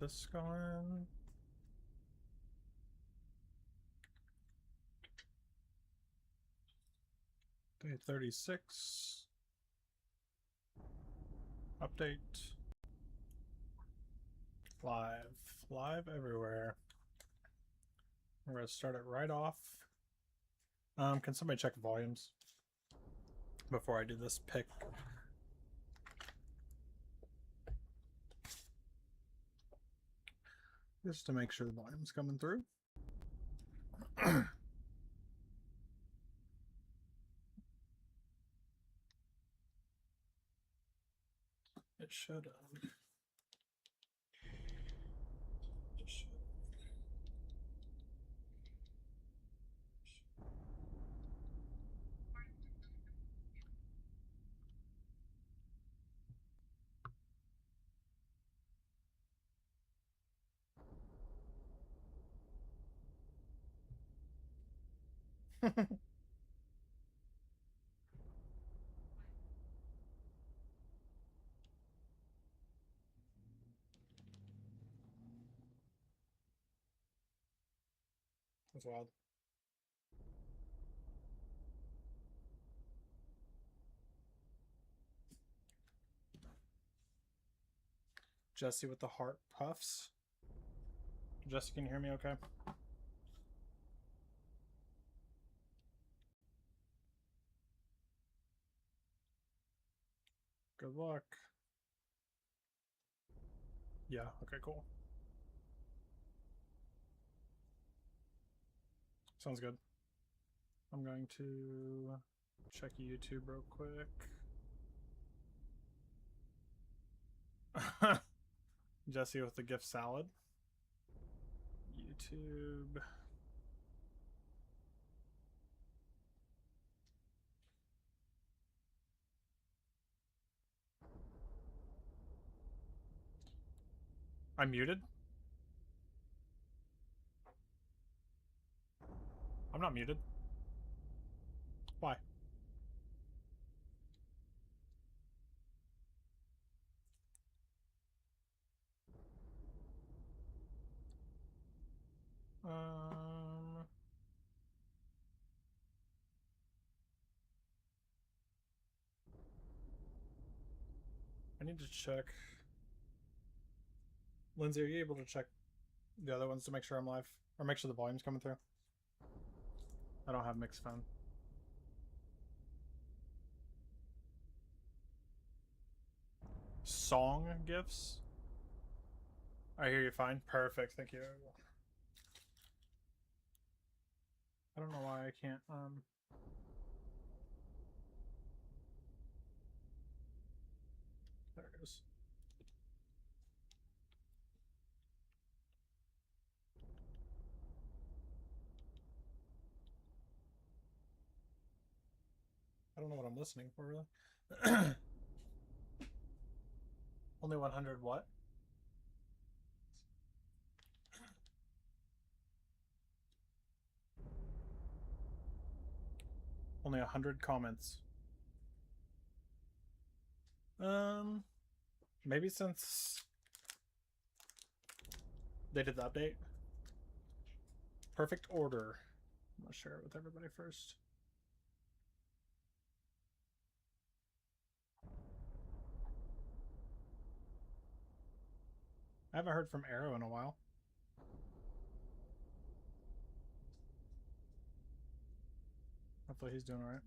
This going. Day 36. Update. Live everywhere. We're gonna start it right off. Can somebody check volumes before I do this pick? Just to make sure the volume's coming through. It should. That's wild. Jesse with the heart puffs. Jesse, can you hear me okay? Good luck. Yeah, okay, cool. Sounds good. I'm going to check YouTube real quick. Jesse with the gift salad. YouTube. I'm muted? I'm not muted. Why? I need to check. Lindsay, are you able to check the other ones to make sure I'm live? Or make sure the volume's coming through? I don't have mixed phone. Song gifts? I hear you fine. Perfect, thank you. I don't know why I can't, there it is. I don't know what I'm listening for, really. Only 100 what? Only 100 comments. Maybe since they did the update. Perfect order. I'm gonna share it with everybody first. I haven't heard from Arrow in a while. Hopefully he's doing alright.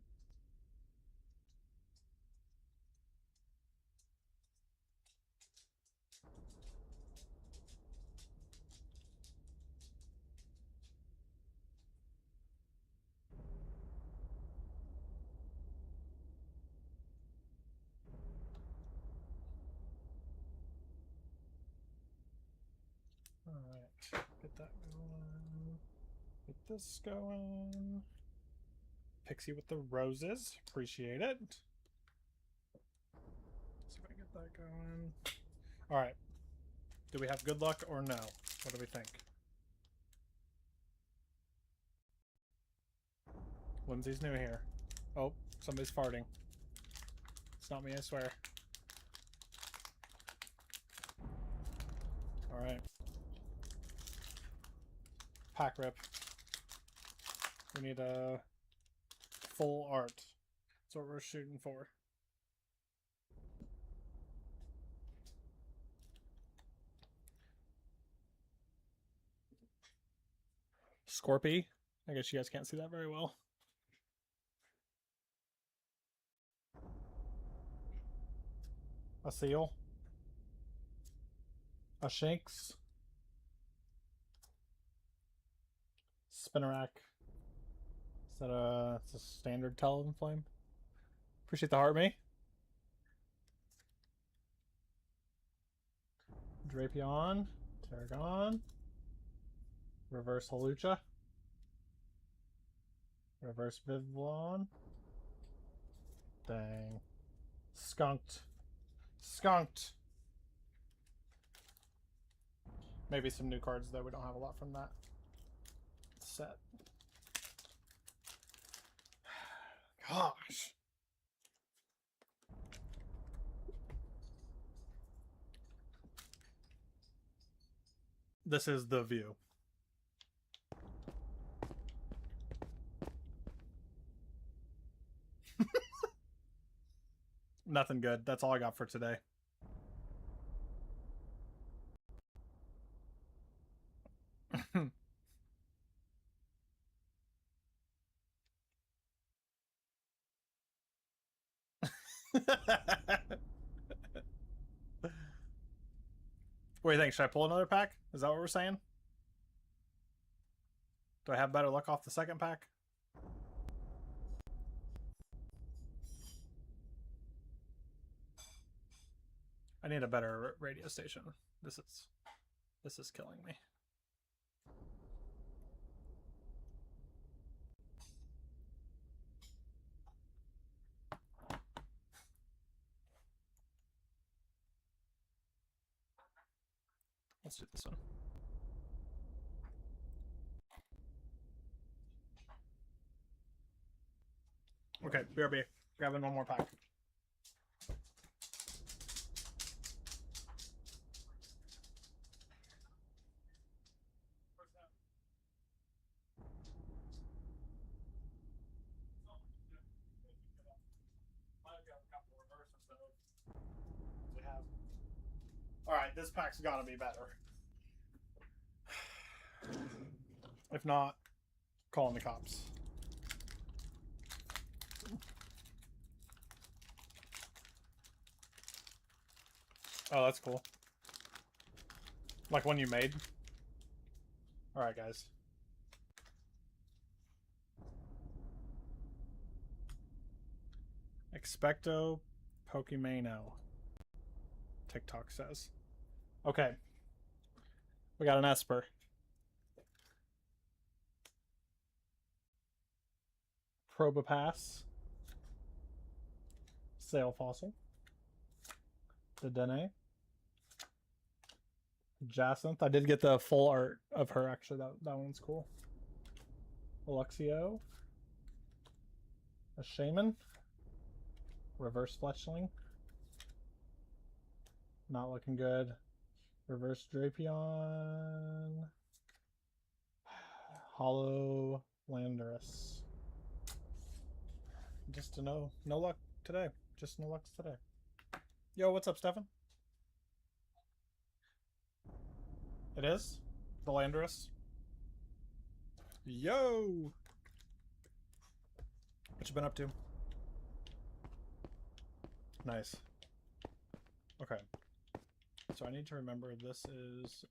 Alright, get that going. Get this going. Pixie with the roses. Appreciate it. See if I can get that going. Alright. Do we have good luck or no? What do we think? Lindsay's new here. Oh, somebody's farting. It's not me, I swear. Alright. Pack rip. We need a full art. That's what we're shooting for. Scorpy. I guess you guys can't see that very well. A seal. A shanks. Spinnerack. Is that a, it's a standard Talon Flame? Appreciate the heart, me. Drapion. Tarragon. Reverse Halucha. Reverse Vivlon. Dang. Skunked. Skunked! Maybe some new cards, though. We don't have a lot from that set. Gosh. This is the view. Nothing good. That's all I got for today. What do you think? Should I pull another pack? Is that what we're saying? Do I have better luck off the second pack? I need a better radio station. This is killing me. Let's do this one. Okay, BRB. Grabbing one more pack. Alright, this pack's gotta be better. If not, calling the cops. Oh, that's cool. Like one you made? Alright, guys. Expecto Pokimano. TikTok says. Okay. We got an Esper. Probopass. Sail Fossil. Dedenne. Jacinth. I did get the full art of her, actually. That one's cool. Luxio. A Shaman. Reverse Fletchling. Not looking good. Reverse Drapion. Hollow Landorus. Just to know. No luck today. Just no luck today. Yo, what's up, Stefan? It is? The Landorus? Yo! What you been up to? Nice. Okay. So I need to remember this is...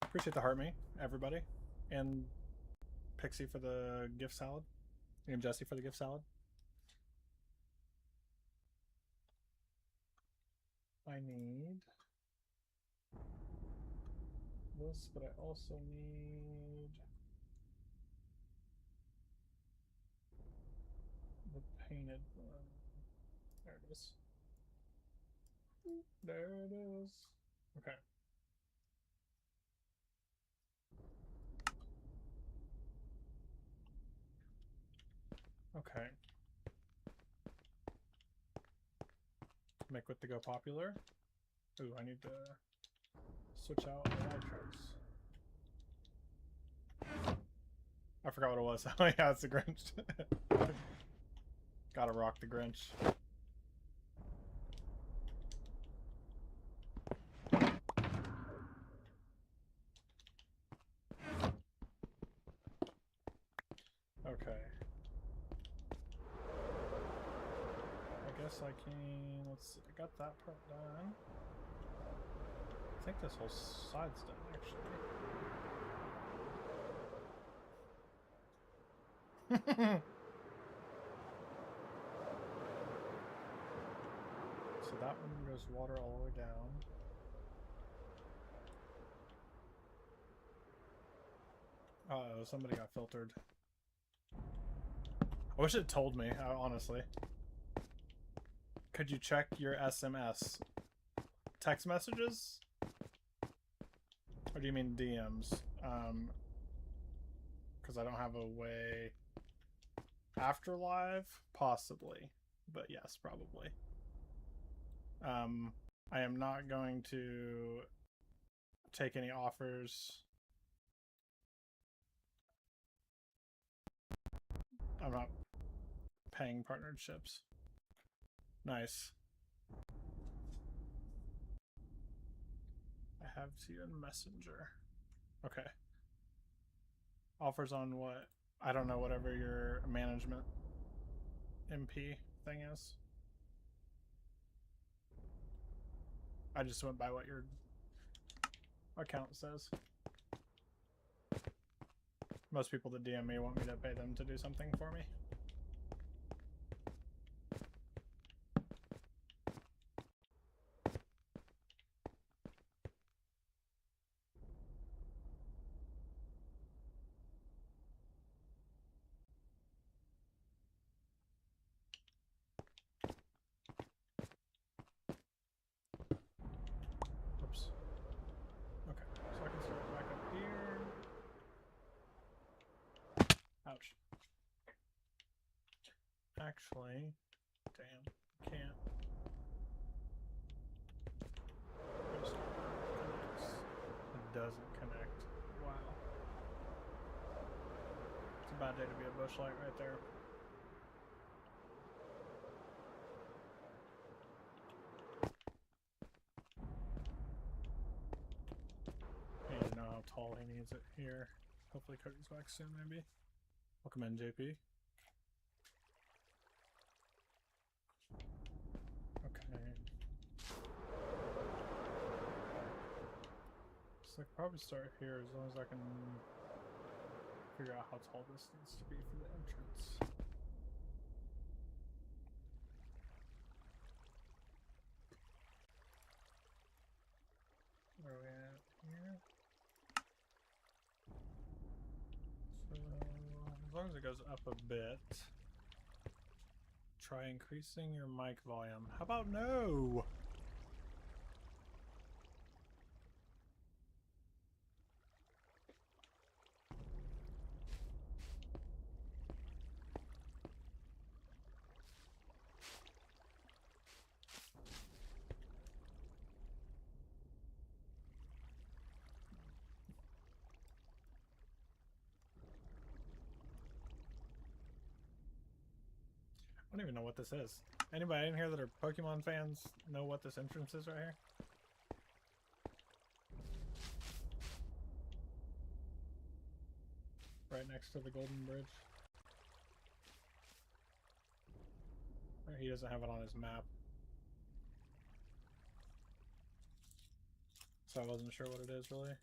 Appreciate the heart me, everybody. And Pixie for the gift salad. And Jesse for the gift salad. I need this, but I also need the painted one. There it is. There it is. Okay. Okay. Make with the go popular. Ooh, I need to switch out the live charts. I forgot what it was. Oh yeah, it's the Grinch. Gotta rock the Grinch. Okay. I guess I can... Let's see. I got that part done. I think this whole side's done, actually. So that one goes water all the way down. Uh-oh, somebody got filtered. I wish it told me, honestly. Could you check your SMS? Text messages? Or do you mean DMs? Because I don't have a way... After live? Possibly. But yes, probably. I am not going to take any offers. I'm not paying partnerships. Nice. I have to in Messenger. Okay. Offers on what? I don't know, whatever your management MP thing is. I just went by what your account says. Most people that DM me want me to pay them to do something for me. Oops. Okay, so I can start back up here. Ouch. Actually, damn, can't. It doesn't connect. Wow. It's a bad day to be a bush light right there. I need to know how tall he needs it here. Hopefully Cody's back soon, maybe. Welcome in, JP. Okay. So I could probably start here as long as I can figure out how tall this needs to be for the entrance. Where are we at here? So as long as it goes up a bit. Try increasing your mic volume. How about no? I don't even know what this is. Anybody in here that are Pokemon fans know what this entrance is right here? Right next to the Golden Bridge. He doesn't have it on his map. So I wasn't sure what it is really.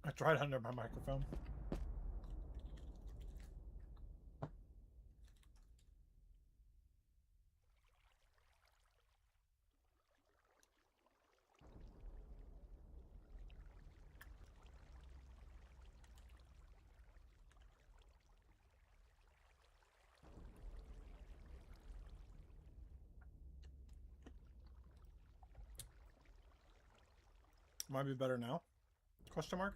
I tried under my microphone. Might be better now? Question mark?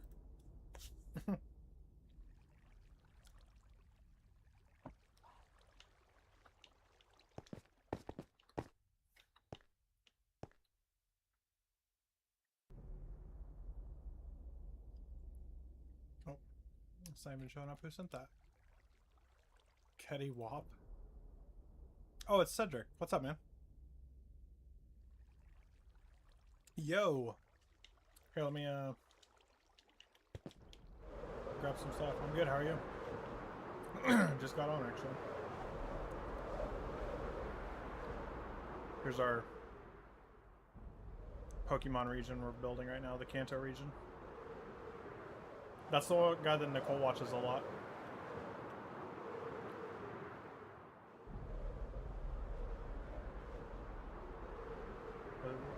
Oh, it's not even showing up. Who sent that? Ketty Wop? Oh, it's Cedric. What's up, man? Yo! Here, let me, grab some stuff. I'm good, how are you? Just got on, actually. Here's our Pokemon region we're building right now, the Kanto region. That's the guy that Nicole watches a lot.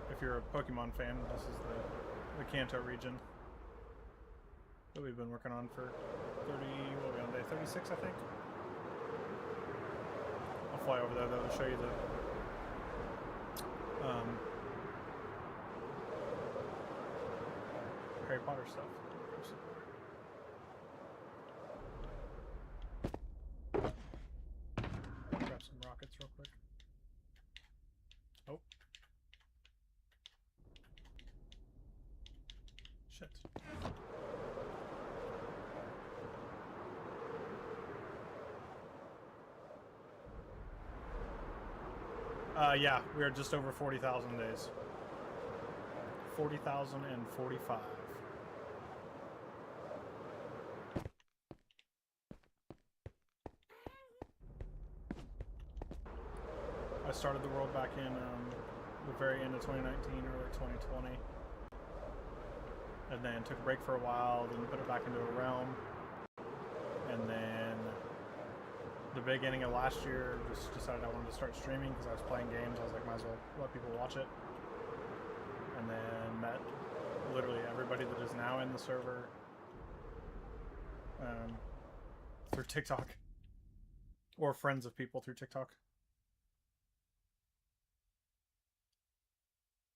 If you're a Pokemon fan, this is the Kanto region that we've been working on for 30, what are we on day 36, I think? I'll fly over there though to show you the Harry Potter stuff. Grab some rockets real quick. Oh. Shit. Yeah, we are just over 40,000 days. 40,045. I started the world back in the very end of 2019, early 2020. And then took a break for a while, then put it back into a realm. And then the beginning of last year, just decided I wanted to start streaming because I was playing games. I was like, might as well let people watch it. And then met literally everybody that is now in the server through TikTok. Or friends of people through TikTok.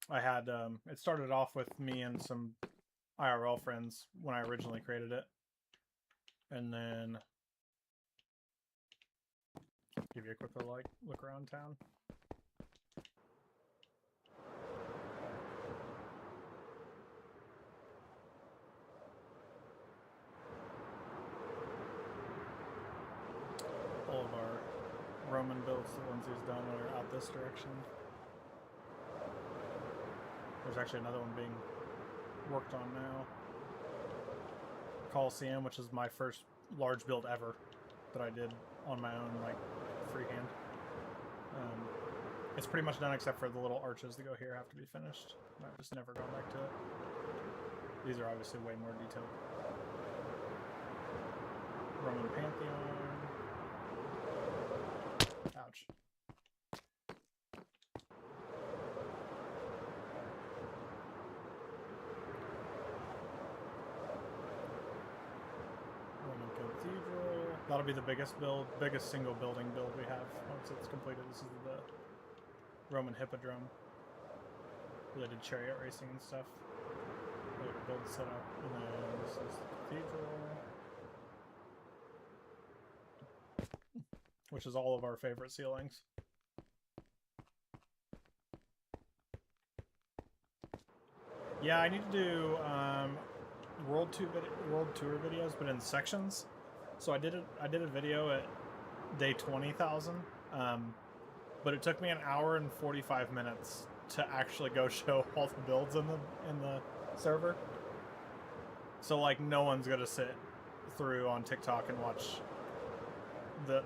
I had, it started off with me and some IRL friends when I originally created it. And then give you a quick little, like, look around town. All of our Roman builds, the ones he's done, are out this direction. There's actually another one being worked on now. Coliseum, which is my first large build ever that I did on my own, like, freehand. It's pretty much done except for the little arches that go here have to be finished. I've just never gone back to it. These are obviously way more detailed. Roman Pantheon. Ouch. Roman Cathedral. That'll be the biggest single building build we have once it's completed. This is the Roman Hippodrome. Where they did chariot racing and stuff. We have a build set up, and then this is the cathedral. Which is all of our favorite ceilings. Yeah, I need to do world tour videos, but in sections. So I did a video at day 20,000, but it took me an hour and 45 minutes to actually go show all the builds in the server. So like no one's gonna sit through on TikTok and watch the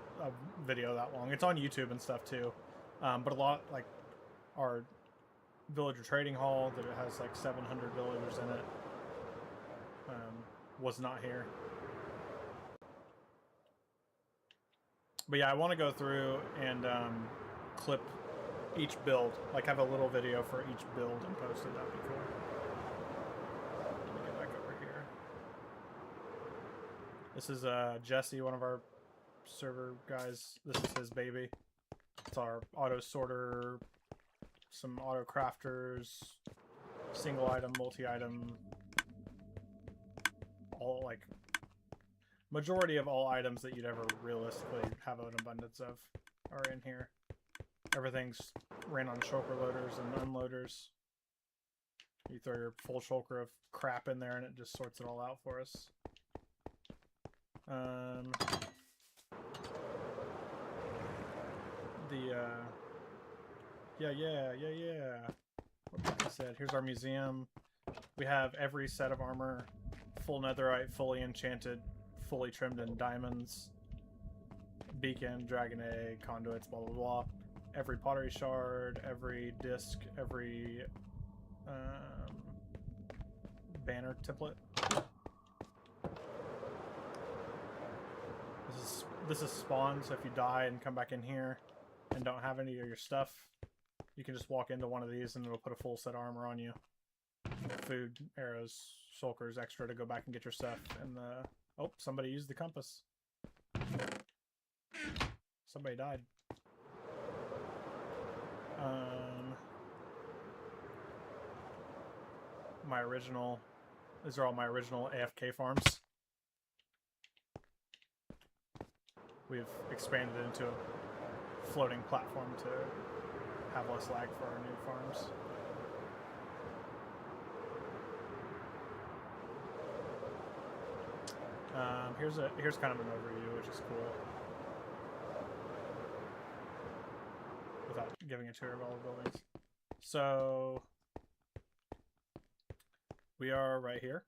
video that long. It's on YouTube and stuff too, but a lot, like our villager trading hall that it has like 700 villagers in it, was not here. But yeah, I want to go through and clip each build, like have a little video for each build and post it. That'd be cool. Let me get back over here. This is Jesse, one of our server guys. This is his baby. It's our auto sorter, some auto crafters, single item, multi-item, all like majority of all items that you'd ever realistically have an abundance of are in here. Everything's ran on shulker loaders and unloaders. You throw your full shulker of crap in there and it just sorts it all out for us. Yeah. What I said, here's our museum. We have every set of armor, full netherite, fully enchanted, fully trimmed in diamonds, beacon, dragon egg, conduits, blah blah blah. Every pottery shard, every disc, every banner template. This is spawn, so if you die and come back in here and don't have any of your stuff, you can just walk into one of these and it'll put a full set of armor on you. Food, arrows, shulkers, extra to go back and get your stuff. And the oh, somebody used the compass. Somebody died. My original. These are all my original AFK farms. We've expanded into a floating platform to have less lag for our new farms. Here's kind of an overview, which is cool. Without giving a tour of all the buildings. So we are right here.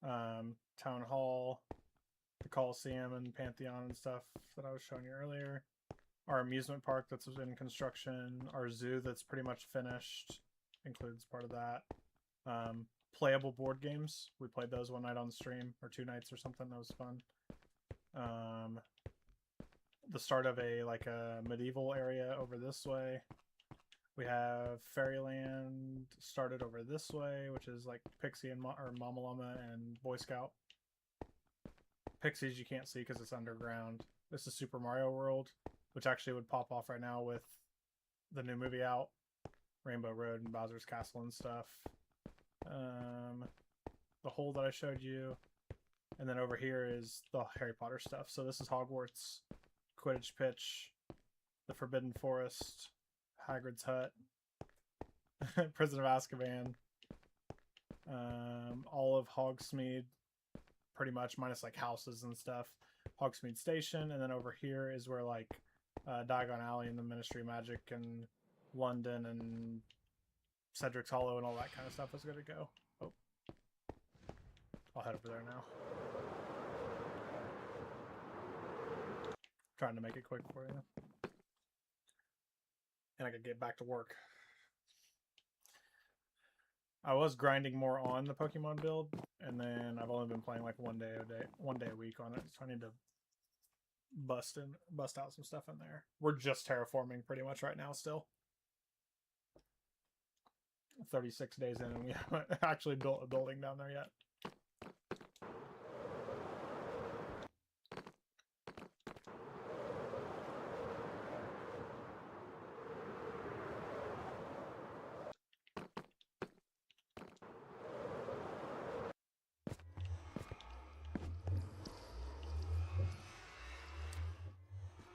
Town Hall, the Coliseum and Pantheon and stuff that I was showing you earlier. Our amusement park that's in construction. Our zoo that's pretty much finished includes part of that. Playable board games. We played those one night on the stream, or 2 nights or something. That was fun. The start of a medieval area over this way. We have Fairyland started over this way, which is like Pixie and or Mama Llama and Boy Scout. Pixies you can't see because it's underground. This is Super Mario World, which actually would pop off right now with the new movie out. Rainbow Road and Bowser's Castle and stuff. The hole that I showed you. And then over here is the Harry Potter stuff. So this is Hogwarts, Quidditch Pitch, the Forbidden Forest, Hagrid's Hut, Prison of Azkaban, all of Hogsmeade, pretty much, minus like houses and stuff. Hogsmeade Station, and then over here is where like Diagon Alley and the Ministry of Magic and London and Cedric's Hollow and all that kind of stuff is going to go. Oh, I'll head over there now. Trying to make it quick for you. And I could get back to work. I was grinding more on the Pokemon build, and then I've only been playing like one day a week on it. So I need to bust out some stuff in there. We're just terraforming pretty much right now still. 36 days in and we haven't actually built a building down there yet.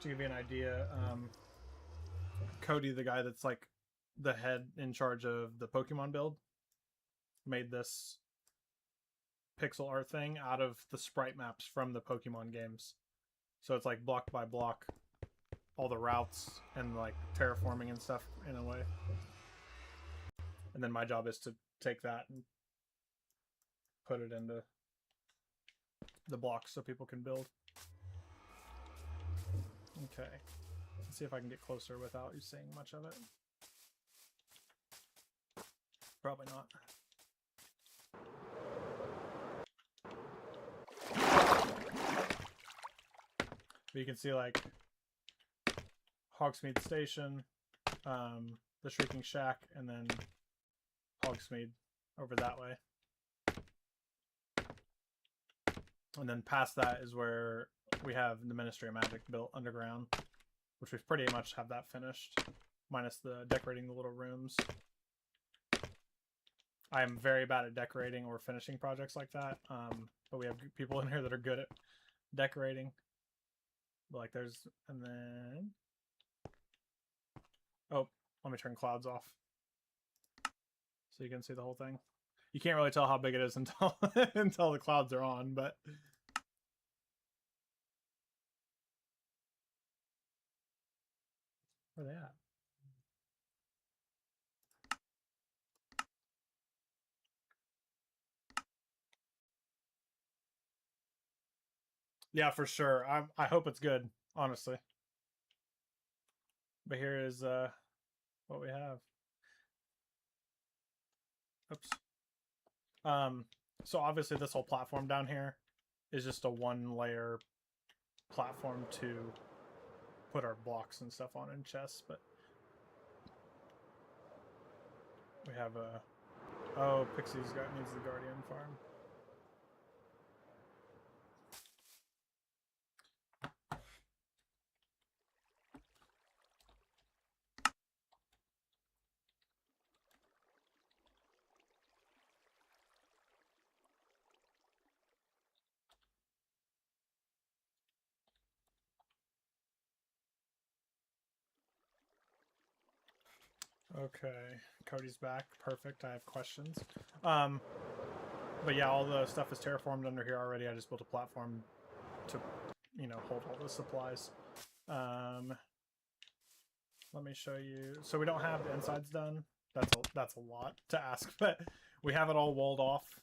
To give you an idea, Cody, the guy that's like the head in charge of the Pokemon build, made this pixel art thing out of the sprite maps from the Pokemon games. So it's like block by block, all the routes and like terraforming and stuff in a way. And then my job is to take that and put it into the blocks so people can build. Okay, let's see if I can get closer without you seeing much of it. Probably not. But you can see like Hogsmeade Station, the Shrieking Shack, and then Hogsmeade over that way. And then past that is where we have the Ministry of Magic built underground, which we pretty much have that finished, minus the decorating the little rooms. I'm very bad at decorating or finishing projects like that. But we have people in here that are good at decorating. Like there's, and then, oh, let me turn clouds off so you can see the whole thing. You can't really tell how big it is until until the clouds are on, but where are they at? Yeah, for sure. I hope it's good, honestly. But here is what we have. Oops. So obviously this whole platform down here is just a one layer platform to put our blocks and stuff on in chests, but we have a, oh, Pixie's needs the Guardian farm. Okay, Cody's back. Perfect. I have questions. But yeah, all the stuff is terraformed under here already. I just built a platform to, you know, hold all the supplies. Let me show you. So we don't have the insides done. That's a lot to ask, but we have it all walled off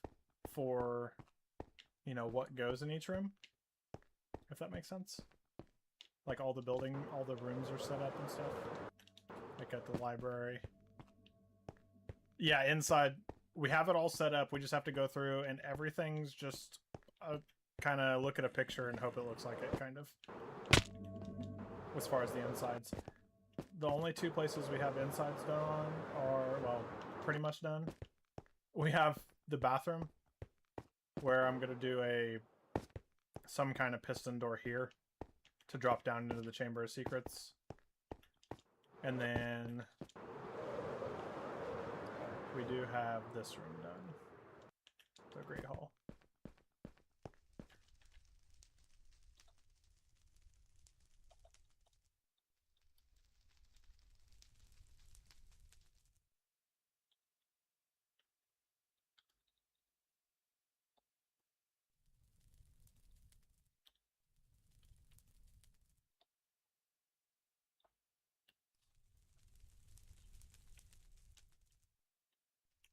for, you know, what goes in each room, if that makes sense. Like all the rooms are set up and stuff. Like at the library. Yeah, inside we have it all set up. We just have to go through and everything's just kind of look at a picture and hope it looks like it, kind of. As far as the insides. The only two places we have insides done on are, well, pretty much done. We have the bathroom, where I'm going to do some kind of piston door here to drop down into the Chamber of Secrets. And then we do have this room done, the Great Hall.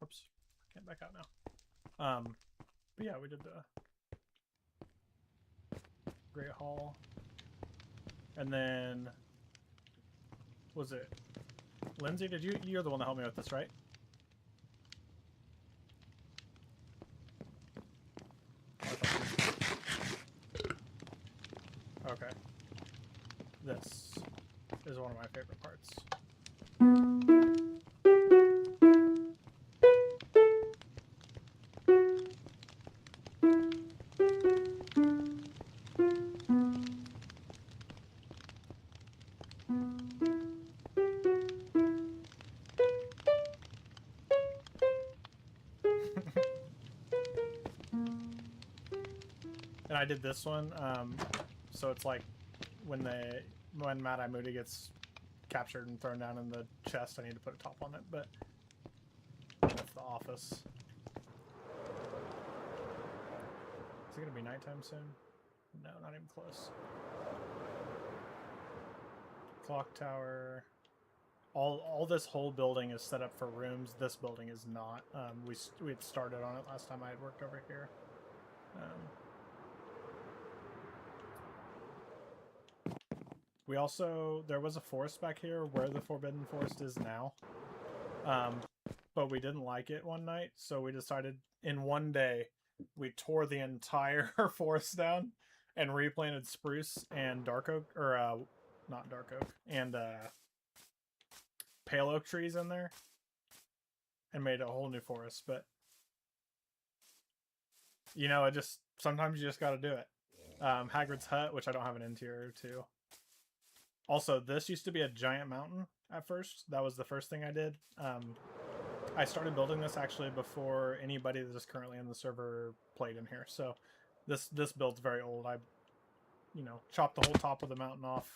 Oops, can't back out now. But yeah, we did the Great Hall. And then, was it Lindsay? You're the one that helped me with this, right? Okay. This is one of my favorite parts. And I did this one, so it's like when Mad-Eye Moody gets captured and thrown down in the chest, I need to put a top on it, but that's the office. Is it gonna be nighttime soon? No, not even close. Clock tower. All this whole building is set up for rooms. This building is not. We had started on it last time I had worked over here. We also, there was a forest back here where the Forbidden Forest is now. But we didn't like it one night, so we decided in one day we tore the entire forest down and replanted spruce and dark oak, or not dark oak, and pale oak trees in there and made a whole new forest. But you know, sometimes you just got to do it. Hagrid's hut, which I don't have an interior to. Also, this used to be a giant mountain at first. That was the first thing I did. I started building this actually before anybody that is currently in the server played in here. So this build's very old. I, you know, chopped the whole top of the mountain off.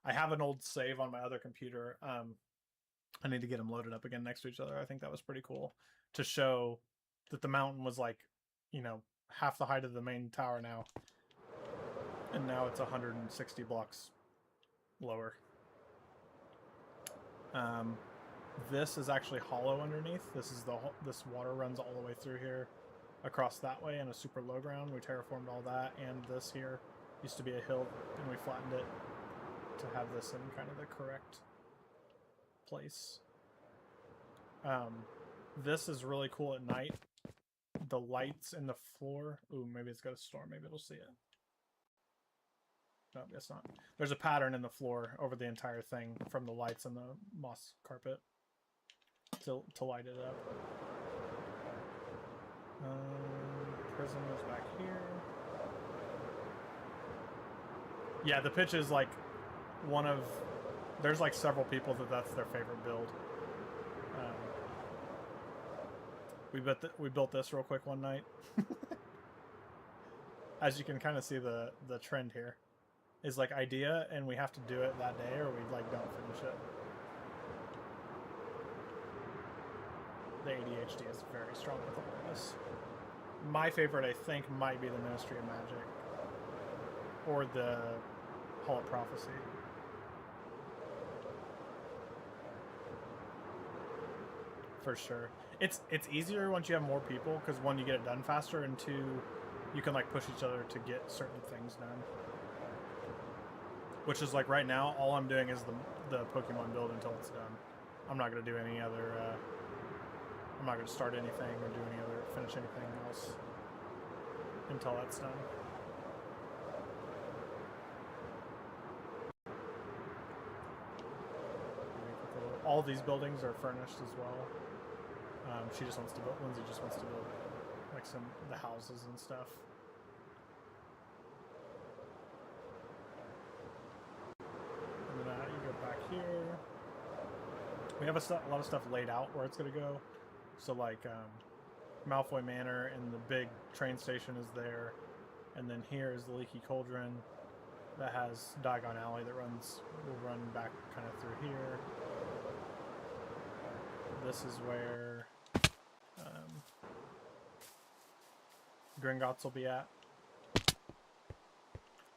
I have an old save on my other computer. I need to get them loaded up again next to each other. I think that was pretty cool to show that the mountain was like, you know, half the height of the main tower now. And now it's 160 blocks lower. This is actually hollow underneath. This water runs all the way through here, across that way, in a super low ground. We terraformed all that, and this here used to be a hill, and we flattened it to have this in kind of the correct place. This is really cool at night. The lights in the floor. Ooh, maybe it's got a storm. Maybe it'll see it. No, guess not. There's a pattern in the floor over the entire thing from the lights and the moss carpet to light it up. Prison is back here. Yeah, the pitch is like one of... There's like several people that's their favorite build. We built this real quick one night. As you can kind of see the trend here. Is like idea, and we have to do it that day or we like don't finish it. The ADHD is very strong with all of this. My favorite, I think, might be the Ministry of Magic or the Hall of Prophecy. For sure. It's easier once you have more people, because one, you get it done faster, and two, you can like push each other to get certain things done. Which is like right now, all I'm doing is the Pokemon build until it's done. I'm not going to do any other, I'm not going to start anything or do any other, finish anything else until that's done. All these buildings are furnished as well. She just wants to build, Lindsay just wants to build like the houses and stuff. You go back here. We have a lot of stuff laid out where it's going to go. So like Malfoy Manor and the big train station is there. And then here is the Leaky Cauldron that has Diagon Alley that will run back kind of through here. This is where Gringotts will be at.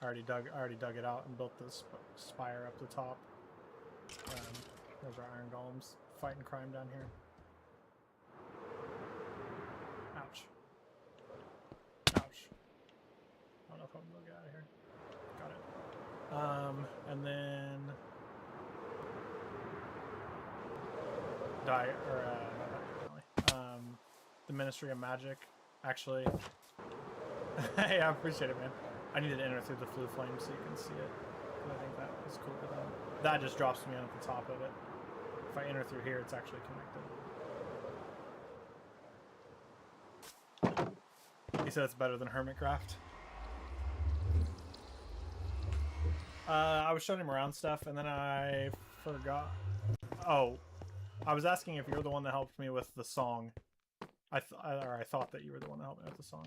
I already dug it out and built this spire up the top. There's our iron golems fighting crime down here. Ouch. Ouch. I don't know if I'm gonna get out of here. Got it. And then the Ministry of Magic, actually. Hey, I appreciate it, man. I needed to enter through the flue flame so you can see it. I think that is cool. That just drops me on at the top of it. If I enter through here, it's actually connected. He said it's better than Hermitcraft. I was showing him around stuff, and then I forgot. Oh, I was asking if you're the one that helped me with the song. I thought that you were the one that helped me with the song.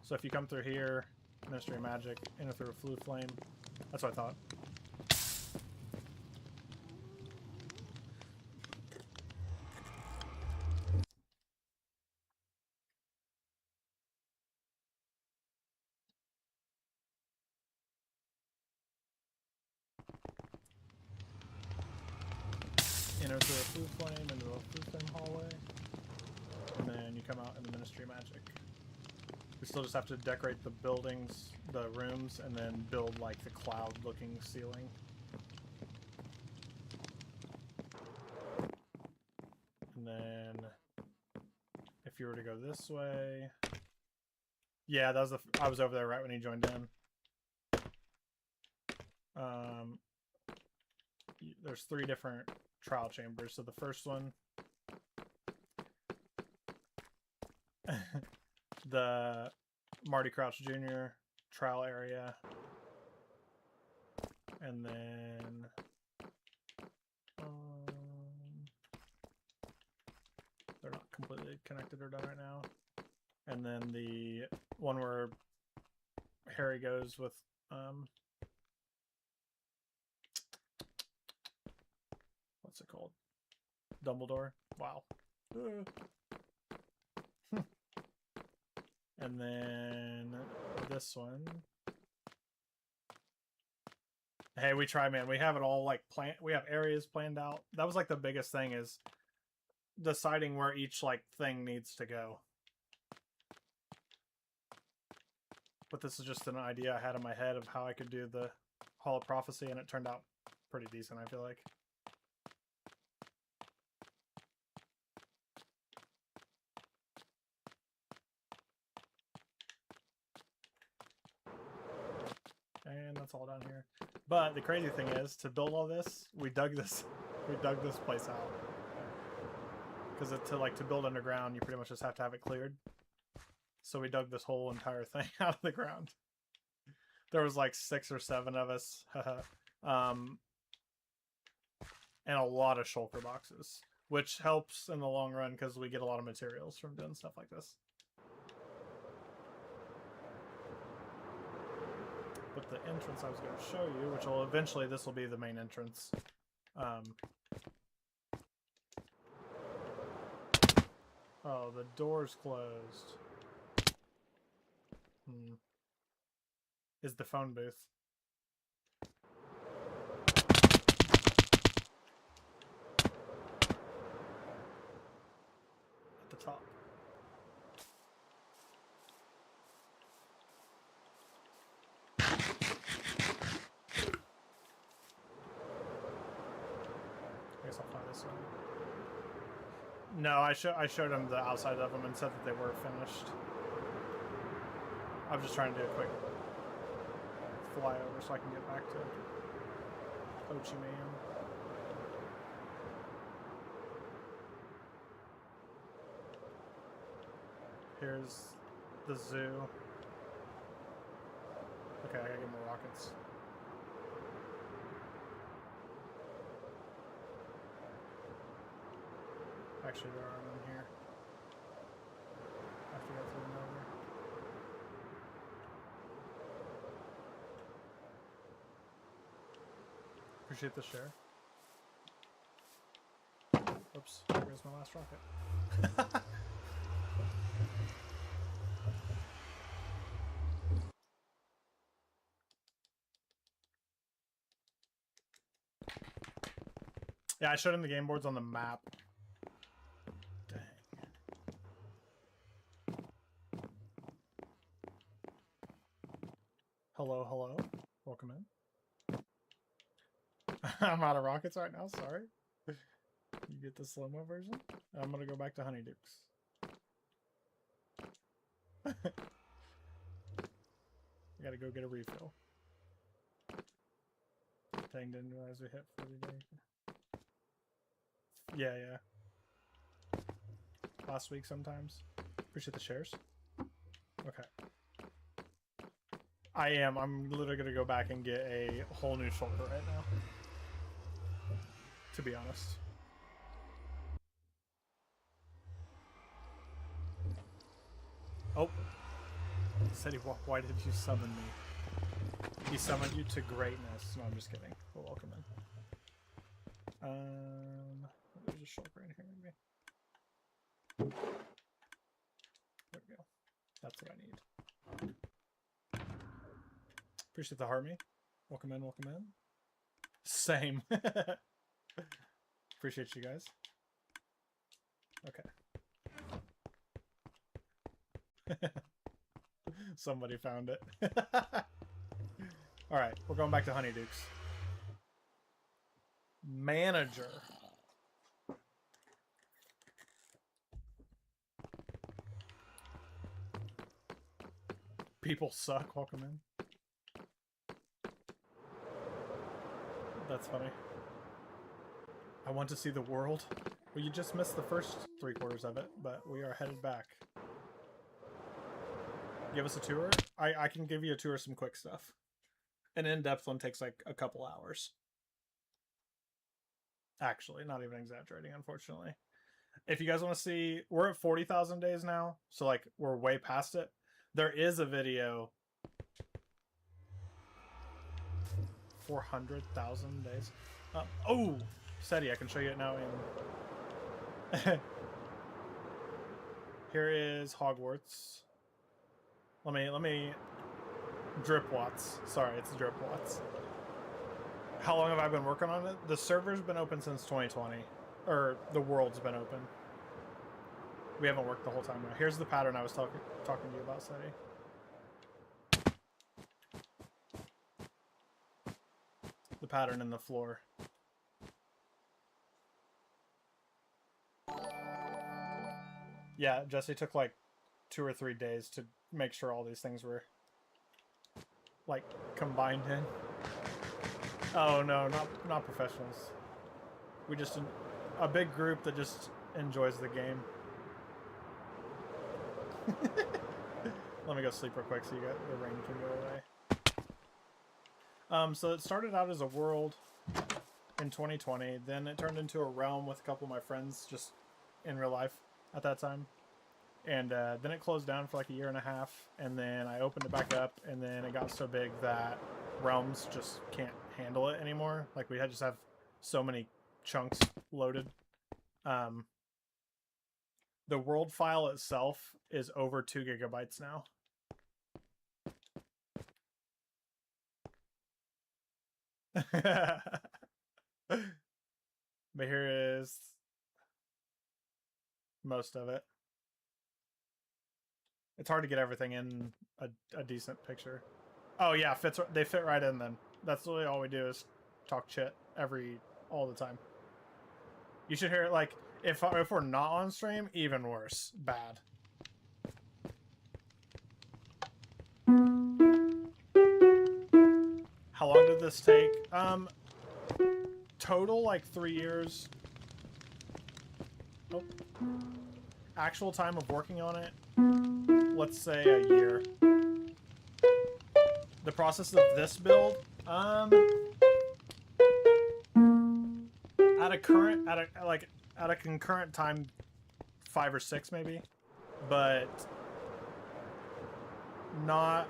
So if you come through here, Ministry of Magic, enter through a flue flame. That's what I thought. Enter through a flue flame into a flue flame hallway. And then you come out in the Ministry of Magic. We still just have to decorate the buildings, the rooms, and then build like the cloud-looking ceiling. And then if you were to go this way, yeah, that was I was over there right when he joined in. There's 3 different trial chambers. So the first one, the Marty Crouch Jr. trial area, and then connected are done right now. And then the one where Harry goes with what's it called? Dumbledore. Wow. And then this one. Hey, we try, man. We have it all like planned. We have areas planned out. That was like the biggest thing, is deciding where each like thing needs to go. But this is just an idea I had in my head of how I could do the Hall of Prophecy, and it turned out pretty decent, I feel like. And that's all down here. But the crazy thing is, to build all this, we dug this place out. Because to build underground, you pretty much just have to have it cleared. So we dug this whole entire thing out of the ground. There was like 6 or 7 of us. And a lot of shulker boxes, which helps in the long run because we get a lot of materials from doing stuff like this. But the entrance I was going to show you, which will eventually, this will be the main entrance. Oh, the door's closed. Is the phone booth. At the top. I guess I'll fly this one. No, I showed him the outside of them and said that they were finished. I'm just trying to do a quick flyover so I can get back to Ho Chi Minh. Here's the zoo. Okay, I gotta get more rockets. Actually, there are none here. I have to go through them over. Appreciate the share. Oops, there goes my last rocket. Yeah, I showed him the game boards on the map. Dang. Hello, hello. Welcome in. I'm out of rockets right now, sorry. You get the slow-mo version? I'm gonna go back to Honeydukes. I gotta go get a refill. Dang, didn't realize we hit 40 days. Yeah. Last week sometimes. Appreciate the shares. Okay. I am. I'm literally gonna go back and get a whole new shoulder right now. To be honest. Oh. Said he, why did you summon me? He summoned you to greatness. No, I'm just kidding. Well, welcome in. There's a shulker in here, maybe. There we go. That's what I need. Appreciate the harmony. Welcome in, welcome in. Same. Appreciate you guys. Okay. Somebody found it. Alright, we're going back to Honeydukes. Manager. People suck. Welcome in. That's funny. I want to see the world. Well, you just missed the first 3/4 of it, but we are headed back. Give us a tour? I can give you a tour of some quick stuff. An in-depth one takes like a couple hours. Actually, not even exaggerating, unfortunately. If you guys want to see, we're at 40,000 days now, so like we're way past it. There is a video. 400,000 days. Oh, SETI, I can show you it now in. Here is Hogwarts. Let me drip watts. Sorry, it's drip watts. How long have I been working on it? The server's been open since 2020, or the world's been open. We haven't worked the whole time now. Here's the pattern I was talking to you about, SETI. The pattern in the floor. Yeah, Jesse took like 2 or 3 days to make sure all these things were like combined in. Oh no, not professionals. We just a big group that just enjoys the game. Let me go sleep real quick so you got the rain can go away. So it started out as a world in 2020, then it turned into a realm with a couple of my friends just in real life at that time. And then it closed down for like 1.5 years, and then I opened it back up, and then it got so big that realms just can't handle it anymore. Like we had just have so many chunks loaded. The world file itself is over 2 gigabytes now. But here is most of it. It's hard to get everything in a decent picture. Oh yeah, they fit right in then. That's really all we do is talk shit all the time. You should hear it like if we're not on stream, even worse. Bad. How long did this take? Total like 3 years. Oh. Actual time of working on it, let's say a year. The process of this build, at a concurrent time, 5 or 6 maybe, but not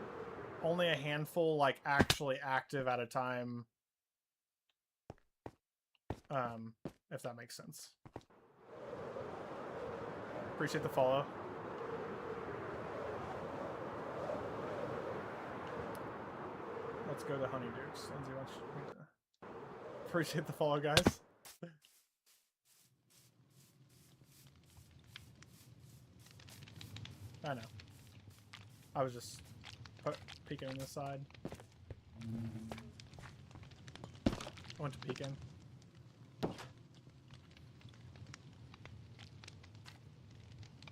only a handful like actually active at a time. If that makes sense. Appreciate the follow. Let's go to Honeydukes. Lindsay wants me to... Appreciate the follow, guys. I know. I was just peeking on this side. I went to peek in.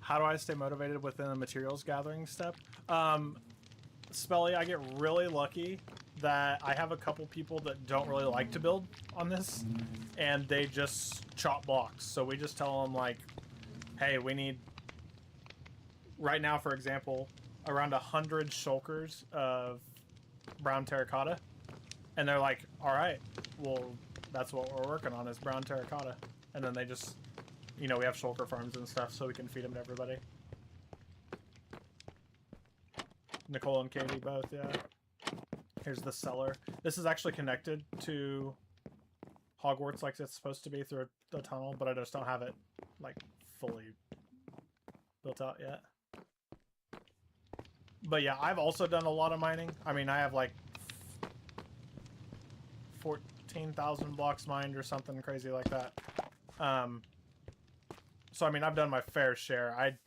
How do I stay motivated within the materials gathering step? Spelly, I get really lucky that I have a couple people that don't really like to build on this, and they just chop blocks. So we just tell them like, hey, we need, right now for example, around 100 shulkers of brown terracotta, and they're like, all right, well, that's what we're working on is brown terracotta. And then they just, you know, we have shulker farms and stuff so we can feed them to everybody. Nicole and Katie both, yeah. Here's the cellar. This is actually connected to Hogwarts like it's supposed to be through a tunnel, but I just don't have it like fully built out yet. But yeah, I've also done a lot of mining. I mean, I have like 14,000 blocks mined or something crazy like that. So I mean, I've done my fair share.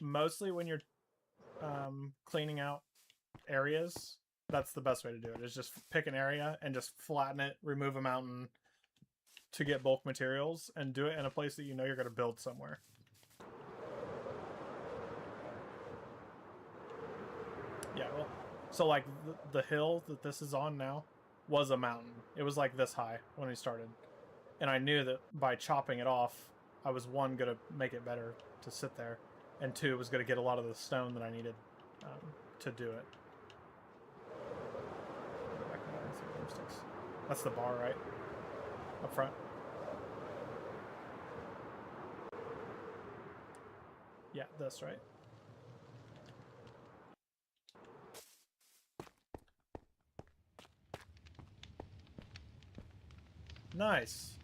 Mostly when you're cleaning out areas, that's the best way to do it, is just pick an area and just flatten it, remove a mountain to get bulk materials, and do it in a place that you know you're going to build somewhere. Yeah, well, so like the hill that this is on now was a mountain. It was like this high when we started. And I knew that by chopping it off, I was, one, going to make it better to sit there, and two, was going to get a lot of the stone that I needed to do it. That's the bar, right? Up front. Yeah, this, right? Nice.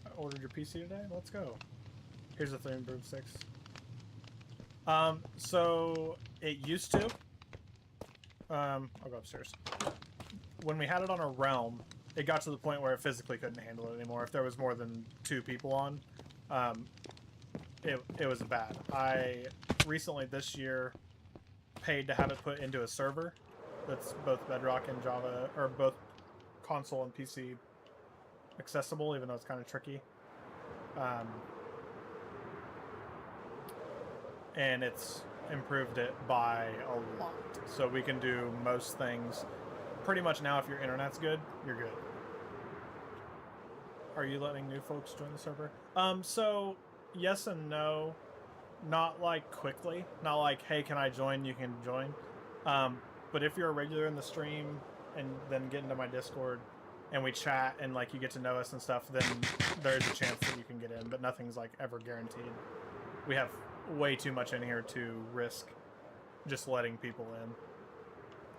I ordered your PC today. Let's go. Here's the 3 broomsticks. So it used to. I'll go upstairs. When we had it on a realm, it got to the point where it physically couldn't handle it anymore. If there was more than 2 people on, it was bad. I recently this year paid to have it put into a server that's both Bedrock and Java, or both console and PC accessible, even though it's kind of tricky. And it's improved it by a lot. So we can do most things pretty much now. If your internet's good, you're good. Are you letting new folks join the server? So yes and no. Not like quickly. Not like, hey, can I join? You can join. But if you're a regular in the stream and then get into my Discord and we chat and like you get to know us and stuff, then there's a chance that you can get in, but nothing's like ever guaranteed. We have way too much in here to risk just letting people in.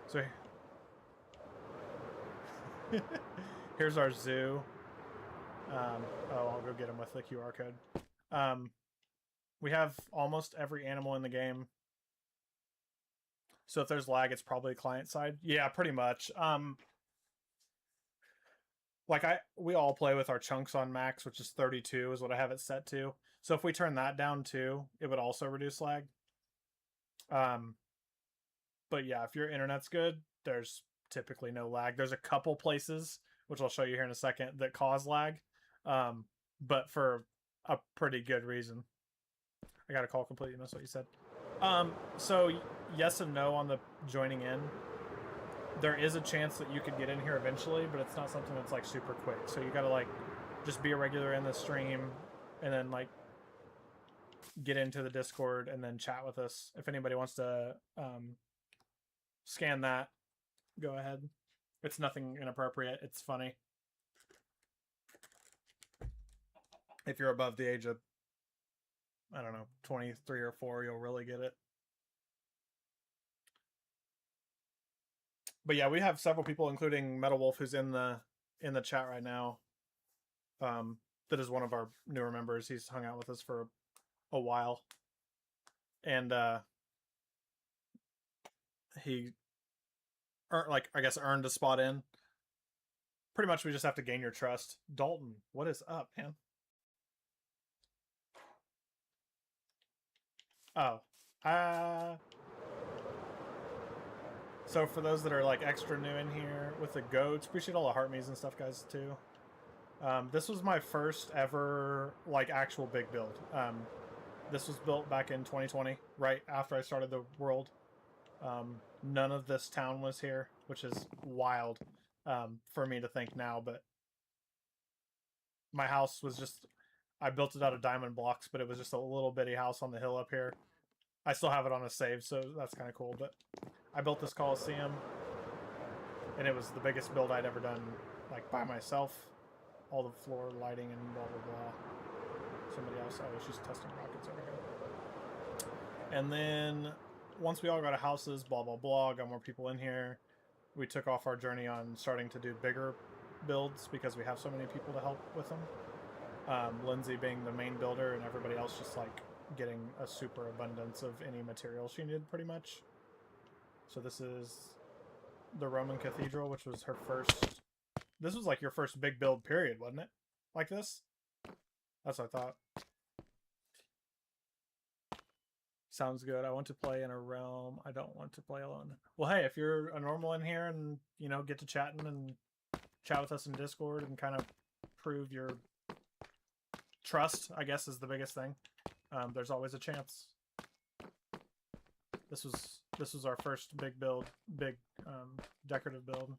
So here's our zoo. I'll go get him with the QR code. We have almost every animal in the game. So if there's lag, it's probably client side. Yeah, pretty much. Like we all play with our chunks on max, which is 32 is what I have it set to. So if we turn that down too, it would also reduce lag. But yeah, if your internet's good, there's typically no lag. There's a couple places, which I'll show you here in a second, that cause lag, but for a pretty good reason. I got a call completely missed what you said. So yes and no on the joining in. There is a chance that you could get in here eventually, but it's not something that's like super quick. So you gotta like just be a regular in the stream and then like get into the Discord and then chat with us. If anybody wants to scan that, go ahead. It's nothing inappropriate. It's funny. If you're above the age of, I don't know, 23 or 4, you'll really get it. But yeah, we have several people, including Metal Wolf, who's in the chat right now. That is one of our newer members. He's hung out with us for a while, and he earned a spot in. Pretty much, we just have to gain your trust. Dalton, what is up, man? Oh, so for those that are like extra new in here with the goats, appreciate all the heart me's and stuff, guys, too. This was my first ever like actual big build. This was built back in 2020, right after I started the world. None of this town was here, which is wild for me to think now, but my house was just, I built it out of diamond blocks, but it was just a little bitty house on the hill up here. I still have it on a save, so that's kind of cool, but I built this Coliseum, and it was the biggest build I'd ever done, like, by myself. All the floor lighting and blah, blah, blah. Somebody else, oh, she's testing rockets over here. And then, once we all got houses, blah, blah, blah, got more people in here, we took off our journey on starting to do bigger builds, because we have so many people to help with them. Lindsay being the main builder, and everybody else just, like, getting a super abundance of any material she needed, pretty much. So this is the Roman Cathedral, which was her first... This was like your first big build period, wasn't it? Like this? That's what I thought. Sounds good. I want to play in a realm. I don't want to play alone. Well, hey, if you're a normal in here and, you know, get to chatting and chat with us in Discord and kind of prove your trust, I guess, is the biggest thing. There's always a chance. This was our first big build, big decorative build.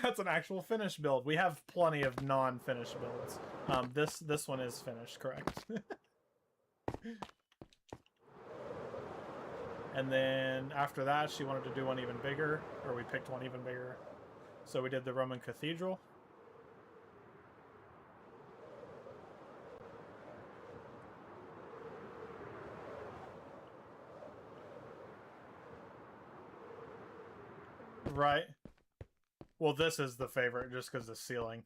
That's an actual finished build. We have plenty of non-finished builds. This one is finished, correct? And then after that, she wanted to do one even bigger, or we picked one even bigger. So we did the Roman Cathedral. Right. Well, this is the favorite just because the ceiling.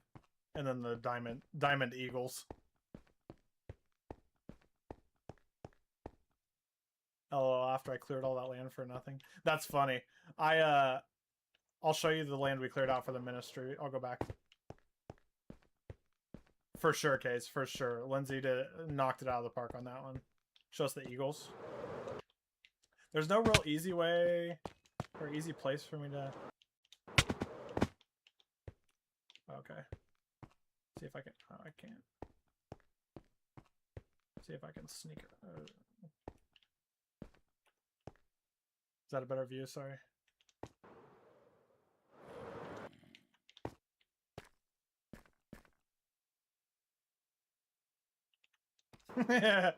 And then the diamond eagles. Oh, after I cleared all that land for nothing. That's funny. I'll show you the land we cleared out for the ministry. I'll go back. For sure, Case. For sure. Lindsay knocked it out of the park on that one. Show us the eagles. There's no real easy way or easy place for me to... Okay. See if I can... Oh, I can't. See if I can sneak it. Is that a better view? Sorry. Yeah.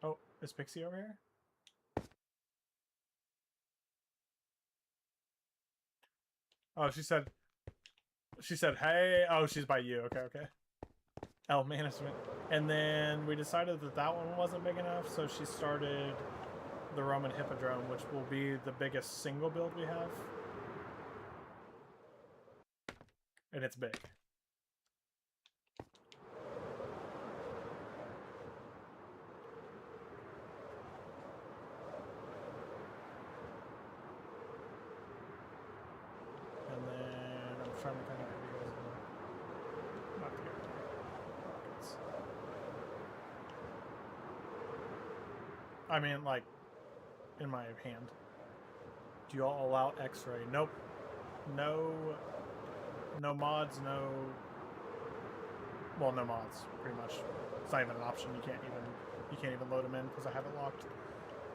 Oh, is Pixie over here? Oh, she said, hey. Oh, she's by you. Okay, okay. L management. And then we decided that that one wasn't big enough, so she started the Roman Hippodrome, which will be the biggest single build we have. And it's big. And then I'm trying to kind of give you guys not to get pockets. I mean, like, in my hand. Do you all allow X-ray? Nope. No mods, no... Well, no mods, pretty much. It's not even an option. You can't even load them in because I have it locked.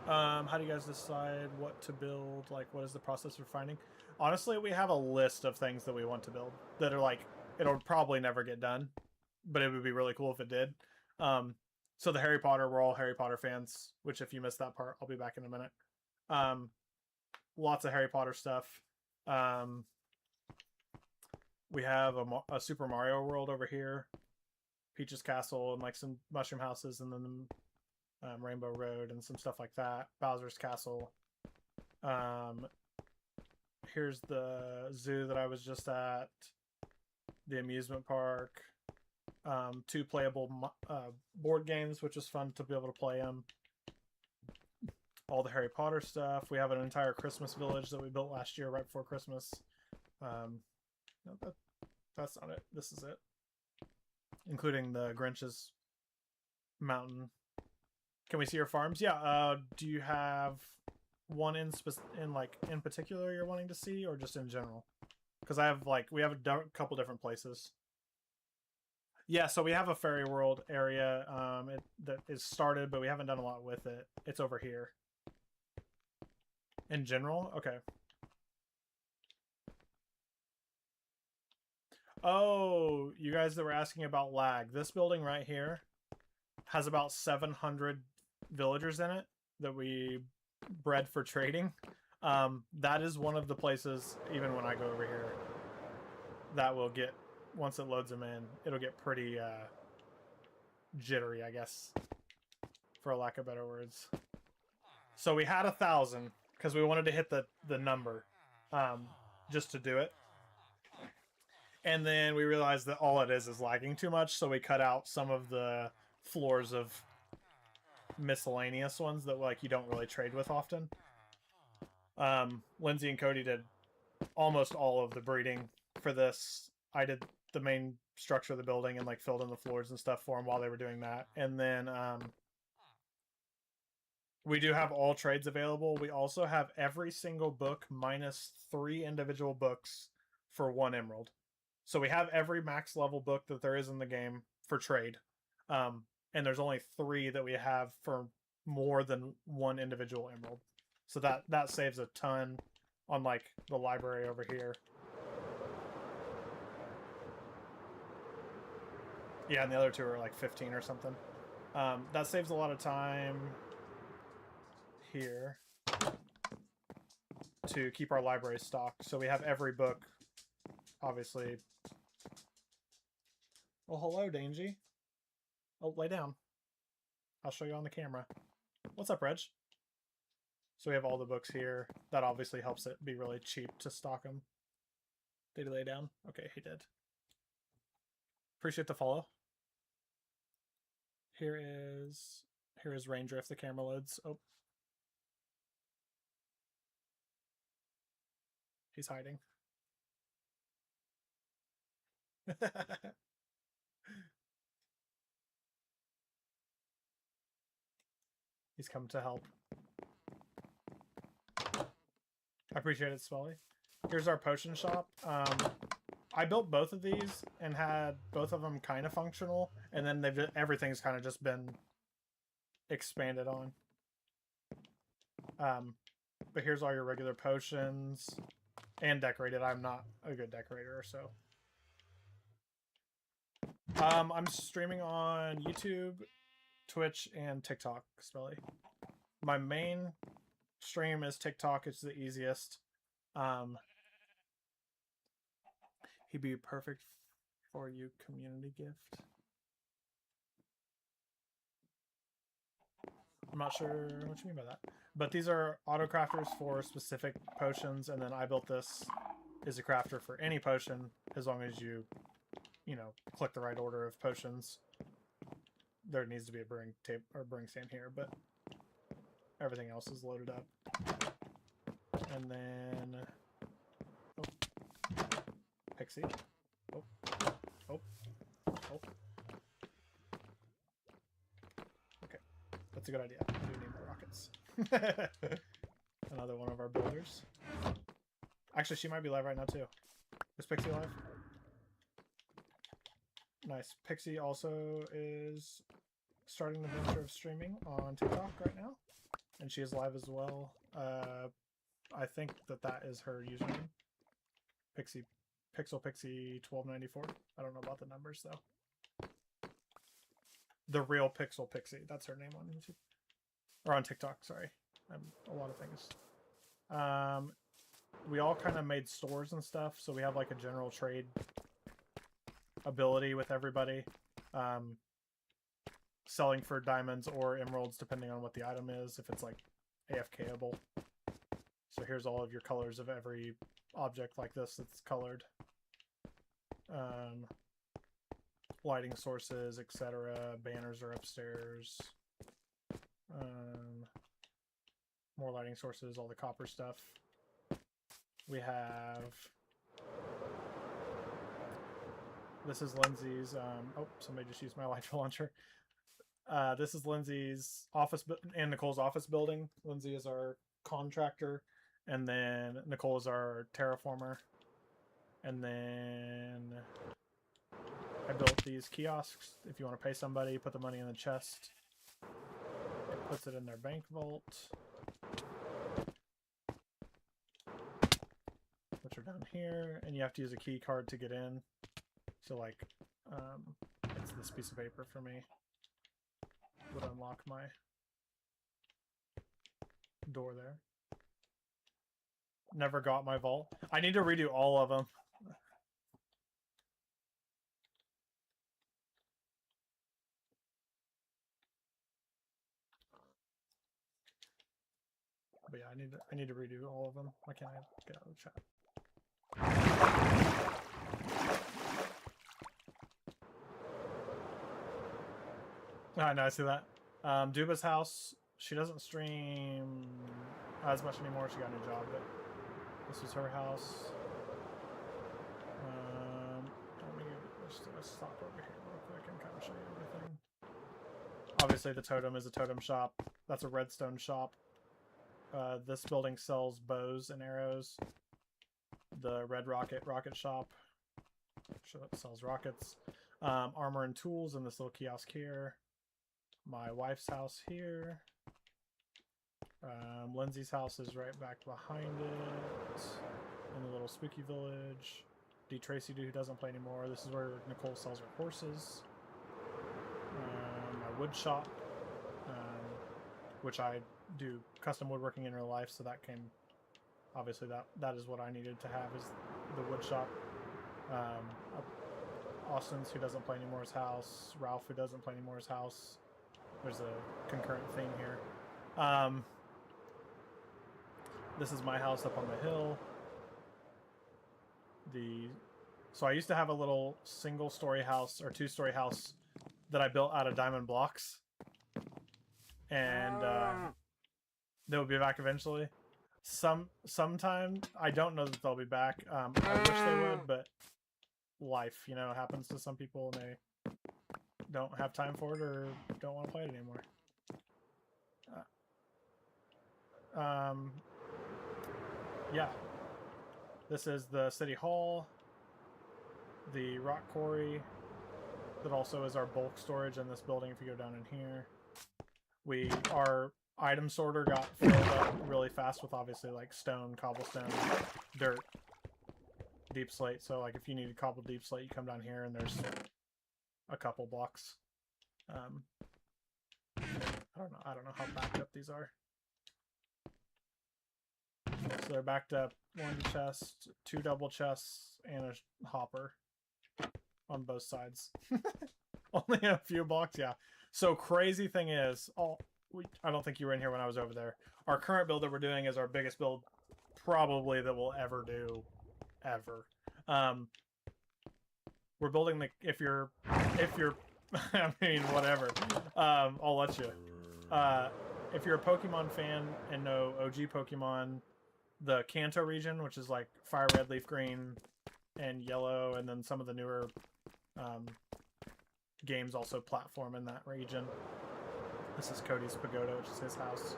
How do you guys decide what to build? Like, what is the process for finding? Honestly, we have a list of things that we want to build that are like, it'll probably never get done, but it would be really cool if it did. So the Harry Potter, we're all Harry Potter fans, which if you missed that part, I'll be back in a minute. Lots of Harry Potter stuff. We have a Super Mario World over here, Peach's Castle, and like some mushroom houses, and then Rainbow Road and some stuff like that. Bowser's Castle. Here's the zoo that I was just at. The amusement park. 2 playable board games, which is fun to be able to play them. All the Harry Potter stuff. We have an entire Christmas village that we built last year right before Christmas. No, that's not it. This is it. Including the Grinch's mountain. Can we see your farms? Yeah. Do you have one in particular you're wanting to see, or just in general? Because we have a couple different places. Yeah, so we have a fairy world area that is started, but we haven't done a lot with it. It's over here. In general? Okay. Oh, you guys that were asking about lag. This building right here has about 700 villagers in it that we bred for trading. That is one of the places, even when I go over here, that will get, once it loads them in, it'll get pretty jittery, I guess, for a lack of better words. So we had 1,000 because we wanted to hit the number just to do it. And then we realized that all it is lagging too much, so we cut out some of the floors of miscellaneous ones that like you don't really trade with often. Lindsay and Cody did almost all of the breeding for this. I did the main structure of the building and like filled in the floors and stuff for them while they were doing that. And then we do have all trades available. We also have every single book minus 3 individual books for 1 emerald. So we have every max level book that there is in the game for trade. And there's only 3 that we have for more than 1 individual emerald. So that saves a ton on like the library over here. Yeah, and the other 2 are like 15 or something. That saves a lot of time here to keep our library stocked. So we have every book, obviously. Well, hello, Dangy. Oh, lay down. I'll show you on the camera. What's up, Reg? So we have all the books here. That obviously helps it be really cheap to stock them. Did he lay down? Okay, he did. Appreciate the follow. Here is Ranger if the camera loads. Oh. He's hiding. He's come to help. I appreciate it, Swelly. Here's our potion shop. I built both of these and had both of them kind of functional, and then everything's kind of just been expanded on. But here's all your regular potions and decorated. I'm not a good decorator, so. I'm streaming on YouTube, Twitch, and TikTok, Spelly. My main stream is TikTok. It's the easiest. He'd be perfect for you, community gift. I'm not sure what you mean by that. But these are auto crafters for specific potions, and then I built this as a crafter for any potion, as long as you click the right order of potions. There needs to be a brewing stand here, but everything else is loaded up. And then Pixie. Oh. Okay, that's a good idea. We do need more rockets. Another one of our builders. Actually, she might be live right now too. Is Pixie live? Nice. Pixie also is starting the venture of streaming on TikTok right now, and she is live as well. I think that is her username. Pixel Pixie 1294. I don't know about the numbers though. The real Pixel Pixie. That's her name on YouTube or on TikTok. Sorry, a lot of things. We all kind of made stores and stuff, so we have like a general trade ability with everybody, selling for diamonds or emeralds depending on what the item is, if it's like AFKable. So here's all of your colors of every object like this that's colored. Lighting sources, etc. Banners are upstairs. More lighting sources, all the copper stuff. We have... This is Lindsay's... oh, somebody just used my Elytra launcher. This is Lindsay's office and Nicole's office building. Lindsay is our contractor, and then Nicole is our terraformer. And then I built these kiosks. If you want to pay somebody, put the money in the chest. It puts it in their bank vault, which are down here, and you have to use a key card to get in. So like, it's this piece of paper for me would unlock my door there. Never got my vault. I need to redo all of them. But yeah, I need to redo all of them. Why can't I get out of the chat? Ah, no, I see that. Duba's house. She doesn't stream as much anymore. She got a new job, but this is her house. Let me just stop over here real quick and kind of show you everything. Obviously, the totem is a totem shop. That's a redstone shop. This building sells bows and arrows. The red rocket shop sells rockets. Armor and tools in this little kiosk here. My wife's house here. Lindsay's house is right back behind it in the little spooky village. D. Tracy who doesn't play anymore. This is where Nicole sells her horses. My wood shop, which I do custom woodworking in real life, so that came, obviously that is what I needed to have, is the wood shop. Austin's who doesn't play anymore's house. Ralph who doesn't play anymore's house. There's a concurrent theme here. This is my house up on the hill. So I used to have a little single-story house or two-story house that I built out of diamond blocks, and they'll be back eventually. Sometime I don't know that they'll be back. I wish they would, but life, you know, happens to some people, and they don't have time for it or don't want to play it anymore. Yeah. This is the city hall, the rock quarry, that also is our bulk storage in this building if you go down in here. Our item sorter got filled up really fast with obviously like stone, cobblestone, dirt, deep slate. So like if you need a cobbled deep slate, you come down here and there's a couple blocks. I don't know how backed up these are. So they're backed up 1 chest, 2 double chests, and a hopper on both sides. Only a few blocks, yeah. So crazy thing is, I don't think you were in here when I was over there. Our current build that we're doing is our biggest build probably that we'll ever do, ever. We're building if you're, I mean, whatever. I'll let you. If you're a Pokemon fan and know OG Pokemon, the Kanto region, which is like fire red, leaf green, and yellow, and then some of the newer games also platform in that region. This is Cody's Pagoda, which is his house.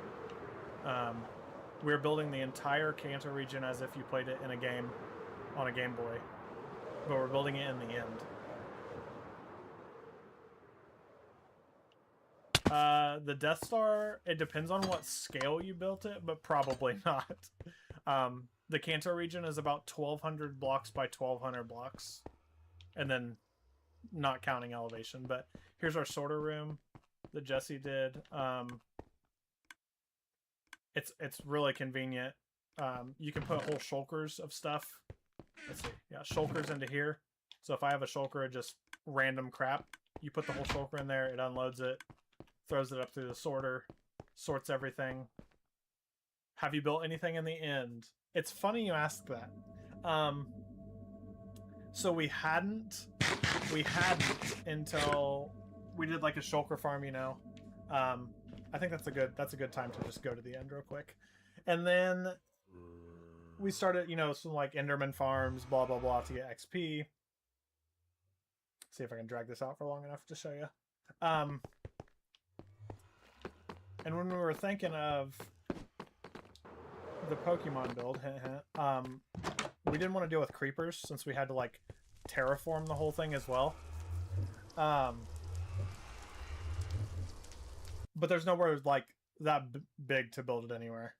We're building the entire Kanto region as if you played it in a game on a Game Boy, but we're building it in the end. The Death Star, it depends on what scale you built it, but probably not. The Kanto region is about 1,200 blocks by 1,200 blocks, and then not counting elevation. But here's our sorter room that Jesse did. It's really convenient. You can put whole shulkers of stuff. Let's see, yeah, shulkers into here. So if I have a shulker of just random crap, you put the whole shulker in there, it unloads it, throws it up through the sorter, sorts everything. Have you built anything in the end? It's funny you ask that. So we hadn't until we did like a shulker farm, you know. I think that's a good time to just go to the end real quick. And then we started, you know, some like Enderman farms, blah blah blah, to get XP. See if I can drag this out for long enough to show you. And when we were thinking of the Pokemon build, we didn't want to deal with creepers since we had to like terraform the whole thing as well. But there's nowhere like that big to build it anywhere.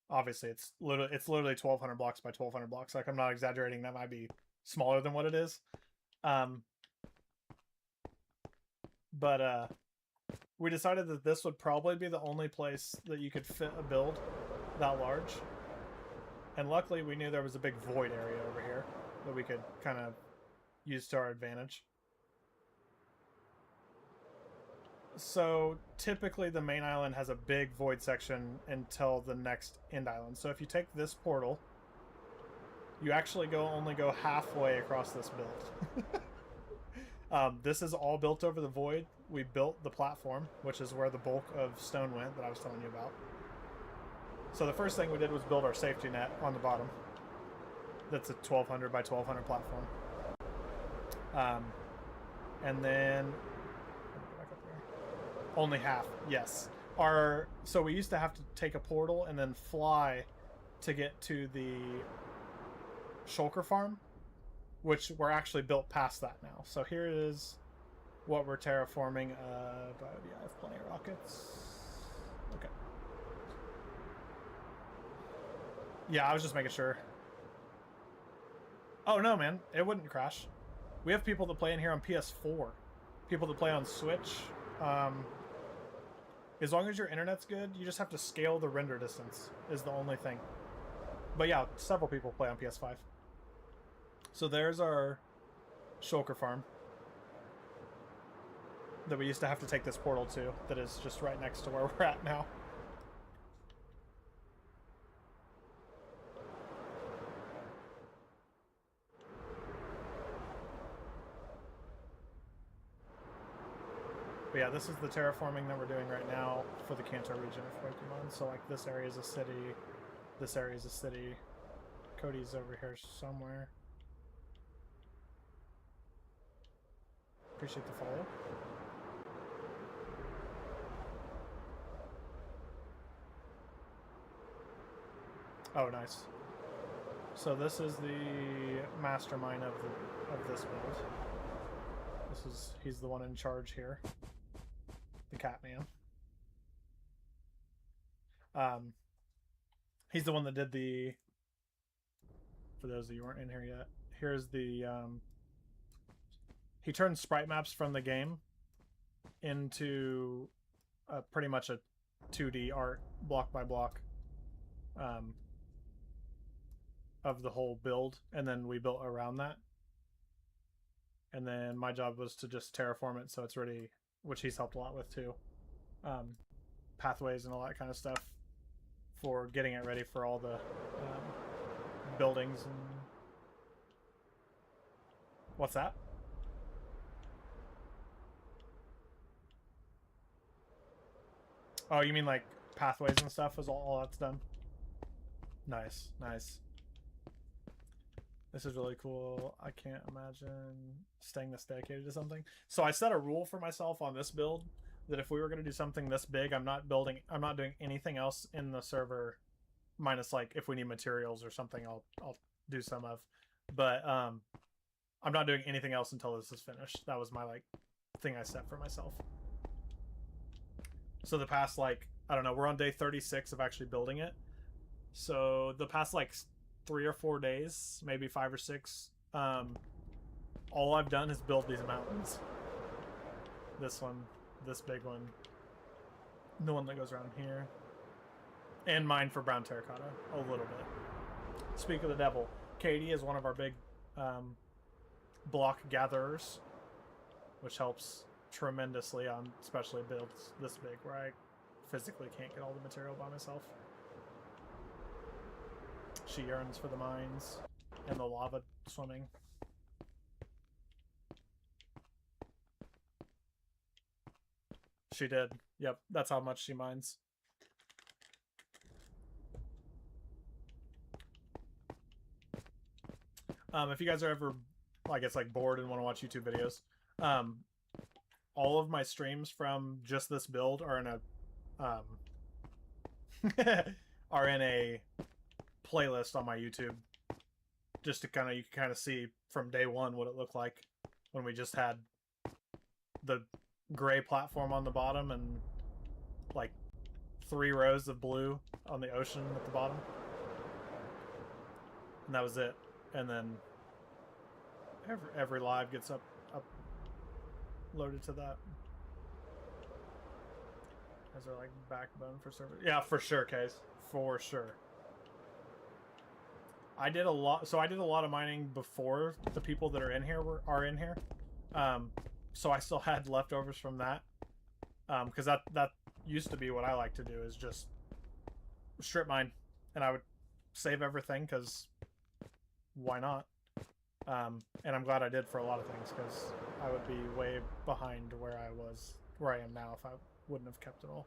Obviously, it's literally 1,200 blocks by 1,200 blocks. Like, I'm not exaggerating. That might be smaller than what it is. But we decided that this would probably be the only place that you could fit a build that large. And luckily, we knew there was a big void area over here that we could kind of use to our advantage. So typically the main island has a big void section until the next end island. So if you take this portal, you actually only go halfway across this build. This is all built over the void. We built the platform, which is where the bulk of stone went that I was telling you about. So the first thing we did was build our safety net on the bottom. That's a 1,200 by 1,200 platform. And then only half, yes. So we used to have to take a portal and then fly to get to the shulker farm, which we're actually built past that now. So here is what we're terraforming. But yeah, I have plenty of rockets. Okay. Yeah, I was just making sure. Oh no, man, it wouldn't crash. We have people that play in here on PS4, people that play on Switch. As long as your internet's good, you just have to scale the render distance is the only thing. But yeah, several people play on PS5. So there's our shulker farm. that we used to have to take this portal to, that is just right next to where we're at now. But yeah, this is the terraforming that we're doing right now for the Kanto region of Pokemon. So like this area is a city, this area is a city. Cody's over here somewhere. Appreciate the follow. Oh, nice. So this is the mastermind of this build. He's the one in charge here. The Catman. He's the one that did the. For those of you who aren't in here yet, here's the. He turned sprite maps from the game into pretty much a 2D art, block by block, of the whole build, and then we built around that. And then my job was to just terraform it so it's ready, which he's helped a lot with too. Pathways and all that kind of stuff for getting it ready for all the buildings and... What's that? Oh, you mean like pathways and stuff? Is all that's done? Nice, nice. This is really cool. I can't imagine staying this dedicated to something. So I set a rule for myself on this build that if we were going to do something this big, I'm not doing anything else in the server, minus like if we need materials or something, I'll do some of. But I'm not doing anything else until this is finished. That was my like thing I set for myself. So the past like, I don't know, we're on day 36 of actually building it. So the past like 3 or 4 days, maybe 5 or 6, all I've done is build these mountains. This one, this big one, the one that goes around here, and mine for brown terracotta a little bit. Speak of the devil, Katie is one of our big block gatherers, which helps tremendously on especially builds this big where I physically can't get all the material by myself. She yearns for the mines and the lava swimming. She did. Yep, that's how much she mines. If you guys are ever, I guess, like bored and want to watch YouTube videos, all of my streams from just this build are in a are in a playlist on my YouTube, just to you can kind of see from day one what it looked like when we just had the gray platform on the bottom and like 3 rows of blue on the ocean at the bottom, and that was it. And then every live gets uploaded to that. As our like backbone for server. Yeah, for sure, Case. For sure. I did a lot of mining before the people that are in here are in here. So I still had leftovers from that. Because that used to be what I like to do, is just strip mine, and I would save everything because why not? And I'm glad I did for a lot of things, because I would be way behind where I am now if I wouldn't have kept it all.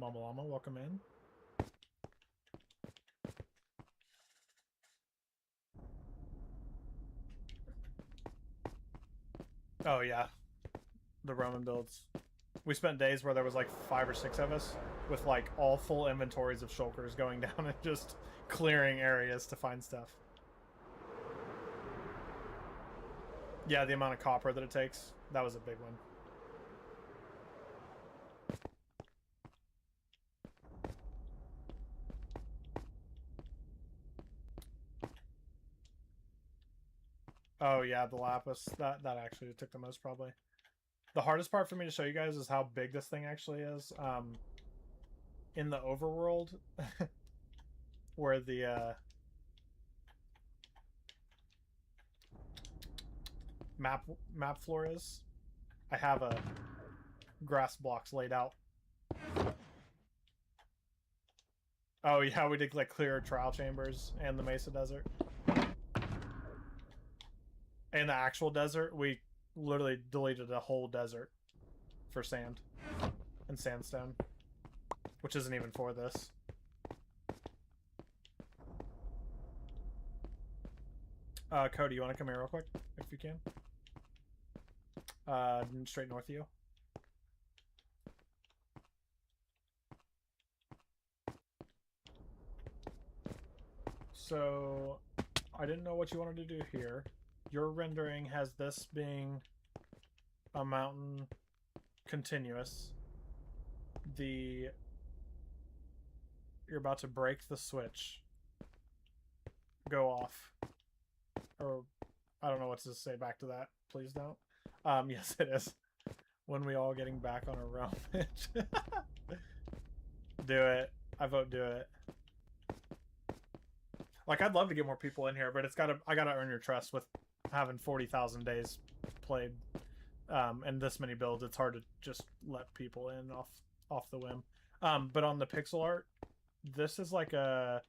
Mama Llama, welcome in. Oh yeah, the Roman builds. We spent days where there was like 5 or 6 of us with like all full inventories of shulkers going down and just clearing areas to find stuff. Yeah, the amount of copper that it takes, that was a big one. Oh yeah, the lapis, that actually took the most probably. The hardest part for me to show you guys is how big this thing actually is. In the overworld, where the map floor is, I have a grass blocks laid out. Oh yeah, we did like clear trial chambers and the Mesa Desert. And the actual desert, we literally deleted the whole desert for sand and sandstone, which isn't even for this. Cody, you want to come here real quick, if you can? Straight north of you. So, I didn't know what you wanted to do here. Your rendering has this being a mountain continuous. You're about to break the switch. Go off. Or, I don't know what to say back to that. Please don't. Yes, it is. When we all getting back on a realm pitch. Do it. I vote do it. Like, I'd love to get more people in here, but I gotta earn your trust with having 40,000 days played, and this many builds. It's hard to just let people in off the whim. But on the pixel art, this is like a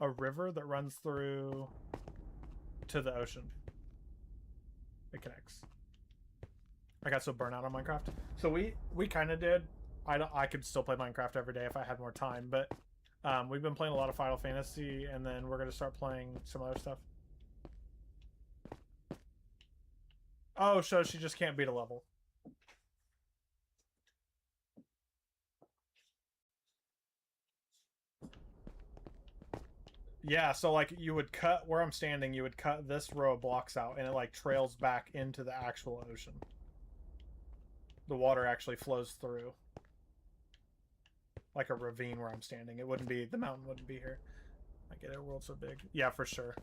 river that runs through to the ocean. It connects. I got so burnt out on Minecraft. So we kind of did. I could still play Minecraft every day if I had more time, but we've been playing a lot of Final Fantasy, and then we're gonna start playing some other stuff. Oh, so she just can't beat a level. Yeah, so like you would cut where I'm standing, you would cut this row of blocks out, and it like trails back into the actual ocean. The water actually flows through. Like a ravine where I'm standing. It wouldn't be, the mountain wouldn't be here. I get it, world's so big. Yeah, for sure.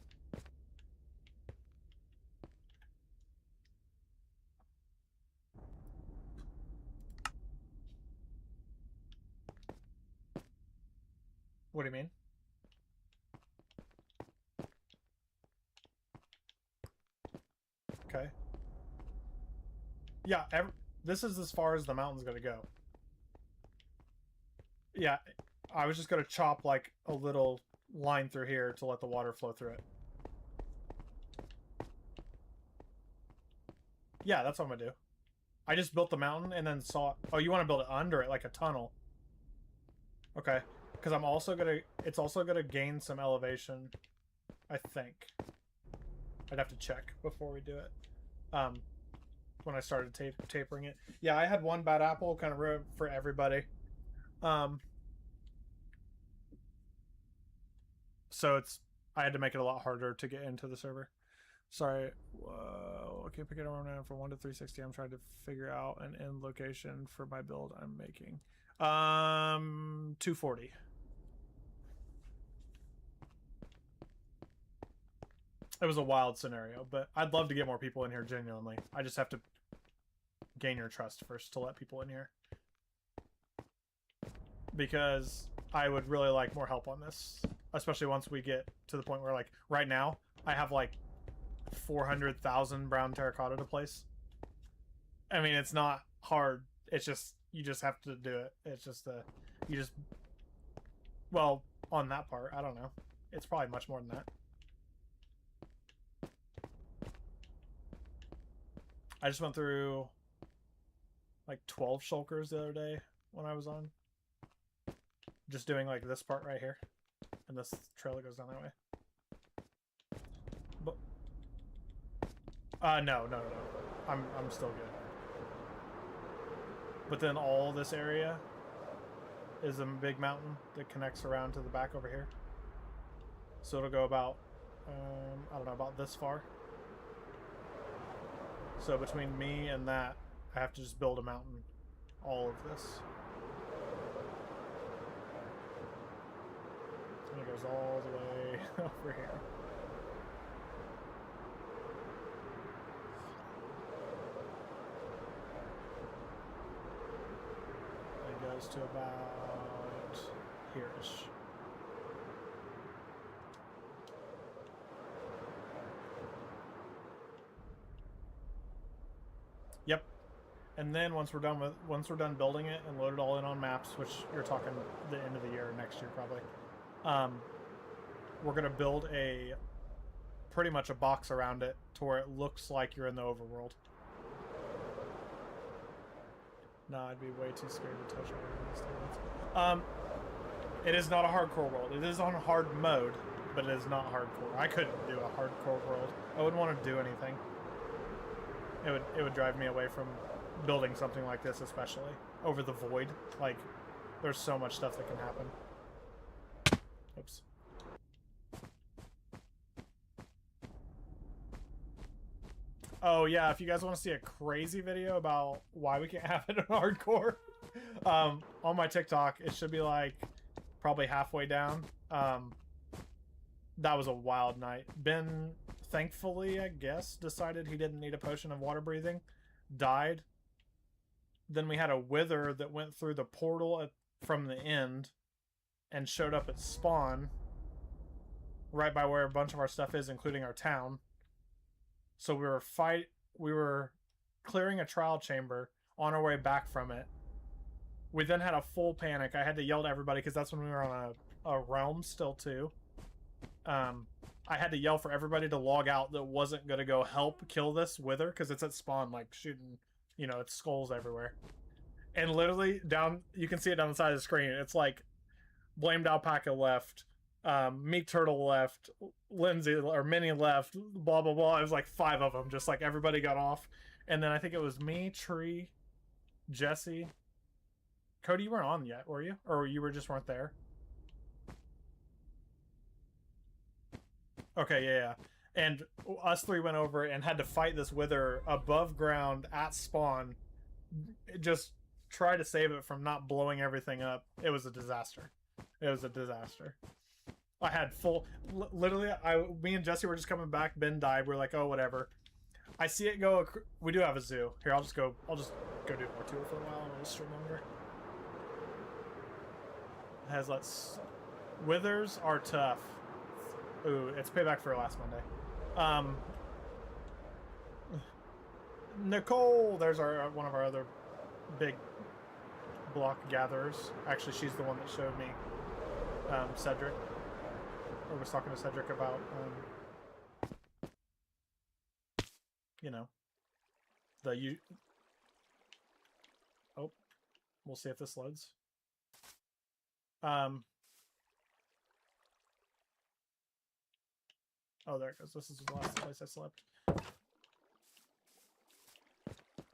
What do you mean? Okay. Yeah, this is as far as the mountain's gonna go. Yeah, I was just gonna chop like a little line through here to let the water flow through it. Yeah, that's what I'm gonna do. I just built the mountain and then saw... Oh, you want to build it under it, like a tunnel. Okay. Because I'm also gonna... It's also gonna gain some elevation, I think. I'd have to check before we do it. When I started tapering it. Yeah, I had one bad apple, kind of ruined for everybody. So I had to make it a lot harder to get into the server. Sorry. Whoa. Okay, pick it around from 1 to 360. I'm trying to figure out an end location for my build I'm making. 240. It was a wild scenario, but I'd love to get more people in here genuinely. I just have to gain your trust first to let people in here. Because I would really like more help on this. Especially once we get to the point where, like, right now, I have, like, 400,000 brown terracotta to place. I mean, it's not hard. It's just, you just have to do it. It's just, you just, well, on that part, I don't know. It's probably much more than that. I just went through, like, 12 shulkers the other day when I was on. Just doing, like, this part right here. And this trail that goes down that way. But, no. I'm still good. But then all this area is a big mountain that connects around to the back over here. So it'll go about, I don't know, about this far. So between me and that, I have to just build a mountain. All of this. And it goes all the way over here. It goes to about here-ish. Yep. And then once we're done building it and load it all in on maps, which you're talking the end of the year, next year probably, we're gonna build pretty much a box around it to where it looks like you're in the overworld. No, I'd be way too scared to touch all. It is not a hardcore world. It is on hard mode, but it is not hardcore. I couldn't do a hardcore world. I wouldn't want to do anything. It would drive me away from building something like this, especially over the void. Like, there's so much stuff that can happen. Oops. Oh yeah, if you guys want to see a crazy video about why we can't have it in hardcore, on my TikTok, it should be like probably halfway down. That was a wild night. Ben, thankfully, I guess, decided he didn't need a potion of water breathing. Died. Then we had a wither that went through the portal from the end and showed up at spawn right by where a bunch of our stuff is, including our town. So we were clearing a trial chamber on our way back from it. We then had a full panic. I had to yell to everybody because that's when we were on a realm still too. I had to yell for everybody to log out that wasn't going to go help kill this wither because it's at spawn, like shooting, it's skulls everywhere. And literally down, you can see it down the side of the screen. It's like Blamed Alpaca left, Meek Turtle left, Lindsay or Minnie left, blah blah blah. It was like 5 of them, just like everybody got off. And then I think it was me, Tree, Jesse, Cody. You weren't on yet, were you? Or you weren't there? Okay, yeah. And us 3 went over and had to fight this wither above ground at spawn. Just try to save it from not blowing everything up. It was a disaster. It was a disaster. I had literally, me and Jesse were just coming back. Ben died. We're like, oh, whatever. I see it go. We do have a zoo here. I'll just go do more tour for a while and we'll stream longer. It has withers are tough. Ooh, it's payback for last Monday. Nicole, there's one of our other big block gatherers. Actually, she's the one that showed me Cedric. Or was talking to Cedric about oh, we'll see if this loads. Oh, there it goes. This is the last place I slept.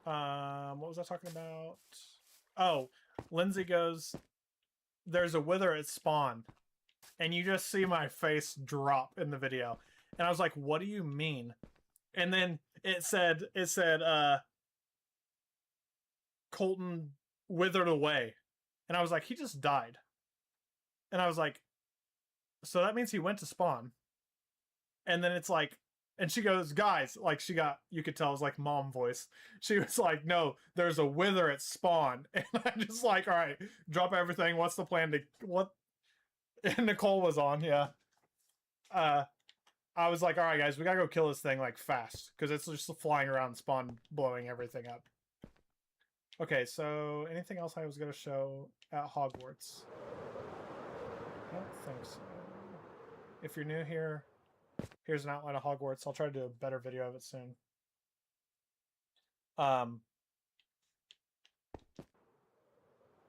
What was I talking about? Oh, Lindsay goes, there's a wither at spawn. And you just see my face drop in the video. And I was like, what do you mean? And then it said, Colton withered away. And I was like, he just died. And I was like, so that means he went to spawn. And then it's like, and she goes, guys, like you could tell it was like mom voice. She was like, no, there's a wither at spawn. And I'm just like, all right, drop everything. What's the plan And Nicole was on, yeah. I was like, all right, guys, we gotta go kill this thing, like, fast. Because it's just flying around spawn, blowing everything up. Okay, so anything else I was gonna show at Hogwarts? I don't think so. If you're new here, here's an outline of Hogwarts. I'll try to do a better video of it soon.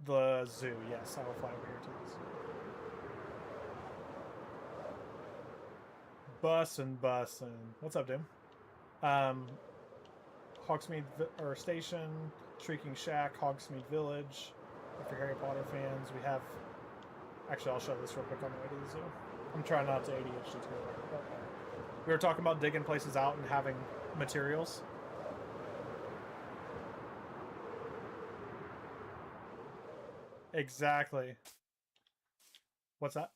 The zoo, yes, I will fly over here to the zoo. Bussin'. What's up, Dim? Hogsmeade Station, Shrieking Shack, Hogsmeade Village. If you're Harry Potter fans, we have. Actually, I'll show this real quick on the way to the zoo. I'm trying not to ADHD too. We were talking about digging places out and having materials. Exactly. What's that?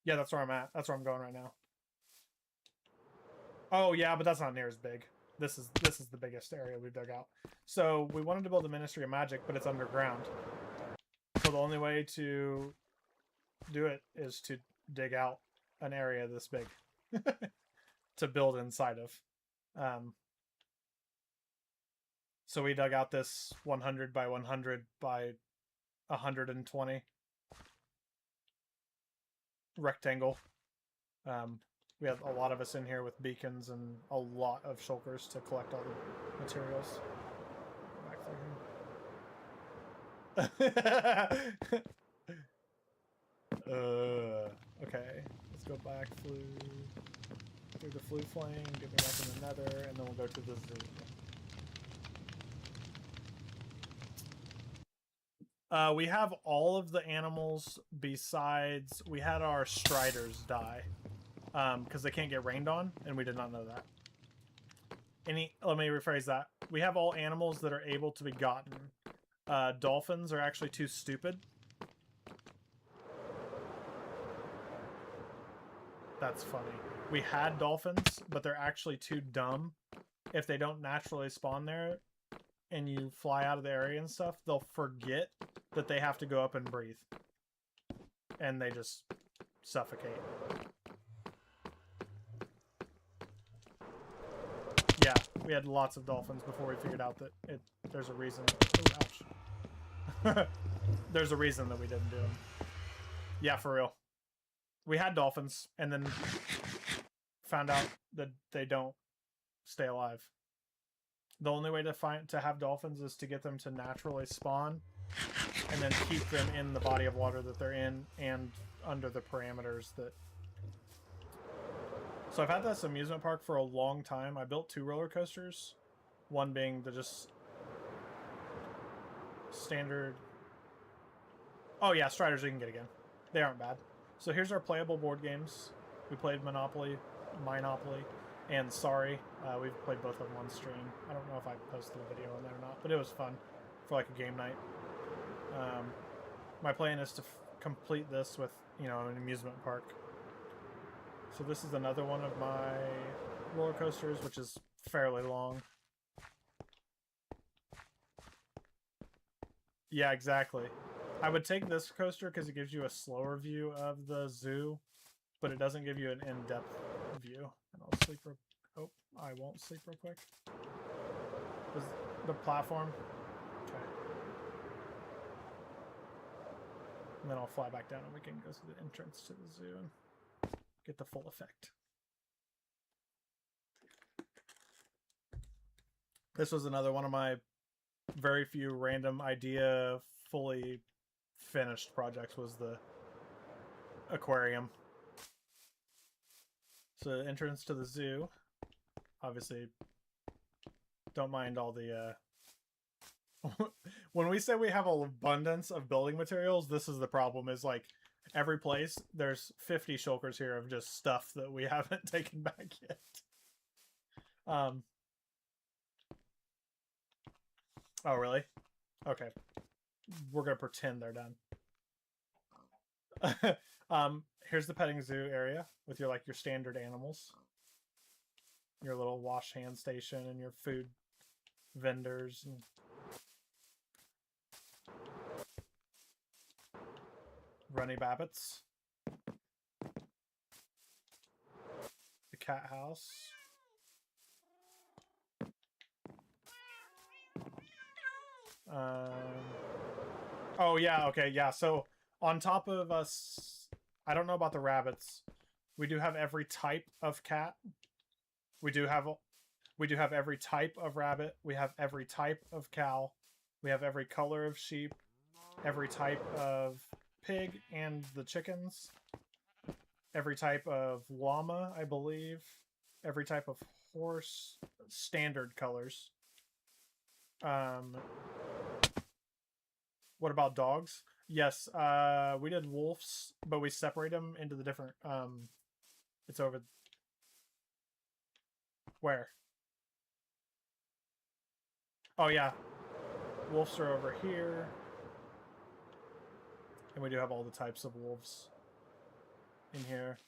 Yeah, that's where I'm at. That's where I'm going right now. Oh yeah, but that's not near as big. This is the biggest area we've dug out. So we wanted to build a Ministry of Magic, but it's underground. So the only way to do it is to dig out an area this big to build inside of. So we dug out this 100 by 100 by 120 rectangle. We have a lot of us in here with beacons and a lot of shulkers to collect all the materials. Go back through here. Okay, let's go back through the flue flame, get me back in the nether, and then we'll go to the zoo. We have all of the animals besides we had our striders die because they can't get rained on, and we did not know that. Let me rephrase that. We have all animals that are able to be gotten. Dolphins are actually too stupid. That's funny. We had dolphins, but they're actually too dumb. If they don't naturally spawn there and you fly out of the area and stuff, they'll forget that they have to go up and breathe. And they just suffocate. Yeah, we had lots of dolphins before we figured out that there's a reason. Oh, ouch. There's a reason that we didn't do them. Yeah, for real. We had dolphins and then found out that they don't stay alive. The only way to have dolphins is to get them to naturally spawn and then keep them in the body of water that they're in and under the parameters that... So I've had this amusement park for a long time. I built 2 roller coasters. One being the just standard... Oh yeah, Striders we can get again. They aren't bad. So here's our playable board games. We played Monopoly, and Sorry. We've played both of them on stream. I don't know if I posted a video on there or not, but it was fun for like a game night. My plan is to complete this with, you know, an amusement park. So this is another one of my roller coasters, which is fairly long. Yeah, exactly. I would take this coaster because it gives you a slower view of the zoo, but it doesn't give you an in-depth view. And I'll sleep real... Oh, I won't sleep real quick. Is the platform? Okay. And then I'll fly back down and we can go through the entrance to the zoo and get the full effect. This was another one of my very few random idea fully finished projects was the aquarium. So the entrance to the zoo, obviously don't mind all the when we say we have an abundance of building materials, this is the problem, is like every place there's 50 shulkers here of just stuff that we haven't taken back yet. Oh really? Okay. We're gonna pretend they're done. Here's the petting zoo area with your your standard animals, your little wash hand station, and your food vendors. And... Runny Babbitts. The cat house. Oh yeah, okay, yeah. So on top of us, I don't know about the rabbits. We do have every type of cat. We do have every type of rabbit. We have every type of cow. We have every color of sheep. Every type of pig and the chickens. Every type of llama, I believe. Every type of horse. Standard colors. What about dogs? Yes, we did wolves, but we separate them into the different, it's over... Where? Oh, yeah. Wolves are over here. And we do have all the types of wolves in here.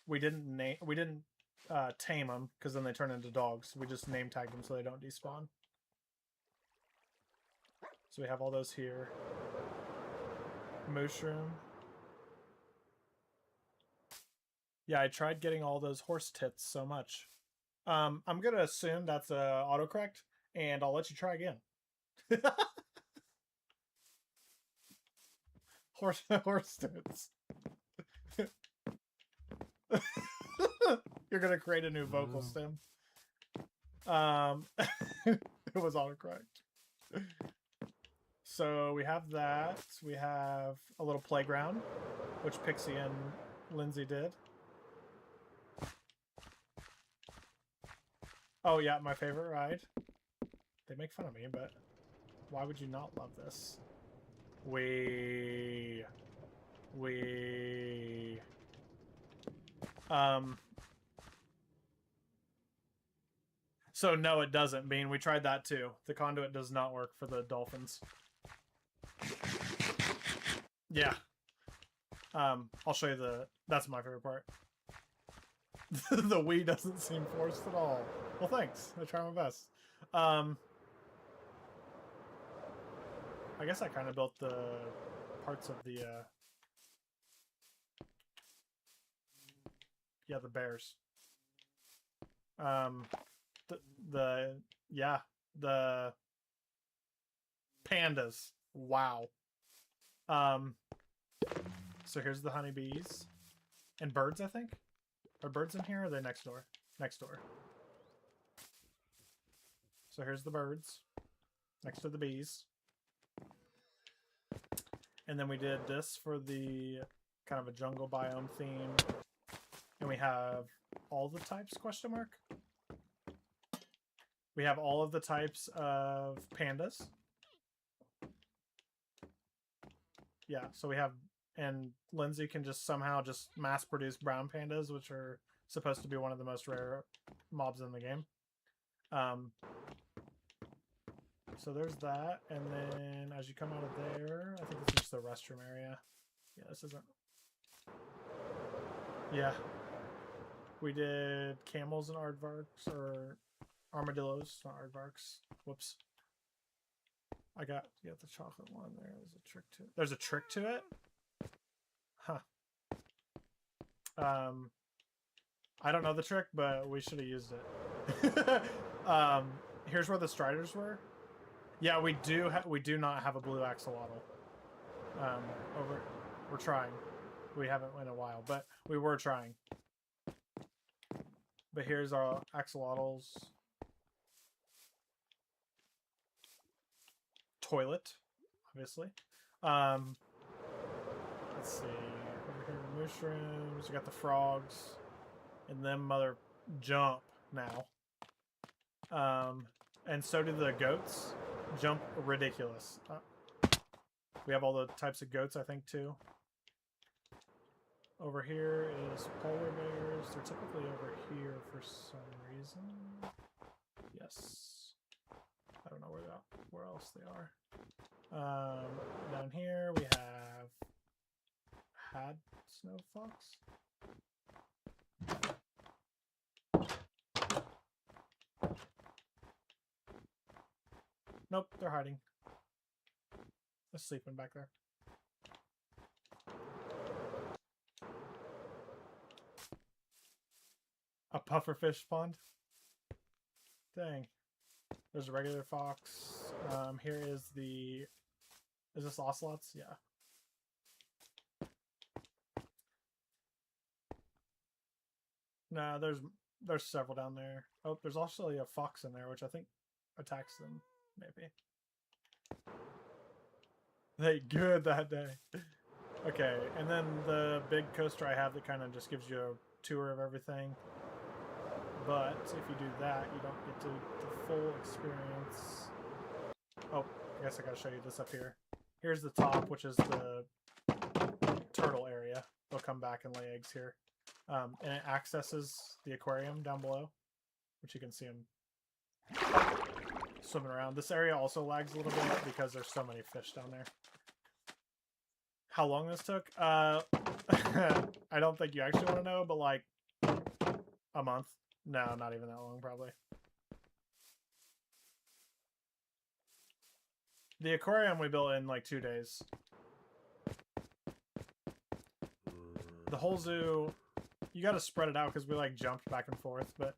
We didn't tame them, because then they turn into dogs. We just name tagged them so they don't despawn. So we have all those here. Mushroom. Yeah, I tried getting all those horse tits so much. I'm gonna assume that's autocorrect, and I'll let you try again. Horse tits. You're gonna create a new vocal stem. It was autocorrect. So we have that. We have a little playground, which Pixie and Lindsay did. Oh yeah, my favorite ride. They make fun of me, but why would you not love this? So no, it doesn't, Bean. We tried that too. The conduit does not work for the dolphins. Yeah. I'll show you that's my favorite part. The Wii doesn't seem forced at all. Well, thanks. I try my best. I guess I kind of built the parts of the yeah, the bears. The pandas. Wow. So here's the honeybees and birds. I think are birds in here. Or are they next door? Next door. So here's the birds next to the bees, and then we did this for the kind of a jungle biome theme, and we have all the types ? We have all of the types of pandas. Yeah, so we have, and Lindsay can just somehow just mass produce brown pandas, which are supposed to be one of the most rare mobs in the game. So there's that, and then as you come out of there, I think this is just the restroom area. Yeah, this isn't. Yeah. We did camels and aardvarks, or armadillos, not aardvarks. Whoops. I got the chocolate one. There's a trick to it. There's a trick to it? Huh. I don't know the trick, but we should have used it. Here's where the striders were. Yeah, we do not have a blue axolotl. We're trying. We haven't in a while, but we were trying. But here's our axolotls. Toilet, obviously. Let's see. Over here, mushrooms. We got the frogs. And them mother jump now. And so do the goats. Jump ridiculous. We have all the types of goats, I think, too. Over here is polar bears. They're typically over here for some reason. Yes. I don't know where else they are. Down here we have had snow fox. Nope, they're hiding. They're sleeping back there. A pufferfish pond? Dang. There's a regular fox. Here is the... Is this ocelots? Yeah. Nah, there's several down there. Oh, there's also a fox in there, which I think attacks them, maybe. They good that day. Okay, and then the big coaster I have that kind of just gives you a tour of everything. But if you do that, you don't get to the full experience. Oh, I guess I gotta show you this up here. Here's the top, which is the turtle area. They'll come back and lay eggs here. And it accesses the aquarium down below, which you can see them swimming around. This area also lags a little bit because there's so many fish down there. How long this took? I don't think you actually want to know, but like a month. No, not even that long, probably. The aquarium we built in like 2 days. The whole zoo, you got to spread it out because we like jumped back and forth, but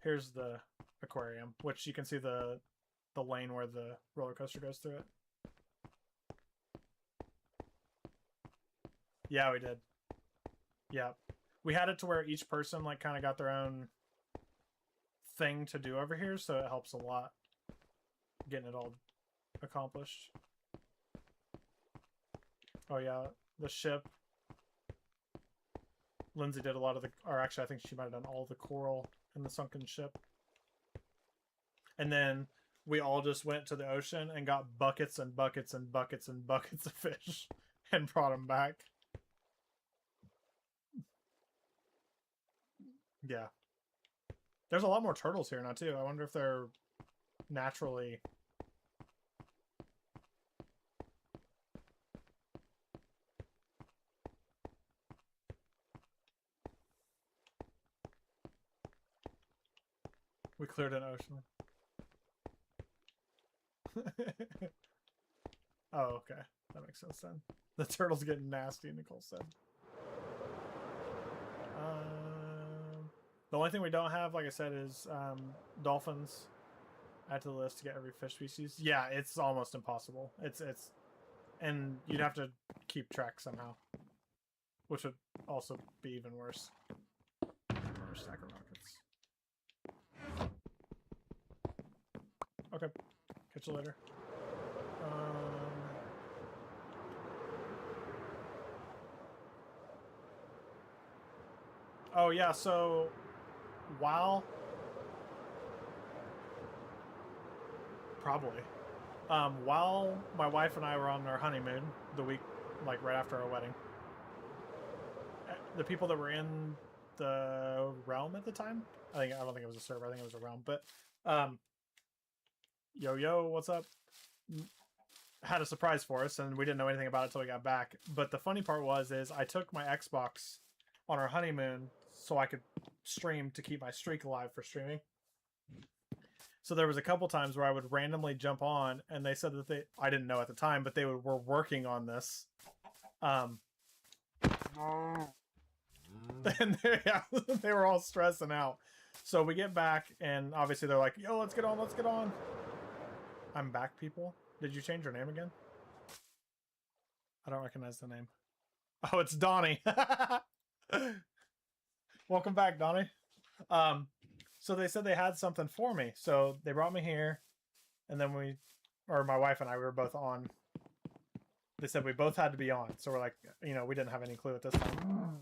here's aquarium, which you can see the lane where the roller coaster goes through it. Yeah, we did. Yeah, we had it to where each person like kind of got their own thing to do over here, so it helps a lot getting it all accomplished. Oh yeah, the ship. Lindsay did a lot of the, or actually I think she might have done all the coral in the sunken ship. And then we all just went to the ocean and got buckets and buckets and buckets and buckets of fish and brought them back. Yeah. There's a lot more turtles here now too. I wonder if they're naturally... We cleared an ocean. Oh, okay. That makes sense then. The turtle's getting nasty, Nicole said. The only thing we don't have, like I said, is dolphins. Add to the list to get every fish species. Yeah, it's almost impossible. It's and you'd have to keep track somehow, which would also be even worse. Another stack of rockets. Okay, catch you later. Oh yeah, so while probably while my wife and I were on our honeymoon, the week like right after our wedding, the people that were in the realm at the time, I don't think it was a server, I think it was a realm, but yo, what's up? Had a surprise for us, and we didn't know anything about it until we got back. But the funny part is I took my Xbox on our honeymoon so I could stream to keep my streak alive for streaming. So there was a couple times where I would randomly jump on, and they said that I didn't know at the time, but they were working on this. And they were all stressing out. So we get back, and obviously they're like, yo, let's get on. I'm back, people. Did you change your name again? I don't recognize the name. Oh, it's Donnie. Welcome back, Donnie. So they said they had something for me. So they brought me here, and then my wife and I, we were both on. They said we both had to be on. So we're like, we didn't have any clue at this time.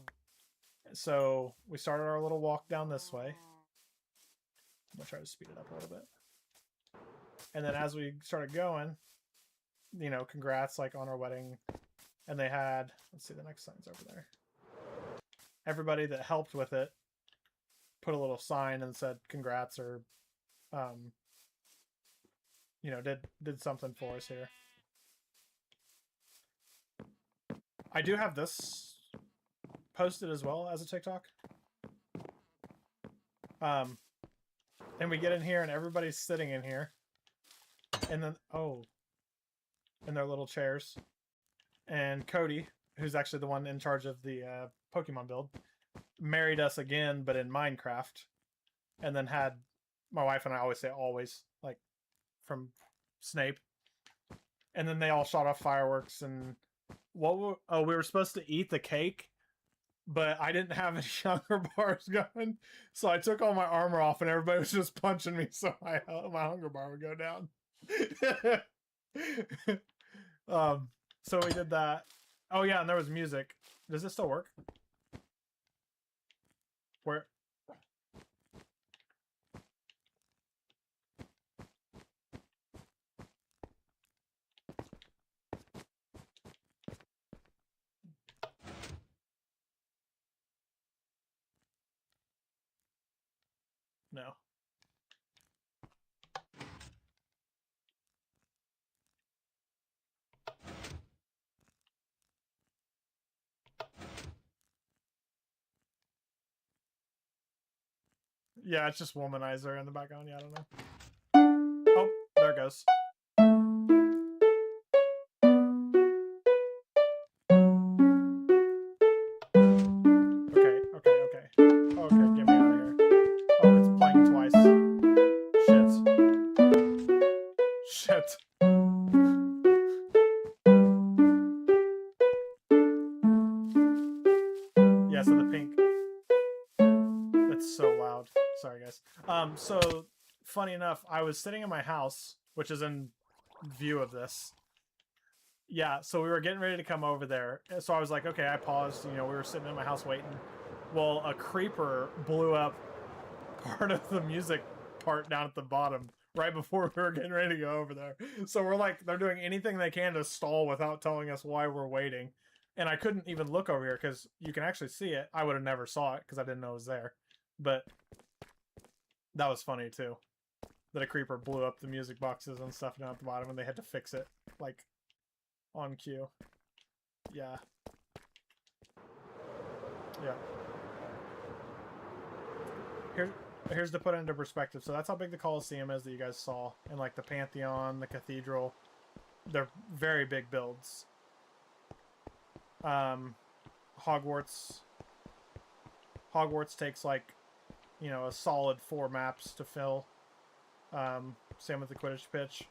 So we started our little walk down this way. I'm going to try to speed it up a little bit. And then as we started going, congrats, like, on our wedding. And they had, let's see, the next sign's over there. Everybody that helped with it put a little sign and said congrats, or, did something for us here. I do have this posted as well as a TikTok. And we get in here and everybody's sitting in here. And then, in their little chairs. And Cody, who's actually the one in charge of the Pokemon build, married us again, but in Minecraft. And then had my wife and I always say always, like, from Snape. And then they all shot off fireworks. And we were supposed to eat the cake, but I didn't have any hunger bars going. So I took all my armor off and everybody was just punching me so my hunger bar would go down. So we did that. Oh yeah, and there was music. Does this still work? Where? No. Yeah, it's just Womanizer in the background. Yeah, I don't know. Oh, there it goes. Okay, get me out of here. Oh, it's playing twice. Yeah, so the pink. It's so loud. Sorry, guys. So funny enough, I was sitting in my house, which is in view of this. Yeah, so we were getting ready to come over there. So I was like, okay, I paused. You know, we were sitting in my house waiting. Well, a creeper blew up part of the music part down at the bottom right before we were getting ready to go over there. So we're like, they're doing anything they can to stall without telling us why we're waiting. And I couldn't even look over here because you can actually see it. I would have never saw it because I didn't know it was there. But that was funny too. That a creeper blew up the music boxes and stuff down at the bottom and they had to fix it, like, on cue. Yeah. Yeah. Here's to put it into perspective. So that's how big the Colosseum is that you guys saw. And like the Pantheon, the Cathedral. They're very big builds. Hogwarts takes like, you know, a solid 4 maps to fill. Same with the Quidditch pitch.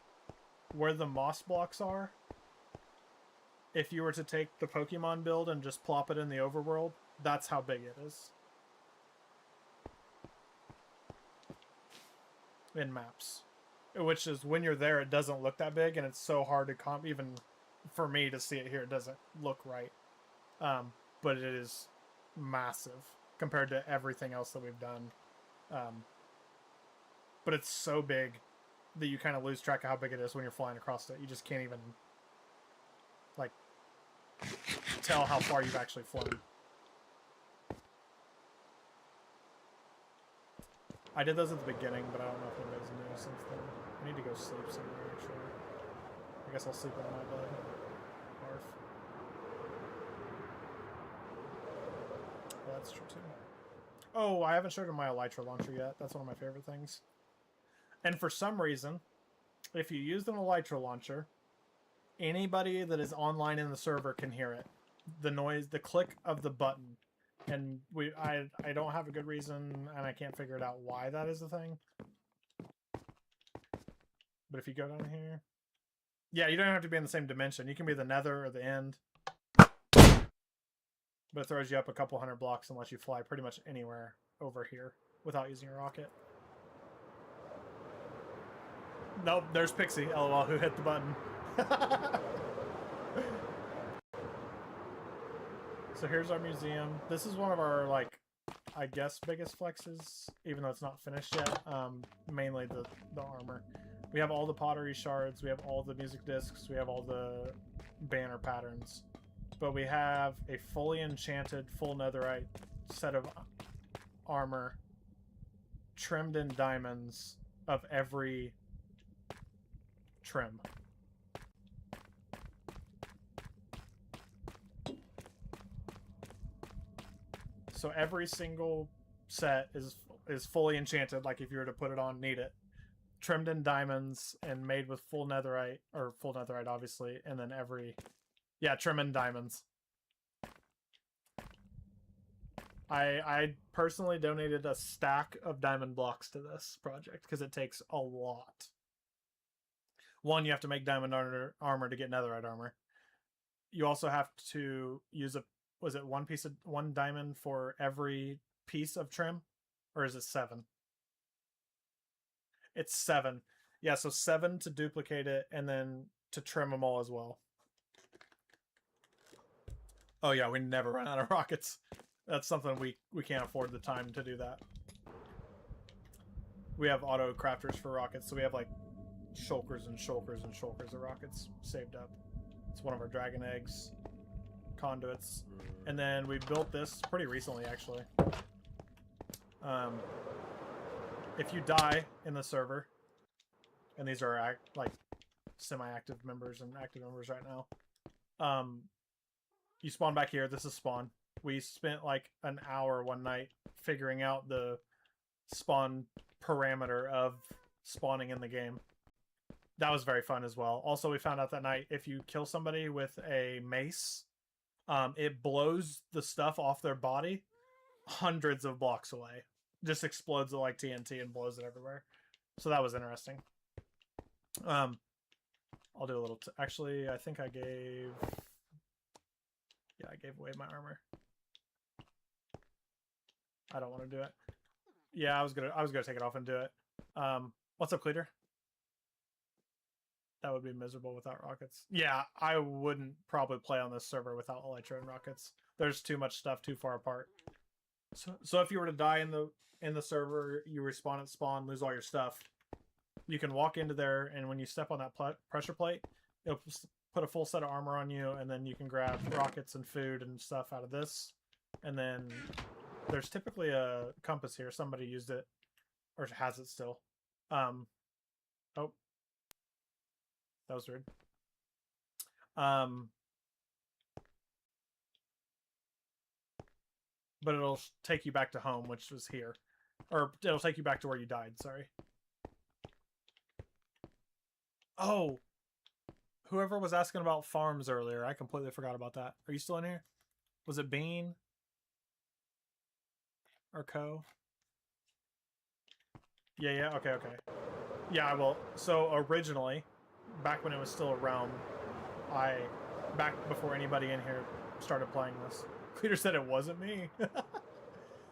Where the moss blocks are, if you were to take the Pokemon build and just plop it in the overworld, that's how big it is. In maps. Which is, when you're there, it doesn't look that big, and it's so hard to even for me to see it here, it doesn't look right. But it is massive compared to everything else that we've done. But it's so big that you kind of lose track of how big it is when you're flying across it. You just can't even, like, tell how far you've actually flown. I did those at the beginning, but I don't know if anybody's new since then. I need to go sleep somewhere, actually. I guess I'll sleep on my bed. Barf. Well, that's true, too. Oh, I haven't showed him my Elytra launcher yet. That's one of my favorite things. And for some reason, if you use an Elytra launcher, anybody that is online in the server can hear it. The noise, the click of the button. And I don't have a good reason, and I can't figure it out why that is a thing. But if you go down here... Yeah, you don't have to be in the same dimension. You can be the nether or the end. But it throws you up a couple hundred blocks and lets you fly pretty much anywhere over here without using a rocket. Nope, there's Pixie, LOL, who hit the button. So here's our museum. This is one of our, like, I guess biggest flexes, even though it's not finished yet. Mainly the armor. We have all the pottery shards, we have all the music discs, we have all the banner patterns. But we have a fully enchanted, full netherite set of armor trimmed in diamonds of every trim. So every single set is fully enchanted, like if you were to put it on, need it. Trimmed in diamonds and made with full netherite, or full netherite obviously, and then every... Yeah, trim in diamonds. I personally donated a stack of diamond blocks to this project because it takes a lot. One, you have to make diamond armor to get netherite armor. You also have to use one diamond for every piece of trim? Or is it 7? It's 7. Yeah, so 7 to duplicate it and then to trim them all as well. Oh yeah, we never run out of rockets. That's something we can't afford the time to do that. We have auto crafters for rockets, so we have like shulkers and shulkers and shulkers of rockets saved up. It's one of our dragon eggs, conduits, and then we built this pretty recently actually. If you die in the server, and these are like semi-active members and active members right now, you spawn back here. This is spawn. We spent like an hour one night figuring out the spawn parameter of spawning in the game. That was very fun as well. Also, we found out that night if you kill somebody with a mace, it blows the stuff off their body hundreds of blocks away. Just explodes it like TNT and blows it everywhere. So that was interesting. I'll do a little... Actually, I think I gave... Yeah, I gave away my armor. I don't want to do it. Yeah, I was gonna take it off and do it. What's up, Cleater? That would be miserable without rockets. Yeah, I wouldn't probably play on this server without Elytra and rockets. There's too much stuff too far apart. So if you were to die in the server, you respawn at spawn, lose all your stuff. You can walk into there, and when you step on that pressure plate, it'll put a full set of armor on you, and then you can grab rockets and food and stuff out of this. And then there's typically a compass here. Somebody used it, or has it still. Oh, that was weird. But it'll take you back to home, which was here. Or it'll take you back to where you died, sorry. Oh! Whoever was asking about farms earlier, I completely forgot about that. Are you still in here? Was it Bean? Or Co? Yeah, okay. Yeah, well, so originally, back when it was still a realm, back before anybody in here started playing this, Cleater said it wasn't me.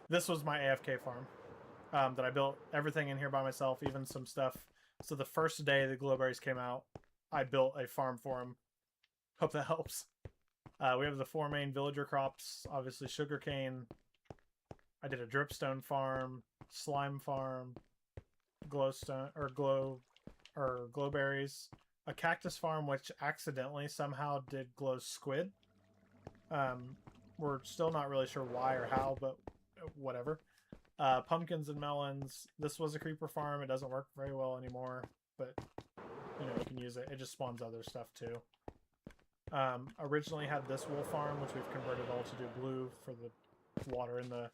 This was my AFK farm that I built everything in here by myself, even some stuff. So the first day the glowberries came out, I built a farm for them. Hope that helps. We have the 4 main villager crops, obviously sugarcane. I did a dripstone farm, slime farm, glowberries, a cactus farm which accidentally somehow did glow squid. We're still not really sure why or how, but whatever. Pumpkins and melons. This was a creeper farm. It doesn't work very well anymore, but you know, you can use it. It just spawns other stuff too. Originally had this wool farm, which we've converted all to do blue for the water in the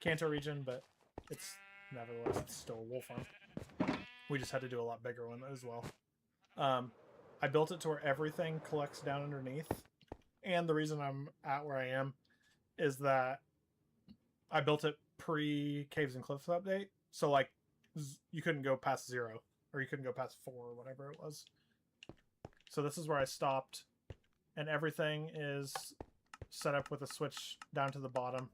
Kanto region, but it's nevertheless it's still a wool farm. We just had to do a lot bigger one as well. I built it to where everything collects down underneath, and the reason I'm at where I am is that I built it pre Caves and Cliffs update, so like you couldn't go past 0, or you couldn't go past 4, or whatever it was. So this is where I stopped, and everything is set up with a switch down to the bottom.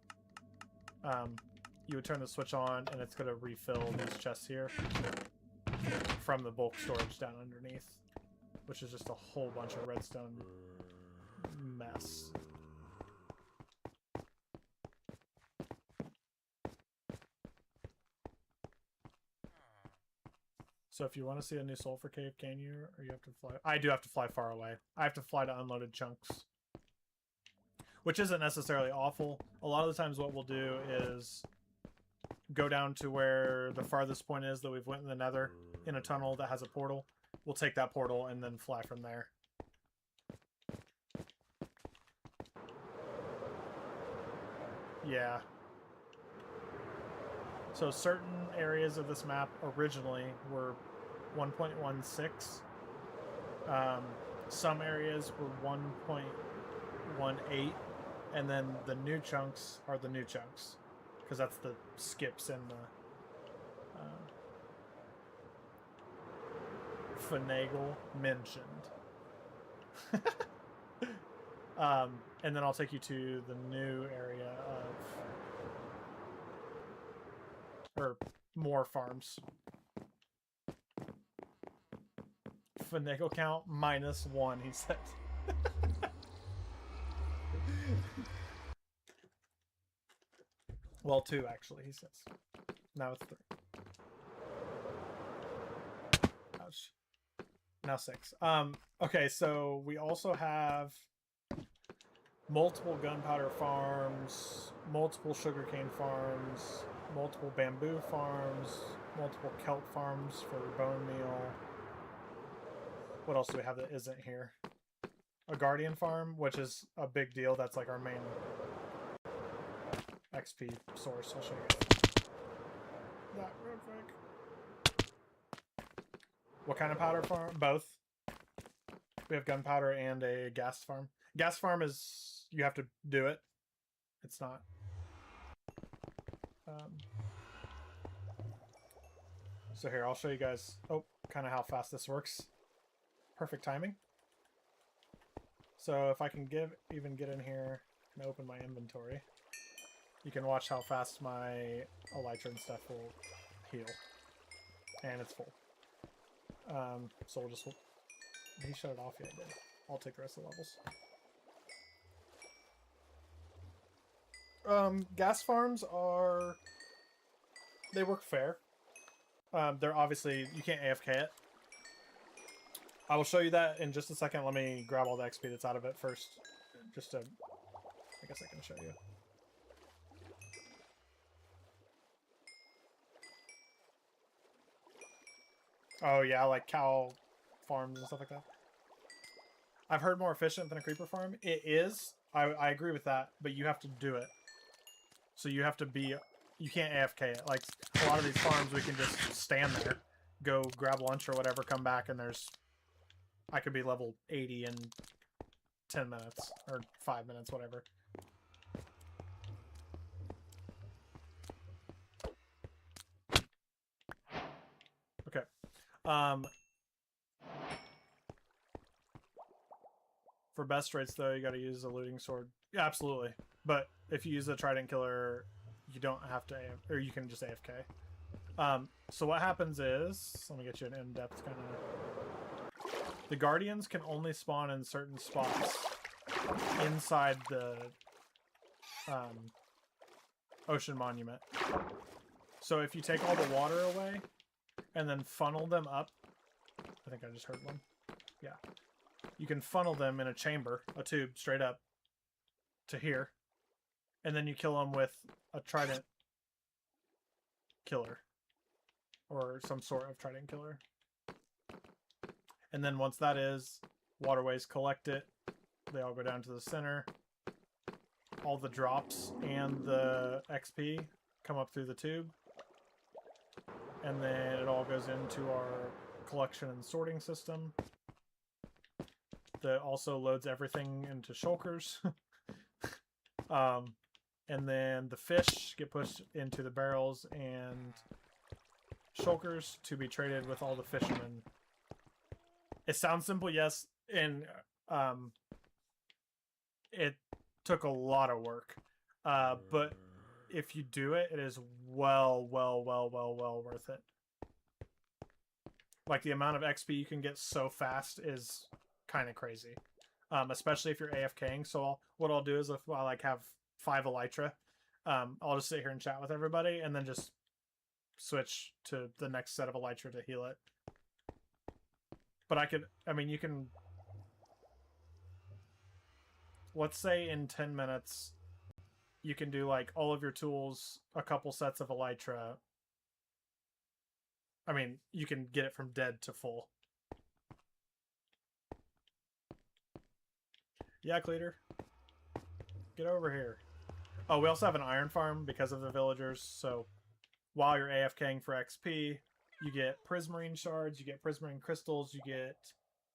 You would turn the switch on, and it's going to refill these chests here from the bulk storage down underneath, which is just a whole bunch of redstone mess. So if you want to see a new sulfur cave, can you? Or you have to fly? I do have to fly far away. I have to fly to unloaded chunks, which isn't necessarily awful. A lot of the times what we'll do is go down to where the farthest point is that we've went in the nether in a tunnel that has a portal. We'll take that portal and then fly from there. Yeah. So certain areas of this map originally were 1.16. Some areas were 1.18, and then the new chunks are the new chunks, because that's the skips in the finagle mentioned. And then I'll take you to the new area or more farms. Finagle count -1, he said. Well, 2 actually, he says. Now it's 3. Ouch. Now 6. Okay, so we also have multiple gunpowder farms, multiple sugarcane farms, multiple bamboo farms, multiple kelp farms for bone meal. What else do we have that isn't here? A guardian farm, which is a big deal. That's like our main XP source. I'll show you that real quick. What kind of powder farm? Both. We have gunpowder and a gas farm. Gas farm is, you have to do it. It's not. So here, I'll show you guys, kind of how fast this works. Perfect timing. So if I can even get in here and open my inventory. you can watch how fast my elytra and stuff will heal. And it's full. So we'll just... He shut it off yet, did. I'll take the rest of the levels. Gas farms are... They work fair. They're obviously... You can't AFK it. I will show you that in just a second. Let me grab all the XP that's out of it first. Just to... I guess I can show you. Oh yeah, like cow farms and stuff like that. I've heard more efficient than a creeper farm. It is. I agree with that, but you have to do it. So you have to be... You can't AFK it. Like, a lot of these farms, we can just stand there, go grab lunch or whatever, come back, and there's... I could be level 80 in 10 minutes, or 5 minutes, whatever. Okay. For best rates, though, you gotta use a looting sword. Yeah, absolutely. But if you use a trident killer, you don't have to or you can just AFK. So what happens is... Let me get you an in-depth kind of... The Guardians can only spawn in certain spots inside the Ocean Monument. So if you take all the water away and then funnel them up... I think I just heard one. Yeah. You can funnel them in a chamber, a tube, straight up to here. And then you kill them with a trident killer. Or some sort of trident killer. And then once that is, waterways collect it. They all go down to the center. All the drops and the XP come up through the tube. And then it all goes into our collection and sorting system. That also loads everything into shulkers. And then the fish get pushed into the barrels and shulkers to be traded with all the fishermen. It sounds simple, yes, and it took a lot of work. But if you do it, it is well worth it. Like, the amount of XP you can get so fast is kind of crazy. Especially if you're AFKing. So what I'll do is if I like have 5 elytra, I'll just sit here and chat with everybody and then just switch to the next set of elytra to heal it. But you can... Let's say in 10 minutes, you can do like all of your tools, a couple sets of elytra. I mean, you can get it from dead to full. Yeah, Cleater. Get over here. Oh, we also have an iron farm because of the villagers, so while you're AFKing for XP, you get prismarine shards, you get prismarine crystals,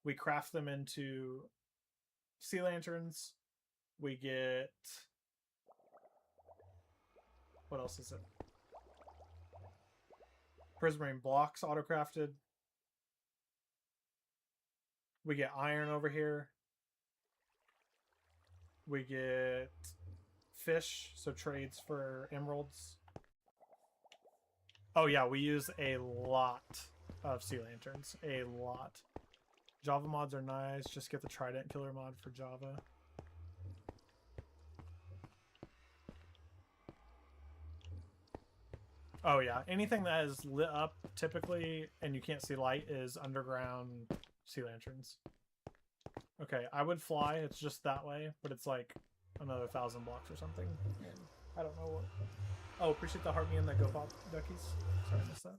we craft them into sea lanterns, we get... What else is it? Prismarine blocks auto-crafted. We get iron over here. We get fish, so trades for emeralds. Oh yeah, we use a lot of sea lanterns. A lot. Java mods are nice. Just get the trident killer mod for Java. Oh yeah, anything that is lit up typically and you can't see light is underground sea lanterns. Okay, I would fly. It's just that way, but it's like another 1,000 blocks or something. And I don't know what... Oh, appreciate the heart me and the Go Pop duckies. Sorry, I missed that.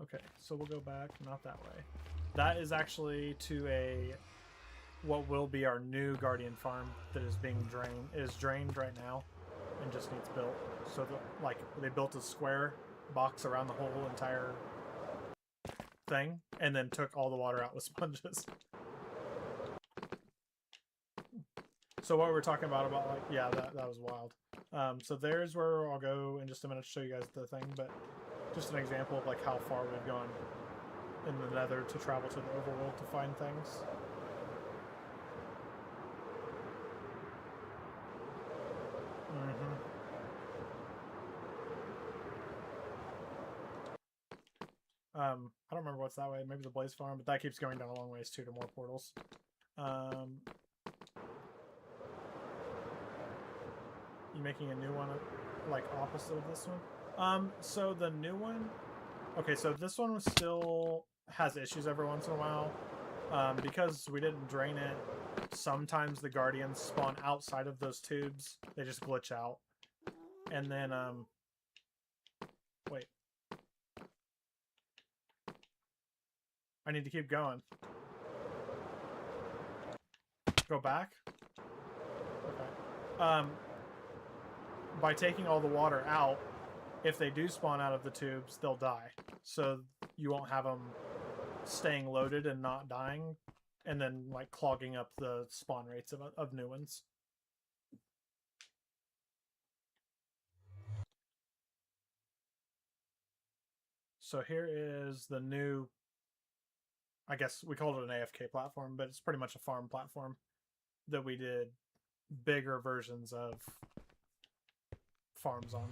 Okay, so we'll go back, not that way. That is actually to what will be our new Guardian farm that is being drained. It is drained right now and just needs built. So they built a square box around the whole entire thing and then took all the water out with sponges. So what we're talking about like, yeah, that was wild. So there's where I'll go in just a minute to show you guys the thing, but just an example of like how far we've gone in the nether to travel to the overworld to find things. what's that way? Maybe the Blaze Farm, but that keeps going down a long ways too to more portals. You making a new one like opposite of this one? So the new one, okay, so this one still has issues every once in a while. Because we didn't drain it, sometimes the Guardians spawn outside of those tubes. They just glitch out. And then, wait. I need to keep going. Go back? Okay. By taking all the water out, if they do spawn out of the tubes, they'll die. So you won't have them staying loaded and not dying, and then like clogging up the spawn rates of new ones. So here is the new, I guess we called it an AFK platform, but it's pretty much a farm platform that we did bigger versions of farms on.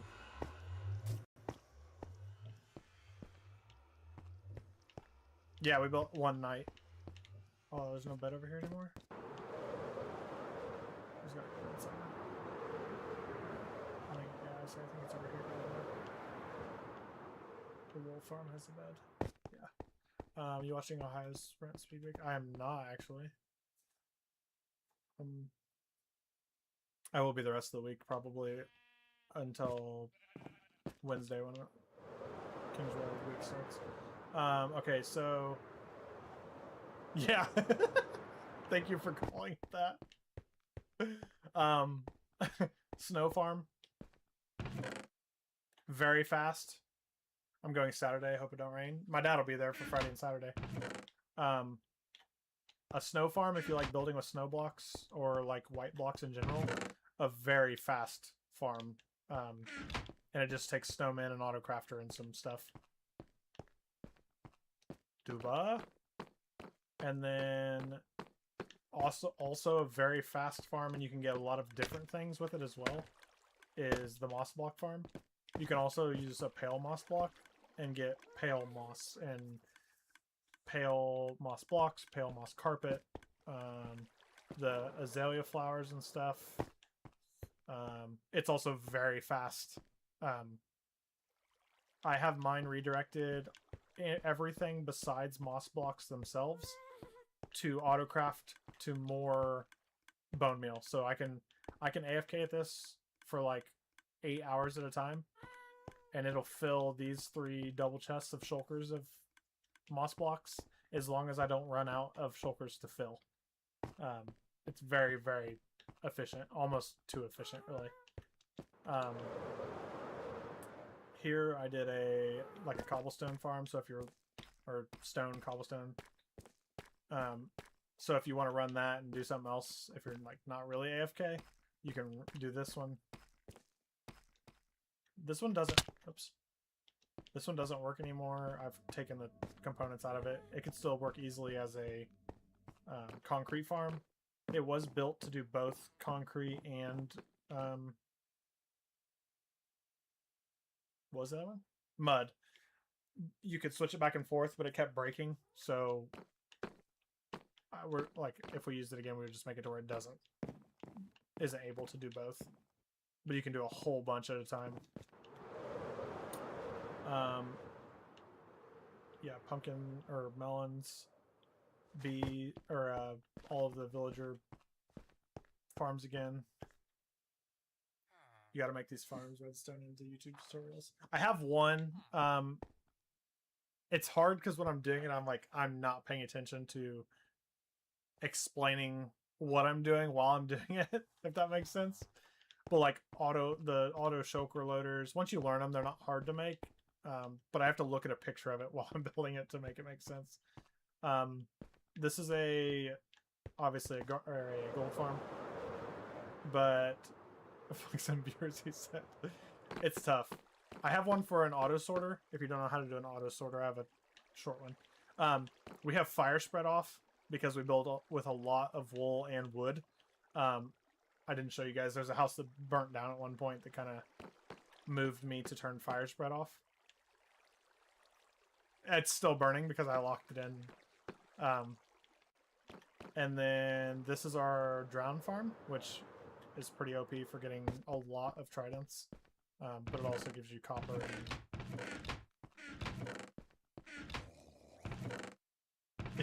Yeah, we built one night. Oh, there's no bed over here anymore? There's got to be bed somewhere. I think it's over here. The wool farm has a bed. Yeah. You watching Ohio's Sprint Speed Week? I am not, actually. I will be the rest of the week, probably until Wednesday when Kings Row week starts. Okay, so yeah. Thank you for calling it that. Snow farm. Very fast. I'm going Saturday. Hope it don't rain. My dad will be there for Friday and Saturday. A snow farm, if you like building with snow blocks or like white blocks in general, a very fast farm. And it just takes snowman and autocrafter and some stuff. Duba. And then also a very fast farm, and you can get a lot of different things with it as well, is the moss block farm. You can also use a pale moss block and get pale moss and pale moss blocks, pale moss carpet, the azalea flowers and stuff. It's also very fast. I have mine redirected everything besides moss blocks themselves to autocraft to more bone meal. So I can AFK at this for like 8 hours at a time, and it'll fill these 3 double chests of shulkers of moss blocks as long as I don't run out of shulkers to fill. It's very, very efficient, almost too efficient, really. Here I did a cobblestone farm, so if you're stone cobblestone. So if you want to run that and do something else, if you're like not really AFK, you can do this one. This one doesn't. Oops. This one doesn't work anymore. I've taken the components out of it. It can still work easily as a concrete farm. It was built to do both concrete and what was that one? Mud. You could switch it back and forth, but it kept breaking. So we're like, if we used it again, we would just make it to where it isn't able to do both. But you can do a whole bunch at a time. Yeah, pumpkin or melons, all of the villager farms again. You got to make these farms redstone into YouTube tutorials. I have one. It's hard because when I'm doing it, I'm not paying attention to explaining what I'm doing while I'm doing it, if that makes sense. But like the auto shulker loaders, once you learn them, they're not hard to make. But I have to look at a picture of it while I'm building it to make it make sense. This is obviously a gold farm, but some viewers, he said it's tough. I have one for an auto sorter. If you don't know how to do an auto sorter, I have a short one. We have fire spread off because we build with a lot of wool and wood. I didn't show you guys. There's a house that burnt down at one point that kind of moved me to turn fire spread off. It's still burning because I locked it in. And then this is our drown farm, which is pretty OP for getting a lot of tridents. But it also gives you copper.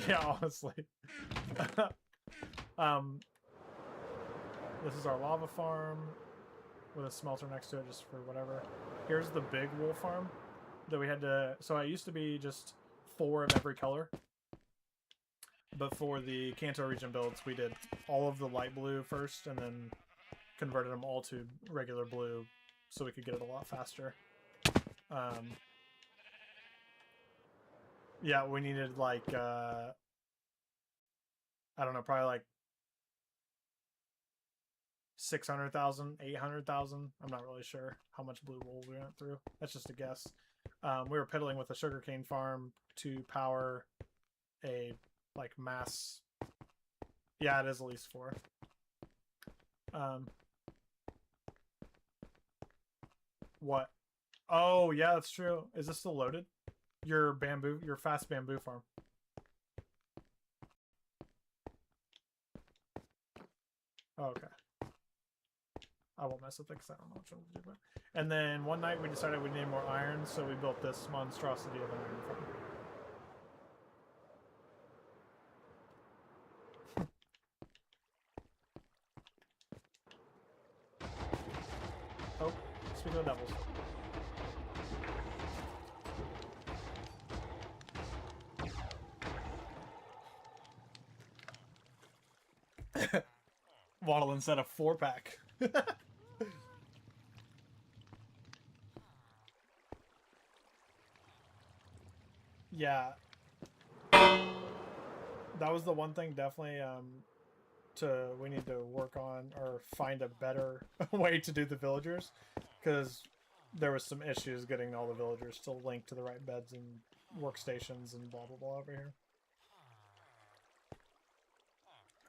Yeah, honestly. This is our lava farm with a smelter next to it just for whatever. Here's the big wool farm that we had to... So it used to be just 4 of every color. But for the Kanto region builds, we did all of the light blue first and then converted them all to regular blue so we could get it a lot faster. Yeah, we needed like, I don't know, probably like 600,000, 800,000. I'm not really sure how much blue wool we went through. That's just a guess. We were piddling with a sugarcane farm to power a like mass. Yeah, it is at least 4. What? Oh, yeah, that's true. Is this still loaded? Your fast bamboo farm. Oh, okay. I won't mess with it because I don't know what to do. But... And then one night we decided we needed more iron, so we built this monstrosity of an iron farm. Oh, speaking of devils. Waddle instead of 4-pack. Yeah. That was the one thing definitely we need to work on or find a better way to do the villagers, because there was some issues getting all the villagers to link to the right beds and workstations and blah blah blah over here.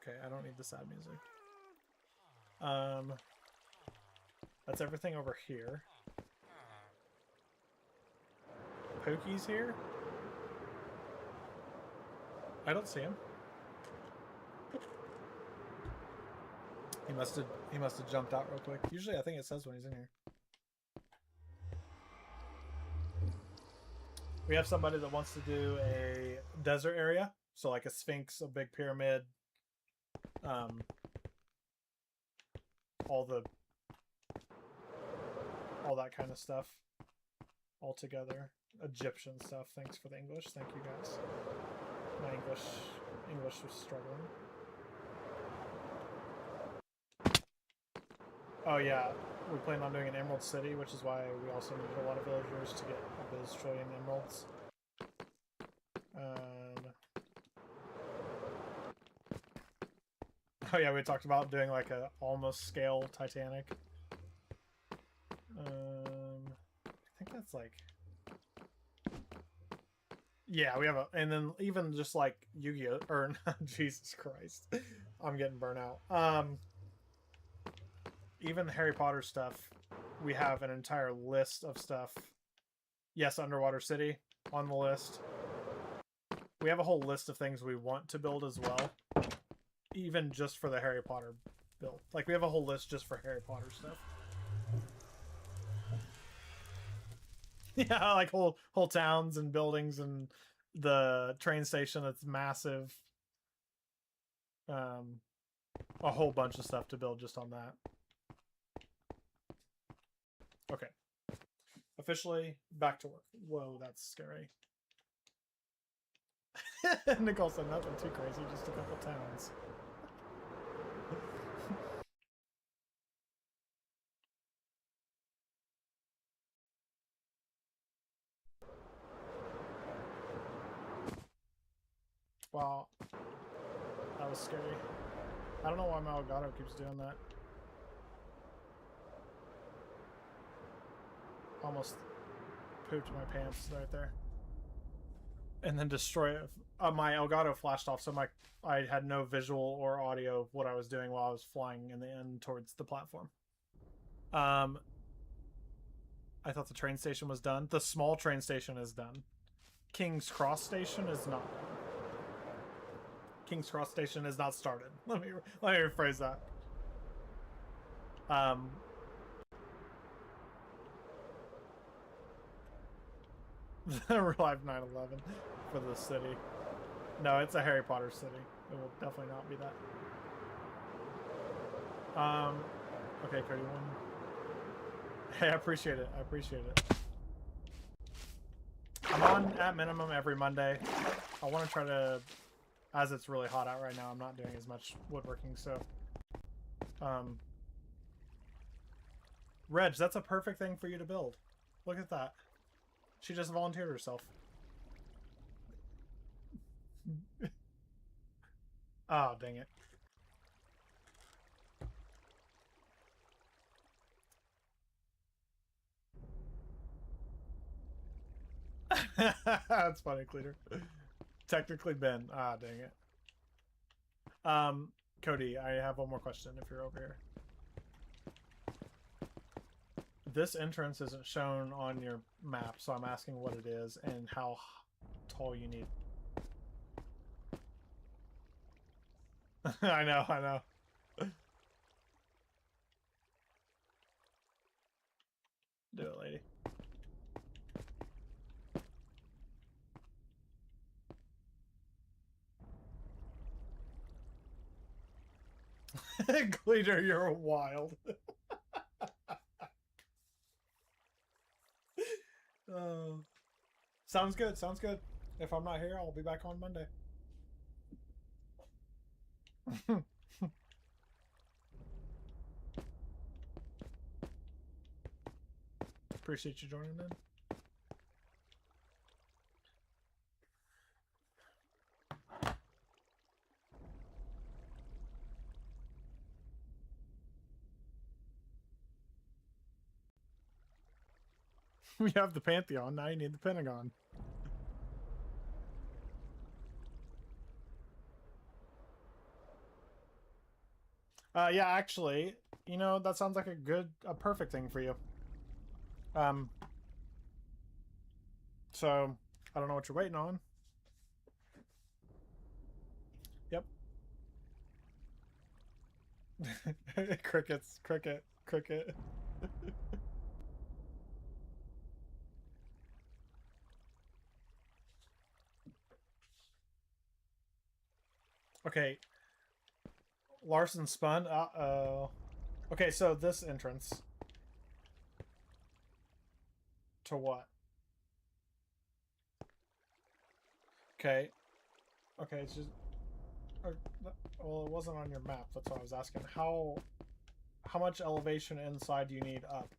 Okay, I don't need the sad music. That's everything over here. Pokey's here? I don't see him. He must have jumped out real quick. Usually I think it says when he's in here. We have somebody that wants to do a desert area, so like a sphinx, a big pyramid, all that kind of stuff all together. Egyptian stuff. Thanks for the English. Thank you guys. My English was struggling. Oh yeah, we plan on doing an Emerald City, which is why we also needed a lot of villagers to get a bazillion emeralds. Oh yeah, we talked about doing like a almost scale Titanic. I think that's like... Yeah, we have a... And then even just like Yu-Gi-Oh! Or... Jesus Christ. I'm getting burnt out. Even the Harry Potter stuff, we have an entire list of stuff. Yes, Underwater City on the list. We have a whole list of things we want to build as well. Even just for the Harry Potter build. Like, we have a whole list just for Harry Potter stuff. Yeah, like whole towns and buildings and the train station that's massive. A whole bunch of stuff to build just on that. Okay. Officially back to work. Whoa, that's scary. Nicole said nothing too crazy, just a couple towns. Wow. That was scary. I don't know why my Elgato keeps doing that. Almost pooped my pants right there. And then destroy it. My Elgato flashed off, so I had no visual or audio of what I was doing while I was flying in the end towards the platform. I thought the train station was done. The small train station is done. King's Cross Station is not. King's Cross Station is not started. Let me rephrase that. Real life 9/11 for the city. No, it's a Harry Potter city. It will definitely not be that. Okay, Cody, one. Hey, I appreciate it. I appreciate it. I'm on at minimum every Monday. I want to try to, as it's really hot out right now, I'm not doing as much woodworking, so. Reg, that's a perfect thing for you to build. Look at that. She just volunteered herself. Oh, dang it. That's funny, Cleaner. Technically Ben. Ah, dang it. Cody, I have one more question if you're over here. This entrance isn't shown on your map, so I'm asking what it is and how tall you need. I know, I know. Do it, lady. Glitter, you're wild. Oh. Sounds good, sounds good. If I'm not here, I'll be back on Monday. Appreciate you joining in. We have the Pantheon, now you need the Pentagon. Yeah, actually, you know, that sounds like a perfect thing for you. So, I don't know what you're waiting on. Yep. Crickets, cricket, cricket. Okay. Larson spun. Uh-oh. Okay, so this entrance. To what? Okay. Okay, it's just... well, it wasn't on your map. That's what I was asking. How much elevation inside do you need up?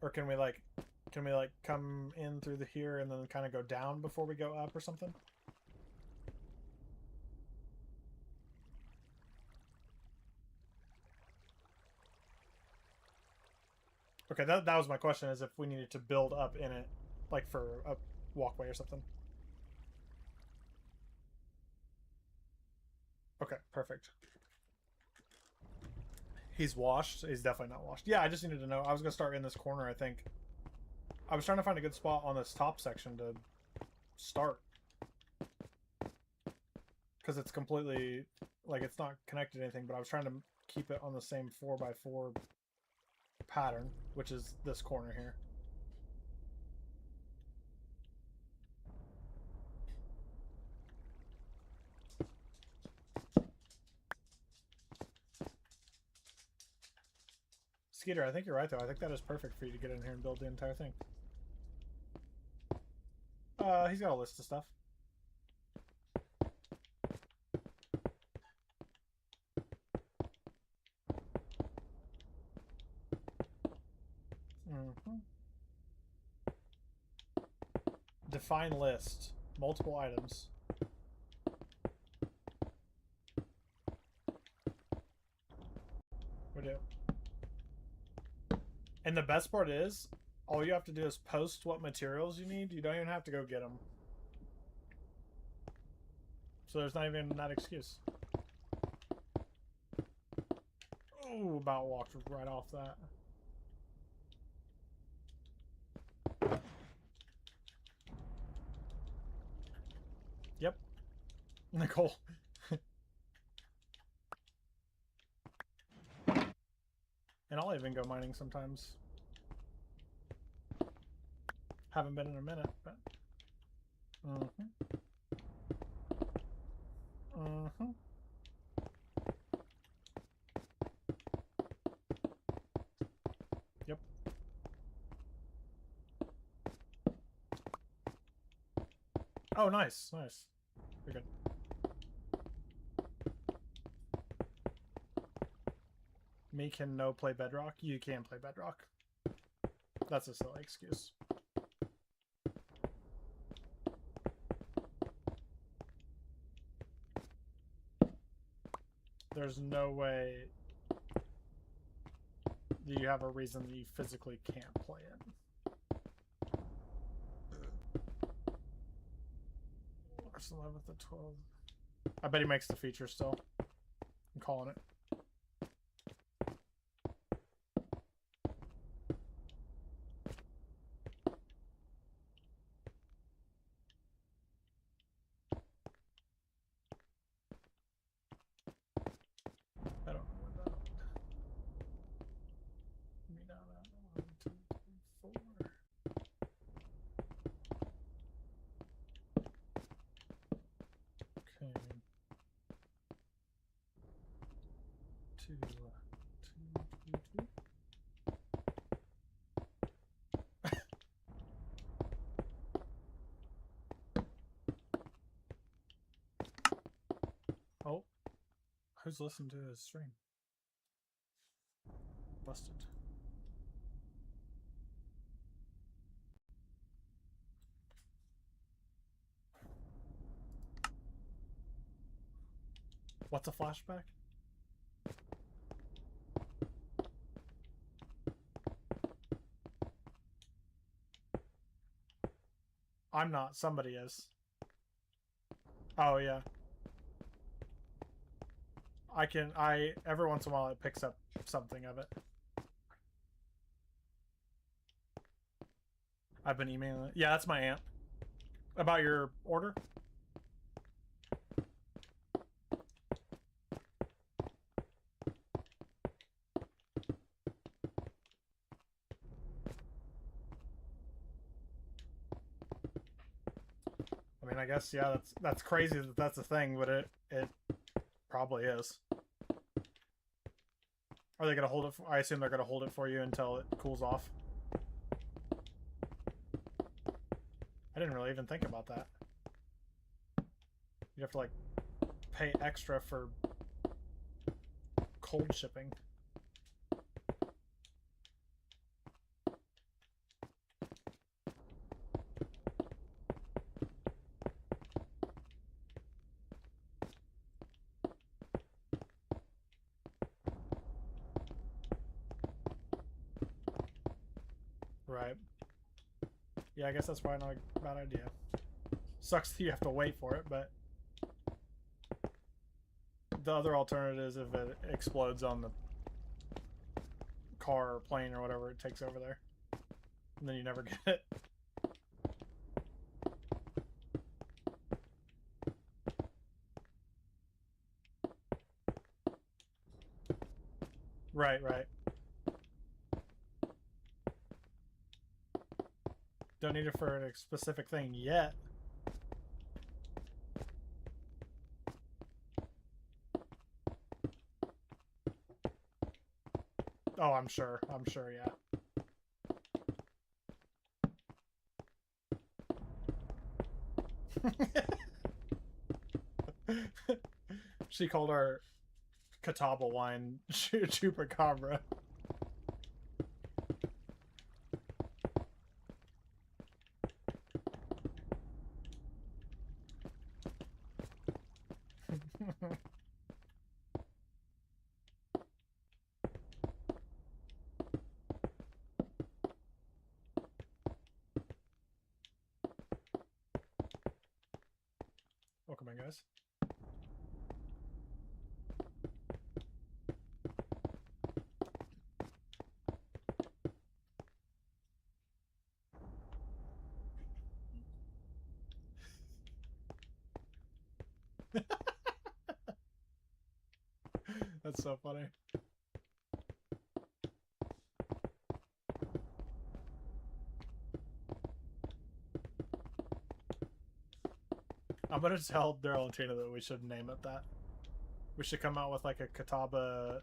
Or can we like come in through the here and then kind of go down before we go up or something? Okay, that was my question, is if we needed to build up in it, like for a walkway or something. Okay, perfect. He's washed? He's definitely not washed. Yeah, I just needed to know. I was going to start in this corner, I think. I was trying to find a good spot on this top section to start. Because it's completely... like, it's not connected to anything, but I was trying to keep it on the same 4x4 pattern, which is this corner here. Skeeter, I think you're right, though. I think that is perfect for you to get in here and build the entire thing. He's got a list of stuff. Define list. Multiple items. We do. And the best part is, all you have to do is post what materials you need. You don't even have to go get them. So there's not even that excuse. Oh, about walked right off that. Yep. Nicole. And I'll even go mining sometimes. Haven't been in a minute, but... Yep. Oh, nice. Nice. You're good. Me can no play Bedrock? You can play Bedrock. That's a silly excuse. There's no way you have a reason that you physically can't play it. Where's the 11th and 12th? I bet he makes the feature still. I'm calling it. I don't know where that. Me down at 1, 2, 3, 4. Okay. 2, 2, 2, 2. Oh, who's listening to his stream? Busted. What's a flashback? I'm not. Somebody is. Oh, yeah. Every once in a while it picks up something of it. I've been emailing it. Yeah, that's my aunt. About your order? I mean, I guess, yeah, that's crazy that that's a thing, but it probably is. Are they gonna hold it? I assume they're gonna hold it for you until it cools off. I didn't really even think about that. You have to like pay extra for cold shipping. Right. Yeah, I guess that's probably not a bad idea. Sucks that you have to wait for it, but the other alternative is if it explodes on the car or plane or whatever it takes over there, and then you never get it. Right, right. Don't need it for a specific thing yet. Oh, I'm sure, yeah. She called our Catawba wine Chupacabra. Welcome in, guys. That's so funny. I'm gonna tell Daryl and Tina that we should name it that. We should come out with like a Catawba,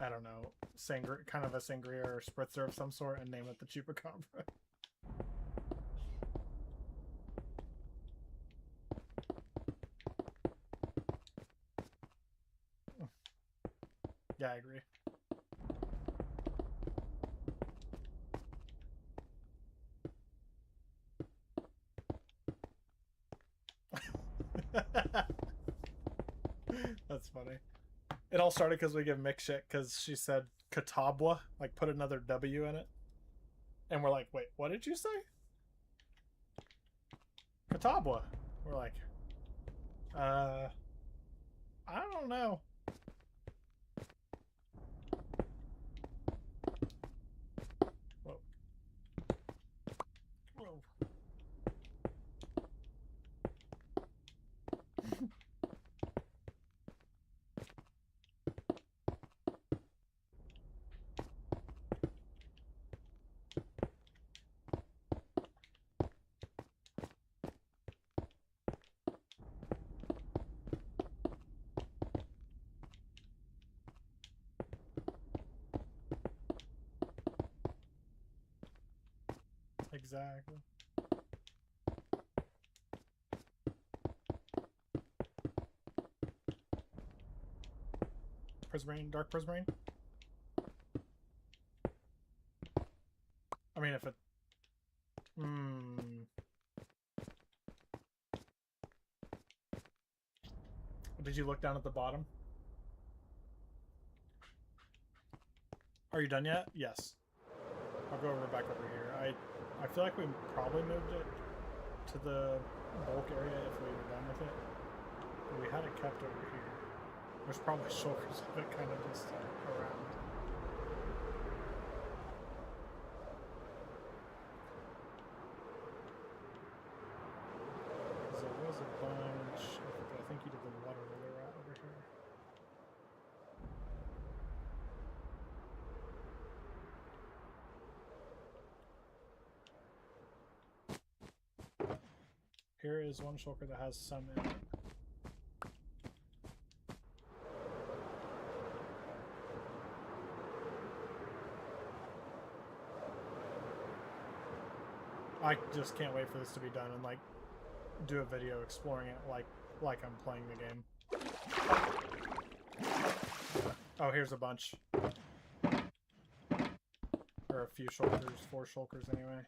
I don't know, kind of a sangria or spritzer of some sort, and name it the Chupacabra. Yeah, I agree. That's funny. It all started because we give Mick shit because she said Catawba, like put another W in it. And we're like, wait, what did you say? Catawba. We're like, I don't know. Whoa. Whoa. Exactly. Prismarine, dark Prismarine. I mean, if it... Did you look down at the bottom? Are you done yet? Yes. I'll go back over here. I feel like we probably moved it to the bulk area if we were done with it. But we had it kept over here. There's probably shoulders of it kind of just around. Because there was a bunch. I think you did the water lily rat over here. Here is one shulker that has some in it. I just can't wait for this to be done and like do a video exploring it like I'm playing the game. Oh, here's a bunch. Or a few shulkers, 4 shulkers anyway.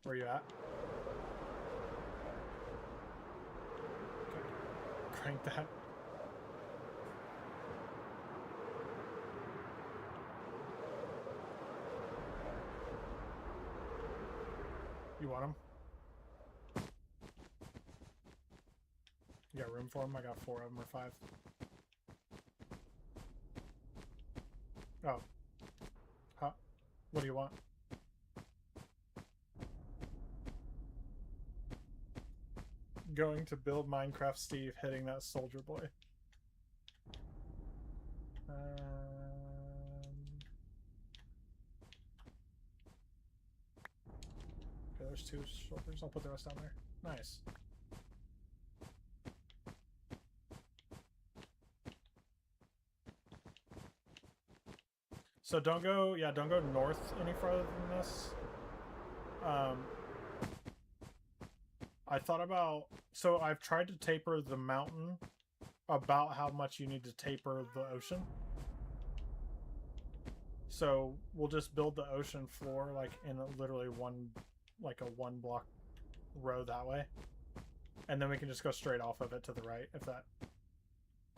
Where you at? Okay. Crank that. You want them? You got room for them? I got 4 of them or 5. Oh. Huh? What do you want? Going to build Minecraft Steve hitting that soldier boy. Okay, there's 2 shoulders. I'll put the rest down there. Nice. So don't go north any further than this. I thought about, so I've tried to taper the mountain about how much you need to taper the ocean. So we'll just build the ocean floor like in literally one block row that way. And then we can just go straight off of it to the right if that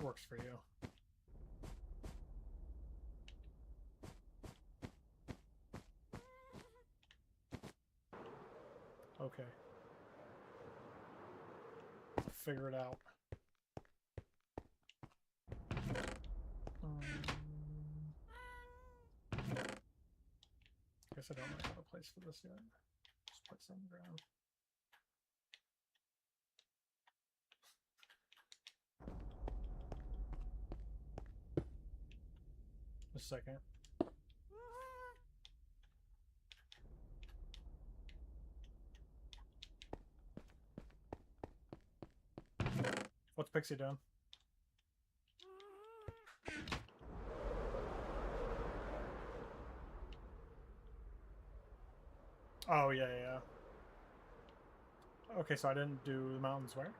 works for you. Okay. Figure it out. guess I don't know how to place for this yet. Just place on the ground. A second. What's Pixie doing? Oh, yeah, yeah. Okay, so I didn't do the mountains where?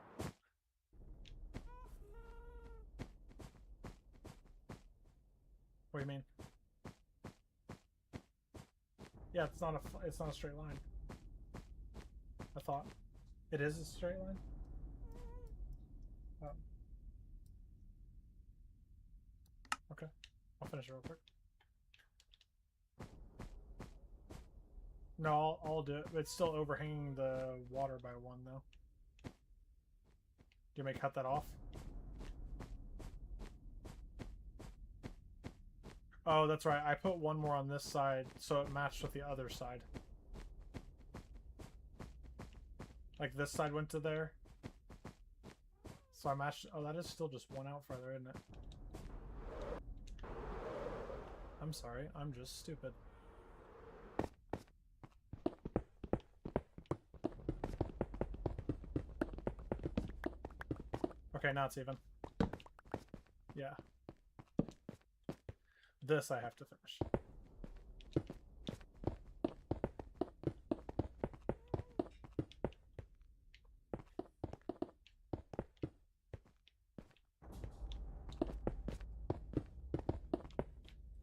What do you mean? Yeah, it's not a straight line. I thought it is a straight line. Oh. Okay, I'll finish it real quick. No, I'll do it. It's still overhanging the water by one, though. Do you want me to cut that off? Oh, that's right. I put one more on this side, so it matched with the other side. Like this side went to there. So I matched... Oh, that is still just one out further, isn't it? I'm sorry. I'm just stupid. Okay, now it's even. Yeah. This I have to finish.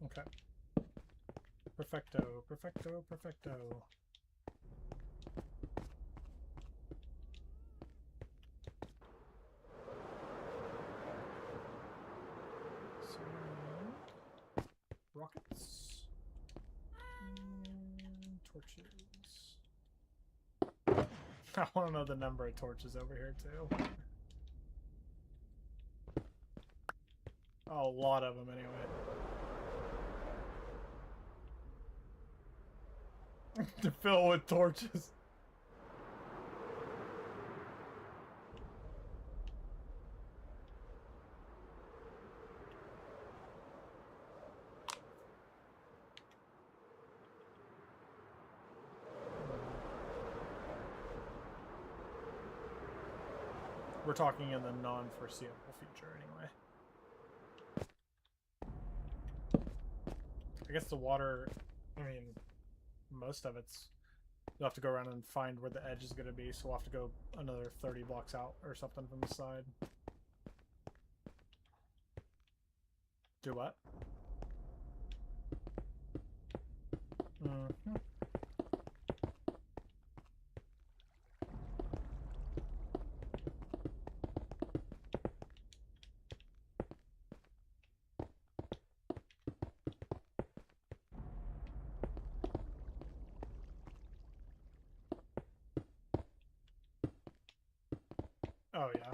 Okay. Perfecto, perfecto, perfecto. So, rockets. And torches. I want to know the number of torches over here, too. Oh, a lot of them, anyway. To fill with torches. We're talking in the non-foreseeable future, anyway. I guess the water, I mean, most of it's... You'll have to go around and find where the edge is going to be, so we'll have to go another 30 blocks out or something from the side. Do what? Mm-hmm. Oh, yeah.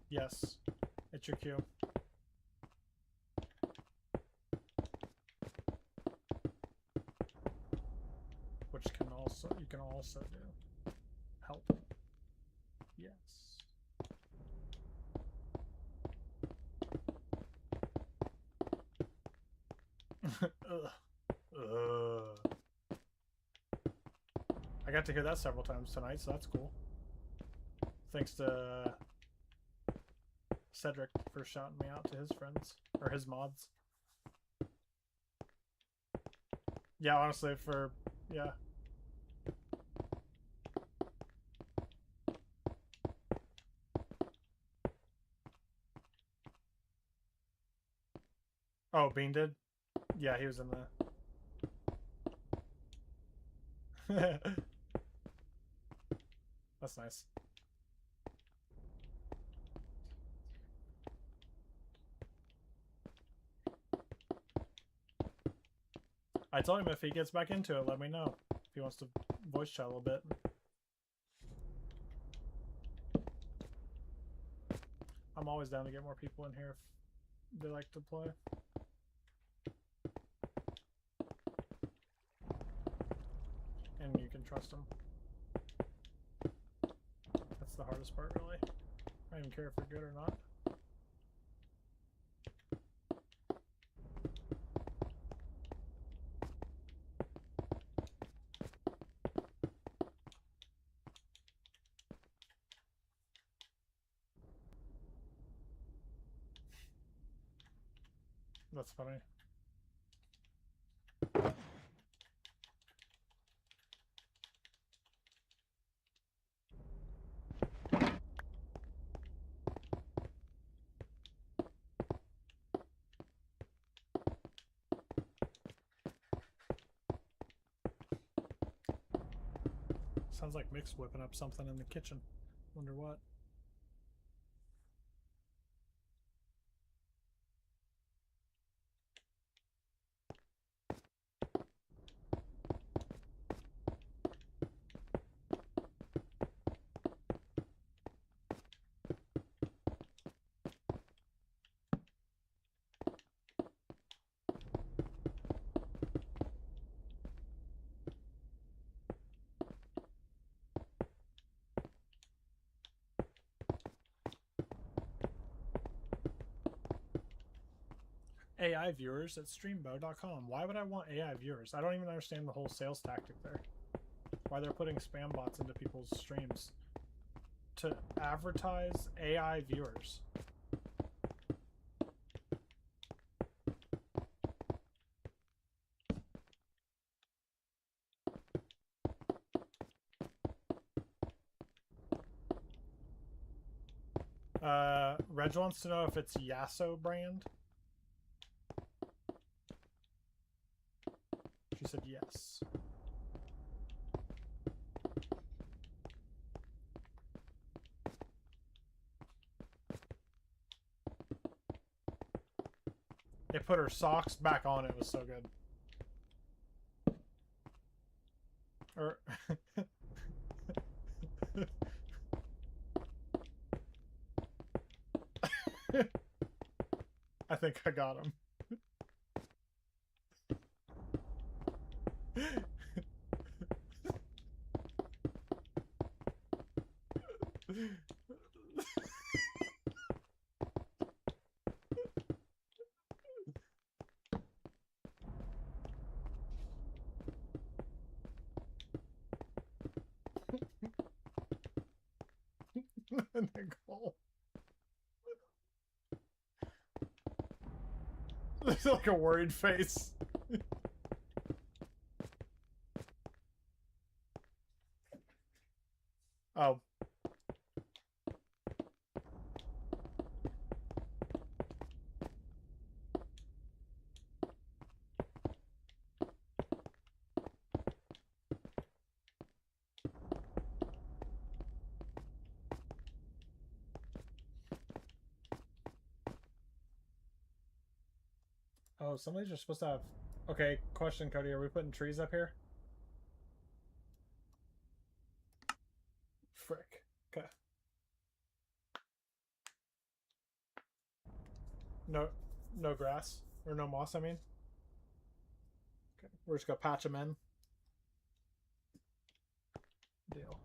Yes. It's your cue. Which can also, you can also do. Help. Yes. Ugh. Ugh. I got to hear that several times tonight, so that's cool. Thanks to Cedric for shouting me out to his friends, or his mods. Yeah, honestly, yeah. Oh, Bean did? Yeah, he was in the... That's nice. I told him if he gets back into it, let me know. If he wants to voice chat a little bit. I'm always down to get more people in here if they like to play. And you can trust them. That's the hardest part, really. I don't even care if they're good or not. That's funny. Sounds like Mick's whipping up something in the kitchen. Wonder what. AI viewers at streambo.com. Why would I want AI viewers? I don't even understand the whole sales tactic there. Why they're putting spam bots into people's streams to advertise AI viewers. Reg wants to know if it's Yasso brand. She said yes. They put her socks back on. It was so good. Or I think I got him. Nicole. It's like a worried face. Oh. Oh, somebody's just supposed to have... Okay, question, Cody. Are we putting trees up here? Frick. Okay. No grass. Or no moss, I mean. Okay, we're just gonna patch them in. Deal.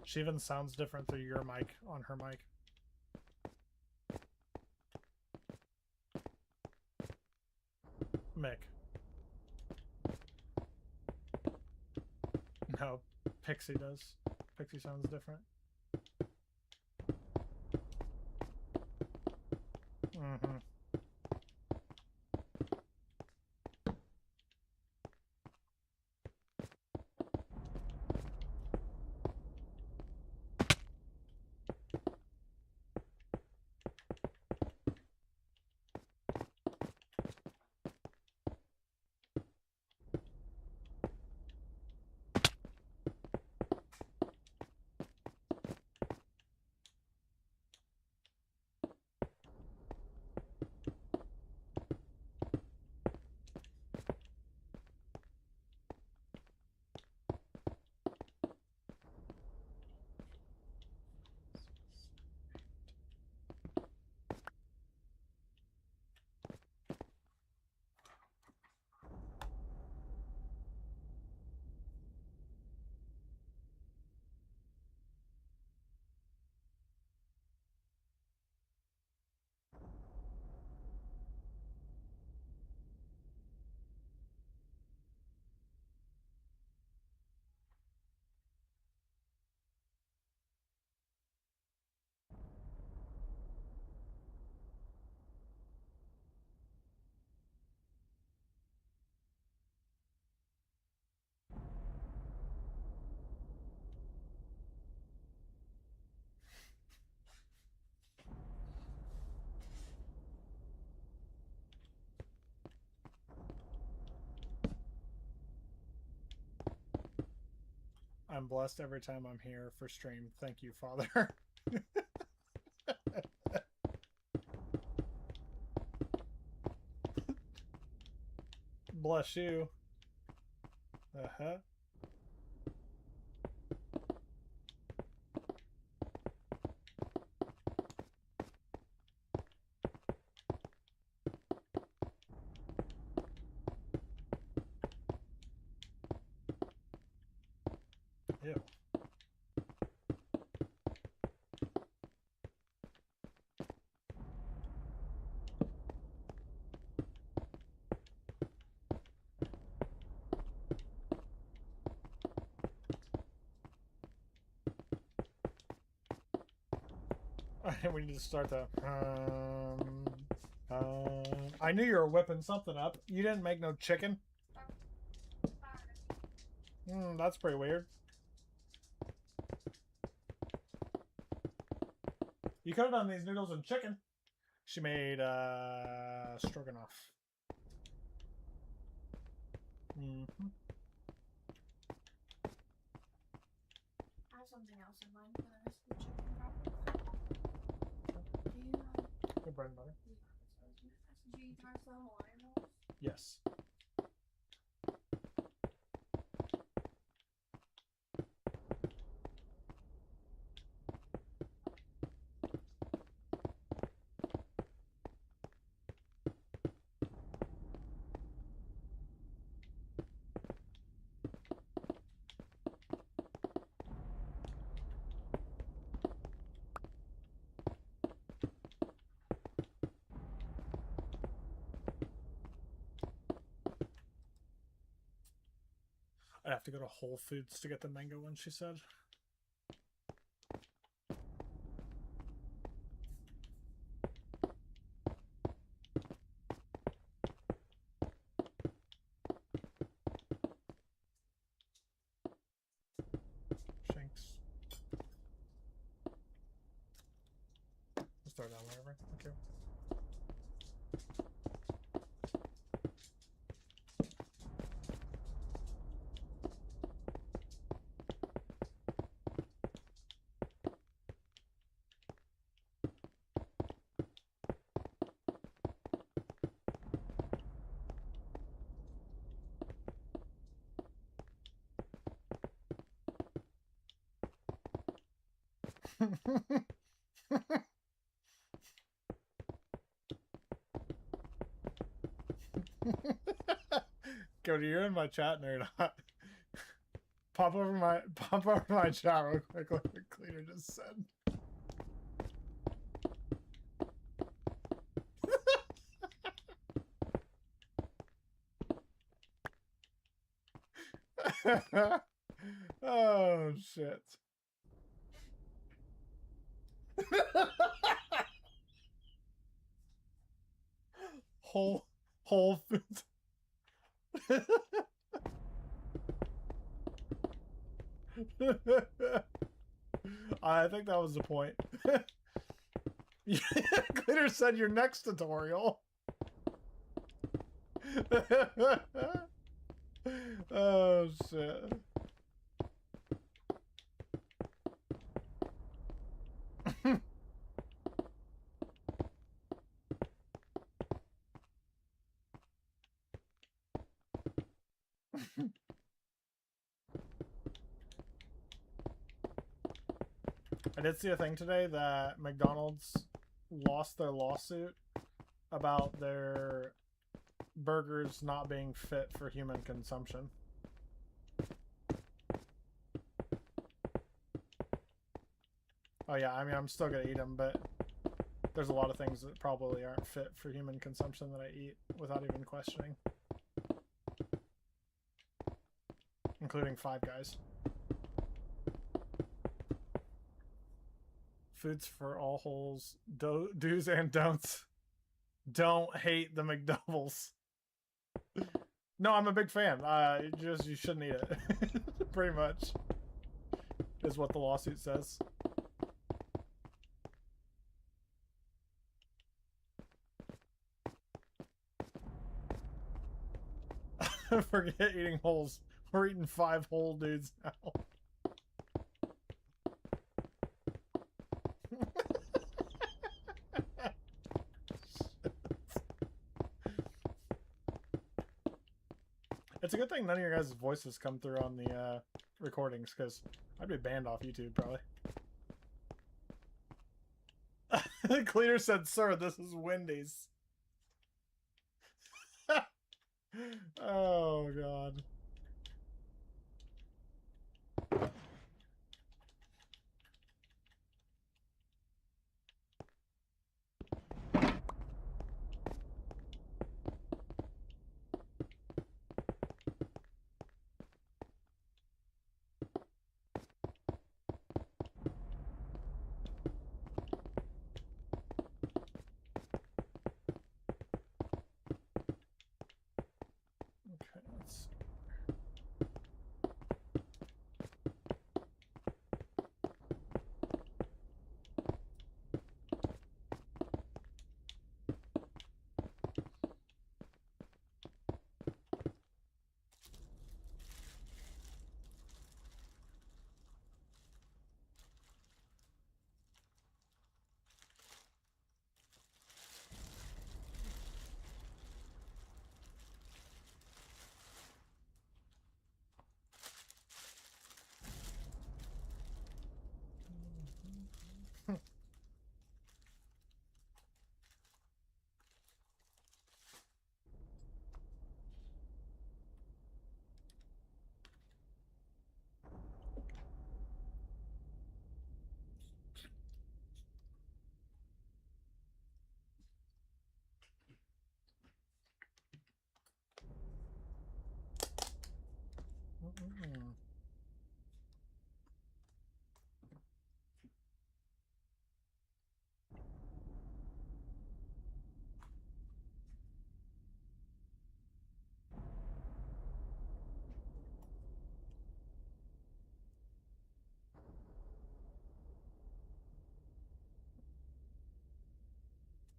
She even sounds different through your mic on her mic. Mick. No, Pixie does. Pixie sounds different. Mm-hmm. I'm blessed every time I'm here for stream. Thank you, Father. Bless you. Uh-huh. Ew. We need to start the. I knew you were whipping something up. You didn't make no chicken. That's pretty weird. You could have done these noodles and chicken. She made stroganoff. Mm-hmm. I have something else in mind for the rest of the chicken probably. Do you Good bread and butter. do you toss the Hawaiian rolls? Yes. I'd have to go to Whole Foods to get the mango one, she said. Shanks. Just throw it down wherever. Okay. Cody, you're in my chat nerd. Pop over my chat real quick, like the cleaner just said. Oh shit. Whole Foods. I think that was the point. Glitter said your next tutorial. Oh shit. I did see a thing today that McDonald's lost their lawsuit about their burgers not being fit for human consumption. Oh yeah, I mean, I'm still gonna eat them, but there's a lot of things that probably aren't fit for human consumption that I eat without even questioning. Including Five Guys. Foods for all holes, do's and don'ts. Don't hate the McDoubles. No, I'm a big fan. You shouldn't eat it. Pretty much is what the lawsuit says. Forget eating holes. We're eating 5 whole dudes now. It's a good thing none of your guys' voices come through on the recordings, because I'd be banned off YouTube, probably. Cleaner said, "Sir, this is Wendy's." Oh, God. Okay, let's see.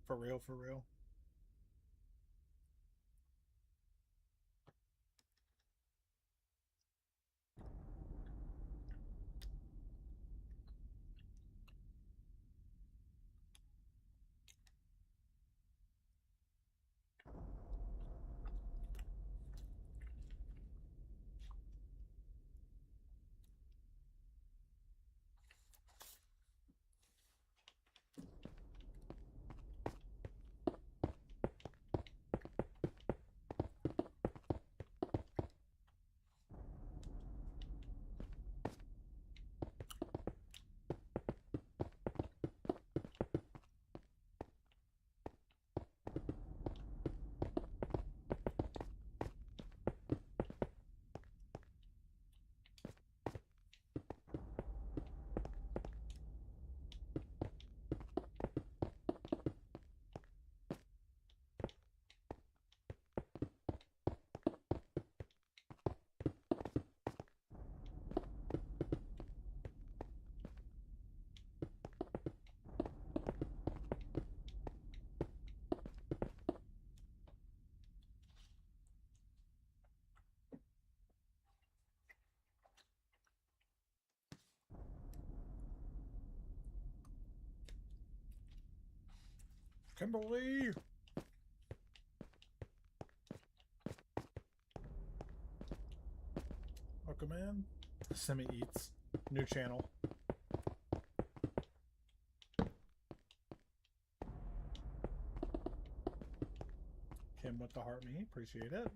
For real, for real. Kimberly! Welcome in. Semi Eats. New channel. Kim with the heart me. Appreciate it.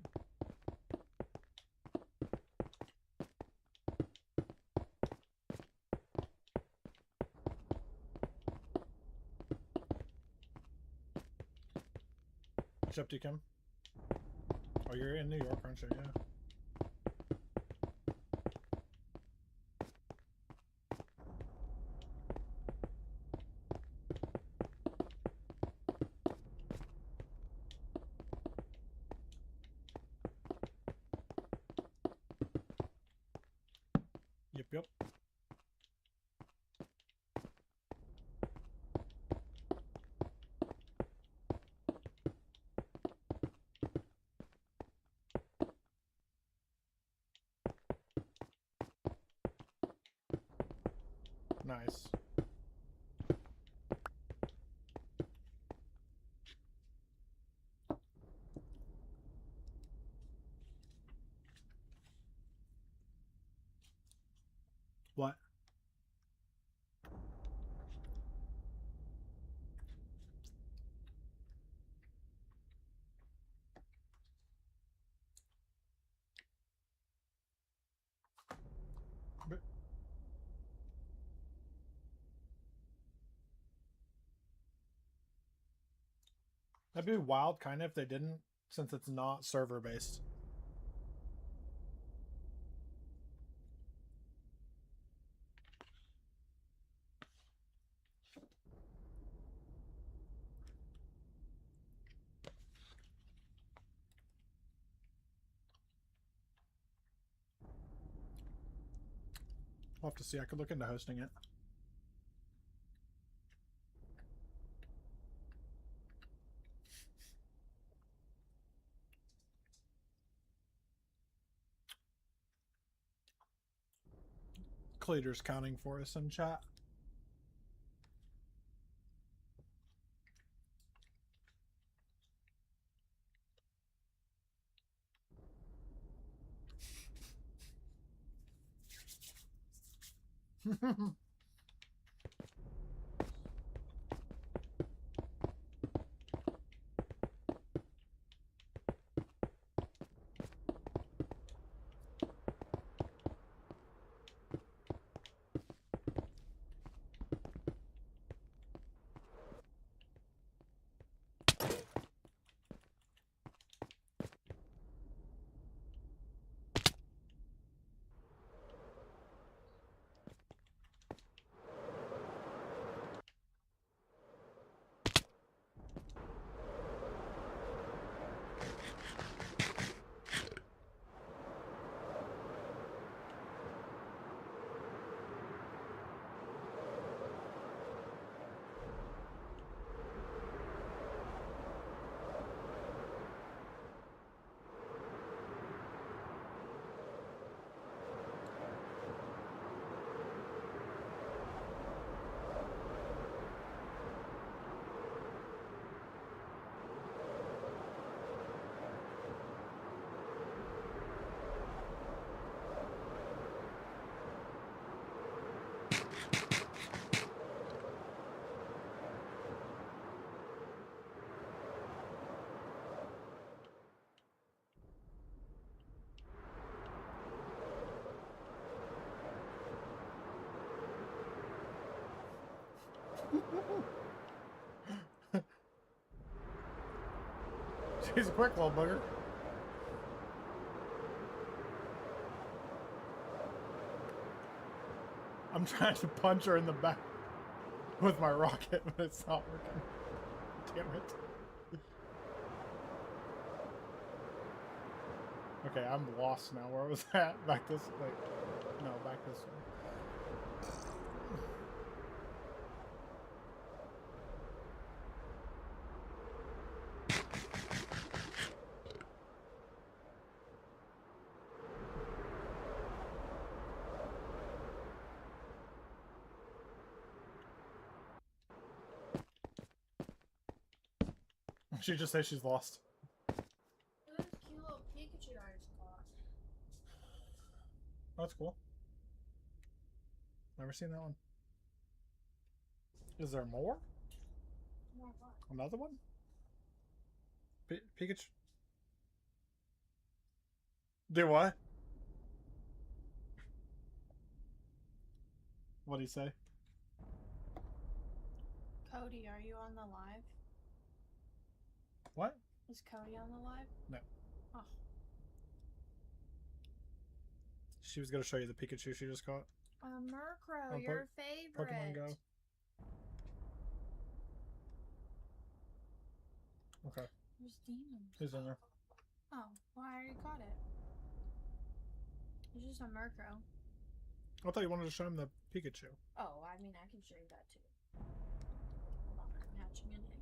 What's up to, Kim? Oh, you're in New York, aren't you? Yeah. Yep, yep. Nice. That'd be wild, kind of, if they didn't, since it's not server based. I'll have to see. I could look into hosting it. Cleater's counting for us in chat. She's a quick little booger. I'm trying to punch her in the back with my rocket, but it's not working. Damn it. Okay, I'm lost now. Where was that? Back this way. No, back this way. She just says she's lost. Look at this cute little Pikachu I just got. Oh, that's cool. Never seen that one. Is there more? More what? Another one? Pikachu? Do what? What'd he say? Cody, are you on the live? What? Is Cody on the live? No. Oh. She was gonna show you the Pikachu she just caught. Murkrow, your favorite. Pokemon Go. Okay. There's demons. Who's in there? Oh, well, I already caught it. It's just a Murkrow. I thought you wanted to show him the Pikachu. Oh, I mean, I can show you that too. Hold on, I'm hatching an egg.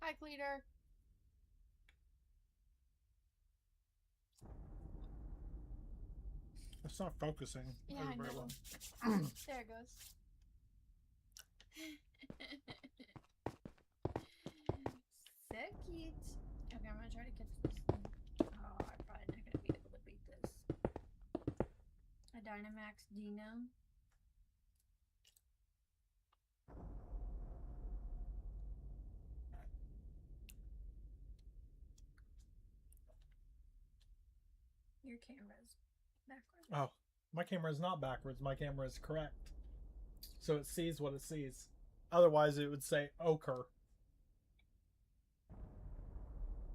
Hi, Cleater. It's not focusing. Yeah, I very know. well. There it goes. So cute. Okay, I'm gonna try to catch this thing. Oh, I'm probably not gonna be able to beat this. A Dynamax Dino. camera's backwards. Oh, my camera is not backwards. My camera is correct. So it sees what it sees. Otherwise, it would say ochre.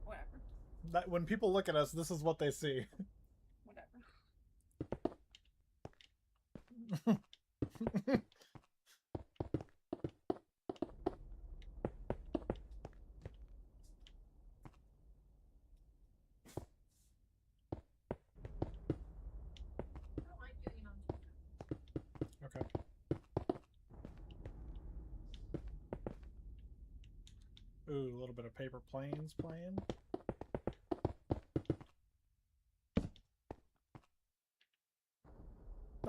Whatever. That when people look at us, this is what they see. Whatever. I don't like doing it on TV. Okay. Ooh, a little bit of Paper Planes playing.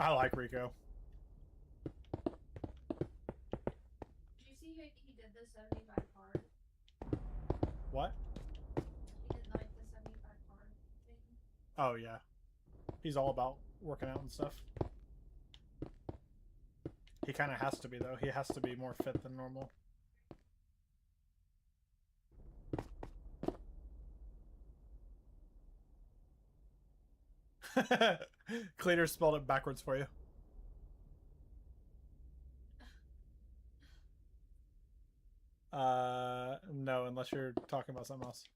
I like Rico. Did you see he did the 75 card? What? He did like the 75 card thing. Oh, yeah. He's all about working out and stuff. He kind of has to be, though. He has to be more fit than normal. Cleaner spelled it backwards for you. No, unless you're talking about something else.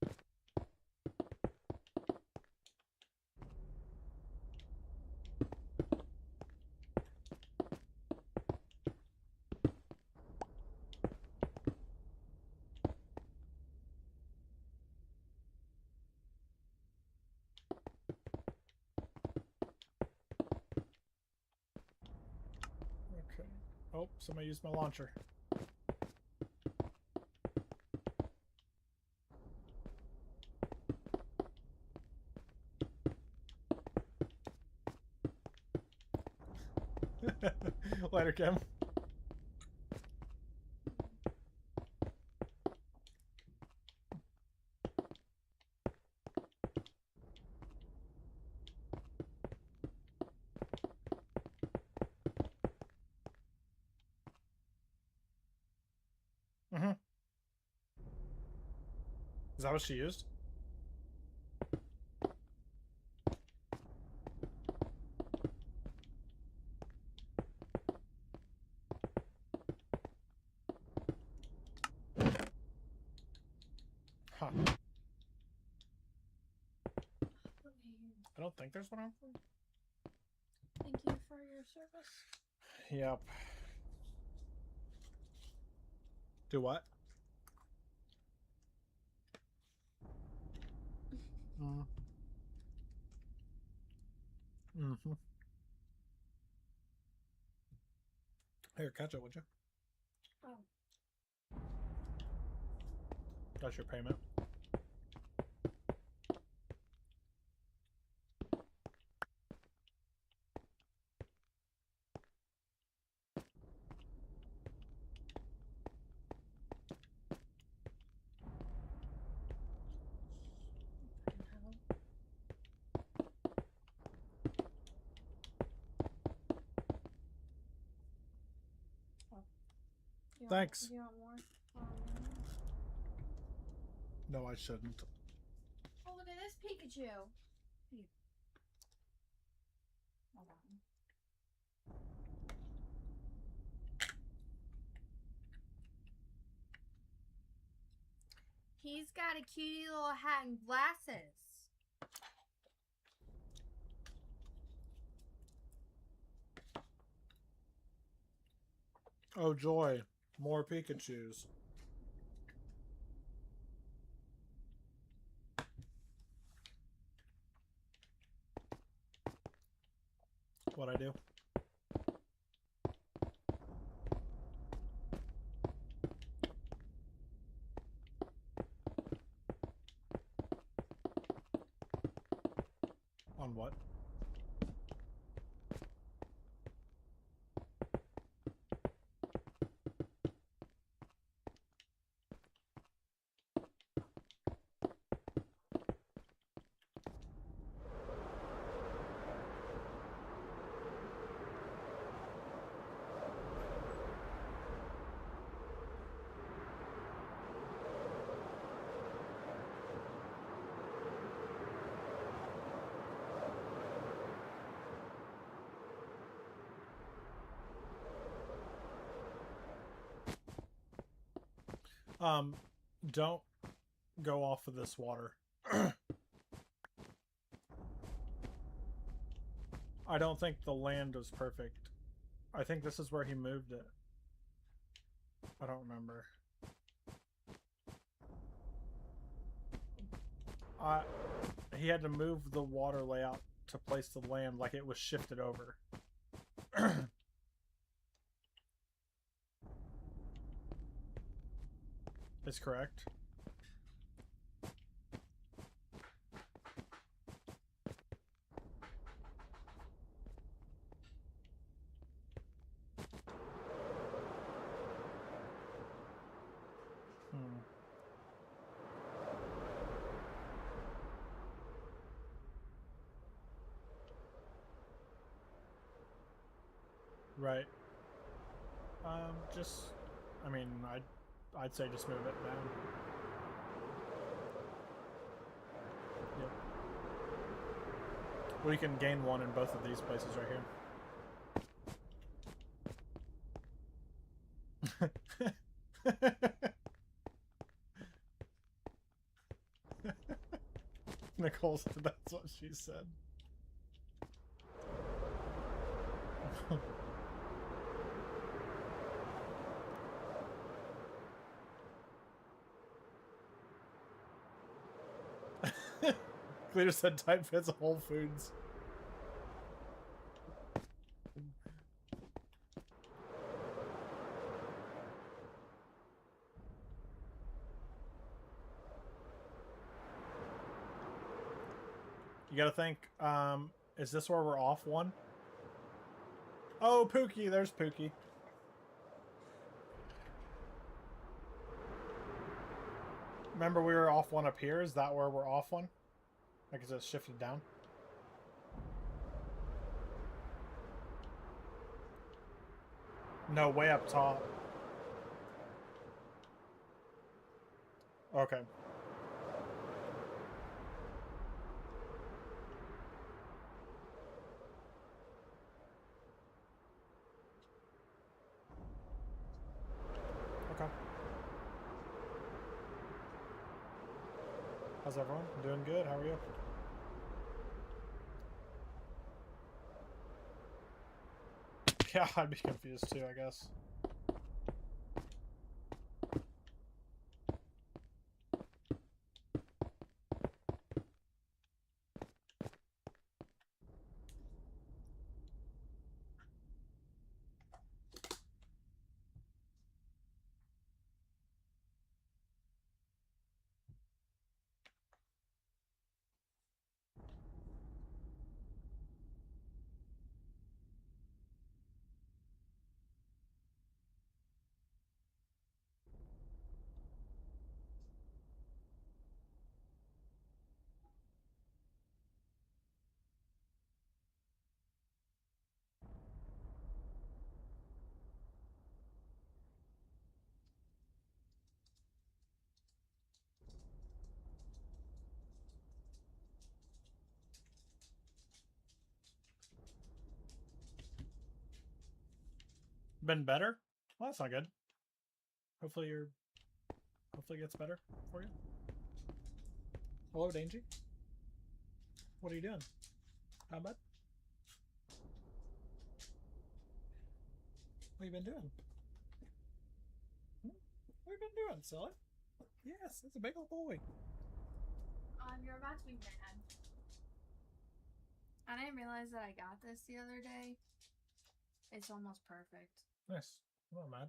Okay. Oh, somebody used my launcher. Later, Kim. Mm-hmm. Is that what she used? Huh. I don't think there's one on. Thank you for your service. Yep. Do what? Mm. Mm-hmm. Here, catch it, would you? Oh. That's your payment. Thanks. You want more? No, I shouldn't. Oh, look at this Pikachu. Here. Hold on. He's got a cute little hat and glasses. Oh, joy. More Pikachus. What'd I do? On what? Don't go off of this water. I don't think the land was perfect. I think this is where he moved it. I don't remember. He had to move the water layout to place the land like it was shifted over. Is correct. Right. Just, I mean, I'd say just move it down. Yep. We can gain one in both of these places right here. Nicole said that's what she said. Clear said type fits Whole Foods. You gotta think, is this where we're off one? Oh, Pookie, there's Pookie. Remember we were off one up here? Is that where we're off one? Like, is it shifted down? No, way up top. Okay. Okay. How's everyone? Doing good. How are you? Yeah, I'd be confused too, I guess. Been better? Well, that's not good. Hopefully hopefully it gets better for you. Hello, Dangy. What are you doing? How bud? What have you been doing? What have you been doing, silly? Yes, it's a big old boy. You're about to be mad. I didn't realize that I got this the other day. It's almost perfect. Nice. I'm not mad.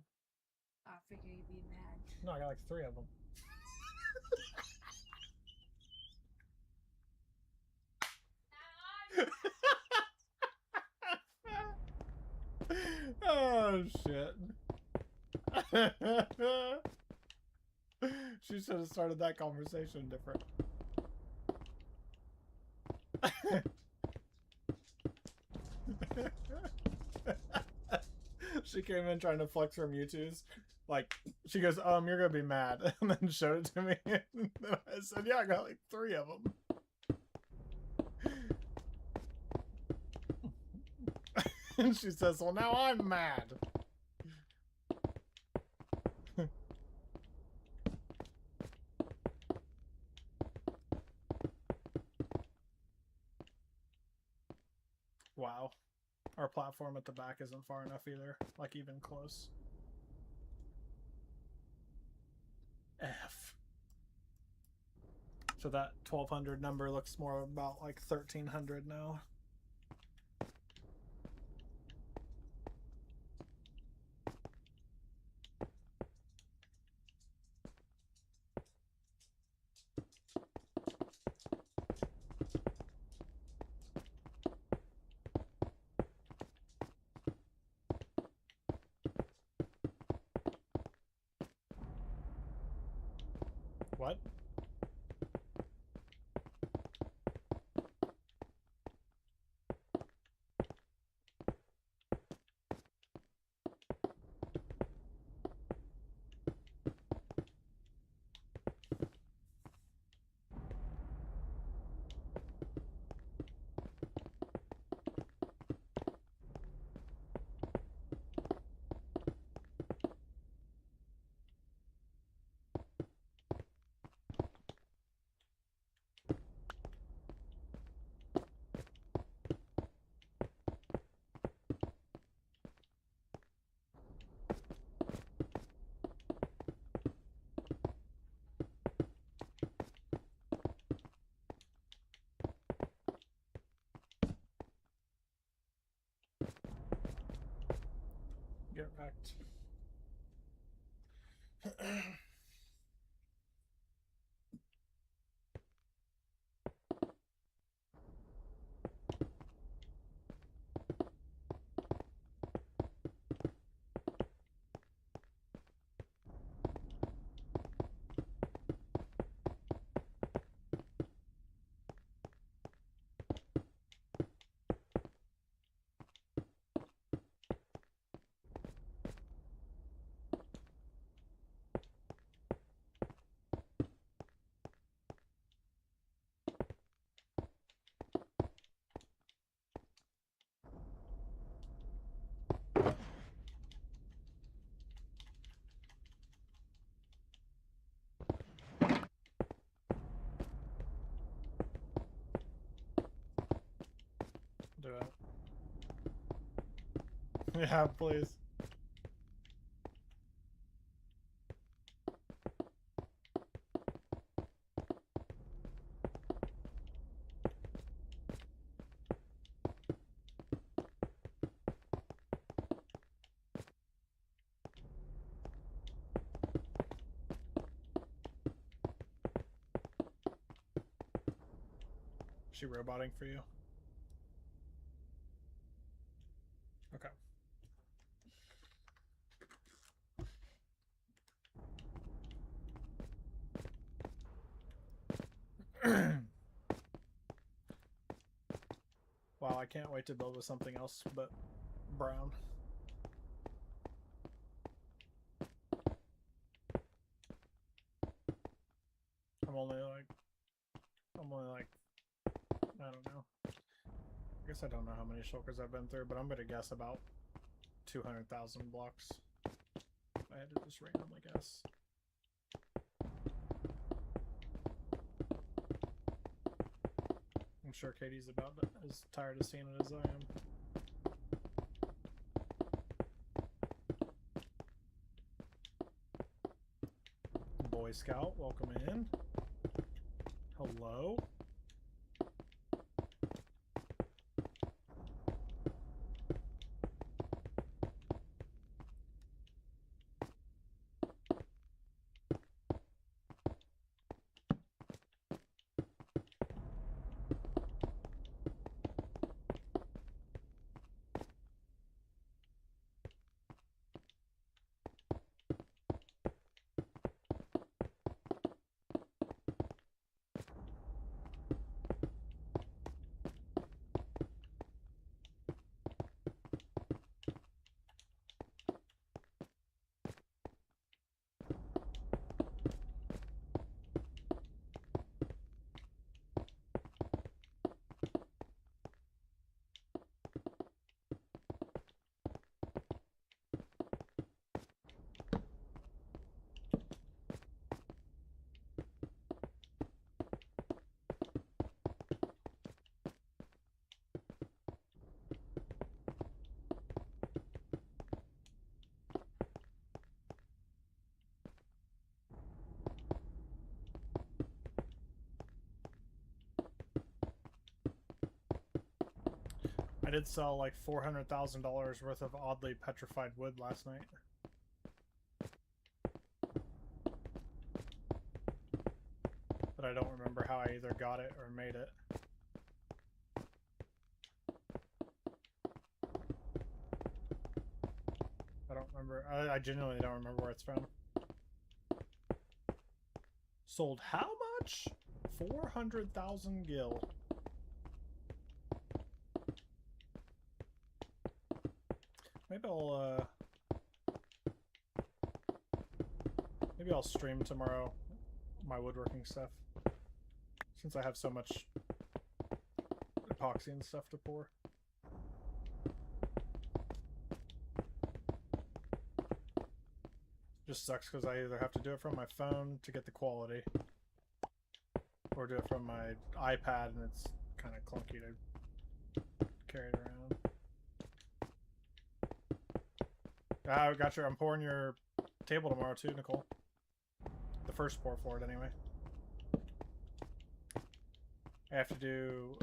I figure you'd be mad. No, I got like 3 of them. Oh shit. She should have started that conversation different. She came in trying to flex her Mewtwo's. Like, she goes, you're gonna be mad. And then showed it to me. And then I said, yeah, I got like 3 of them. And she says, well, now I'm mad. Wow. Our platform at the back isn't far enough either. Like, even close. F. So that 1200 number looks more about like 1300 now. What? Get wrecked. Do it. Yeah, please. Is she roboting for you? Okay. Wow, I can't wait to build with something else but brown. I'm only like, I don't know. I guess I don't know how many shulkers I've been through, but I'm gonna guess about 200,000 blocks. If I had to just randomly guess. I'm sure Katie's about as tired of seeing it as I am. Boy Scout, welcome in. Hello. did sell like $400,000 worth of oddly petrified wood last night. But I don't remember how I either got it or made it. I don't remember. I genuinely don't remember where it's from. Sold how much? 400,000 gil. Maybe I'll stream tomorrow my woodworking stuff, since I have so much epoxy and stuff to pour. Just sucks because I either have to do it from my phone to get the quality, or do it from my iPad, and it's kind of clunky to carry it around. I got your. I'm pouring your table tomorrow too, Nicole. The first pour for it, anyway. I have to do.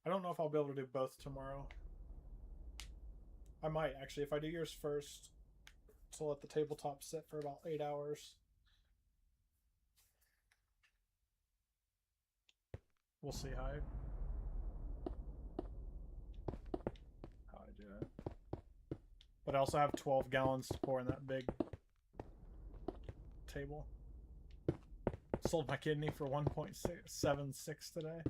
I don't know if I'll be able to do both tomorrow. I might actually, if I do yours first, to let the tabletop sit for about 8 hours. We'll see how I do it. But I also have 12 gallons to pour in that big table. Sold my kidney for 1.76 today.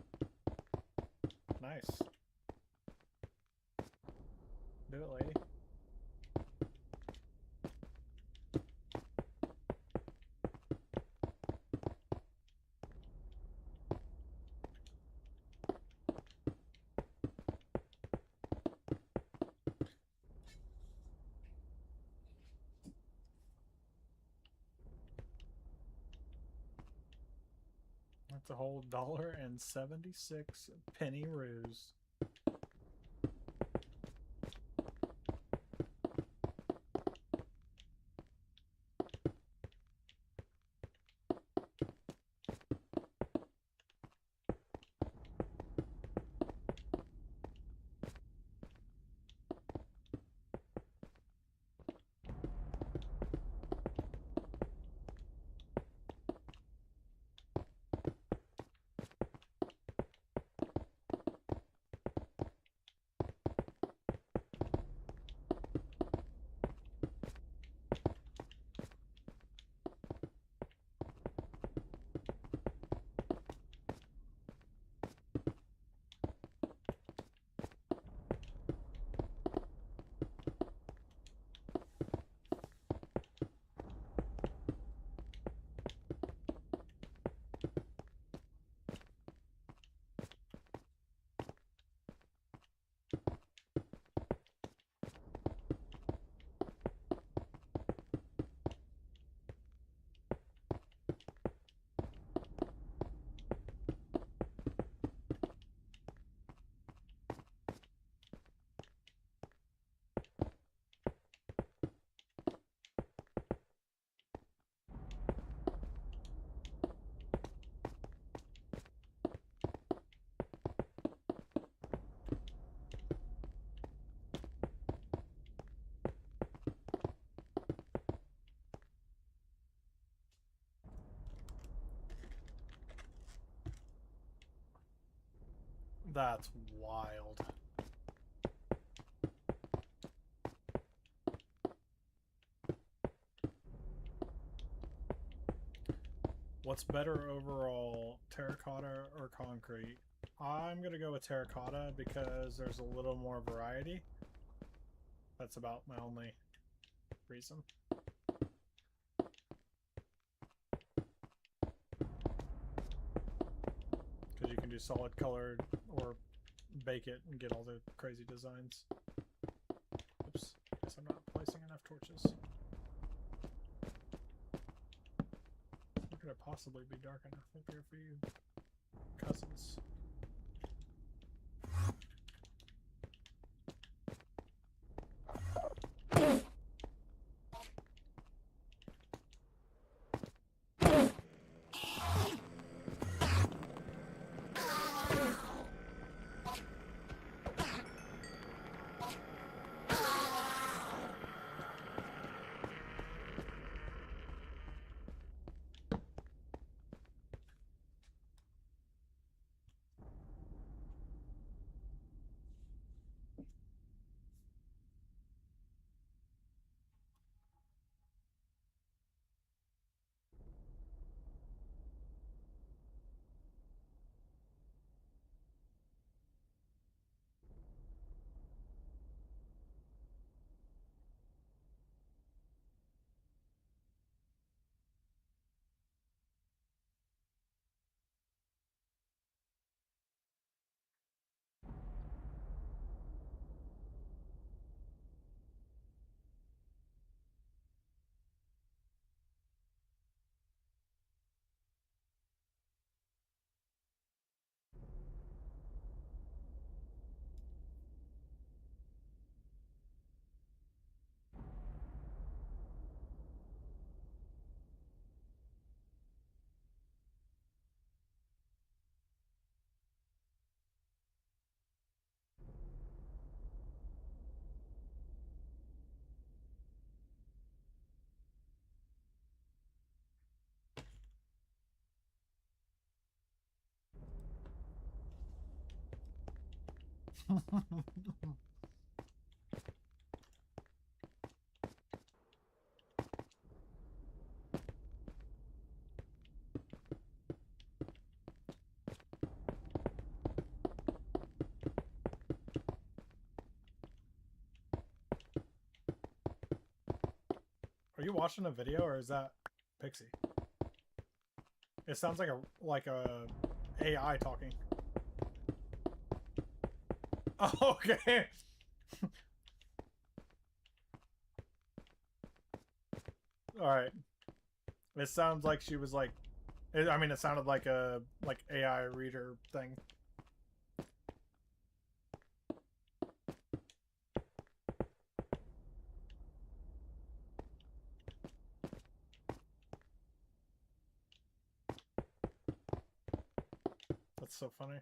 Nice. Do it, lady. That's a whole $1.76 ruse. That's wild. What's better overall, terracotta or concrete? I'm gonna go with terracotta because there's a little more variety. That's about my only reason. Because you can do solid colored or bake it and get all the crazy designs. Oops, guess I'm not placing enough torches. Where could it possibly be dark enough up here for you, cousins? Are you watching a video or is that Pixie? It sounds like a AI talking. Oh, okay. All right. It sounds like she was like, I mean, it sounded like a AI reader thing. That's so funny.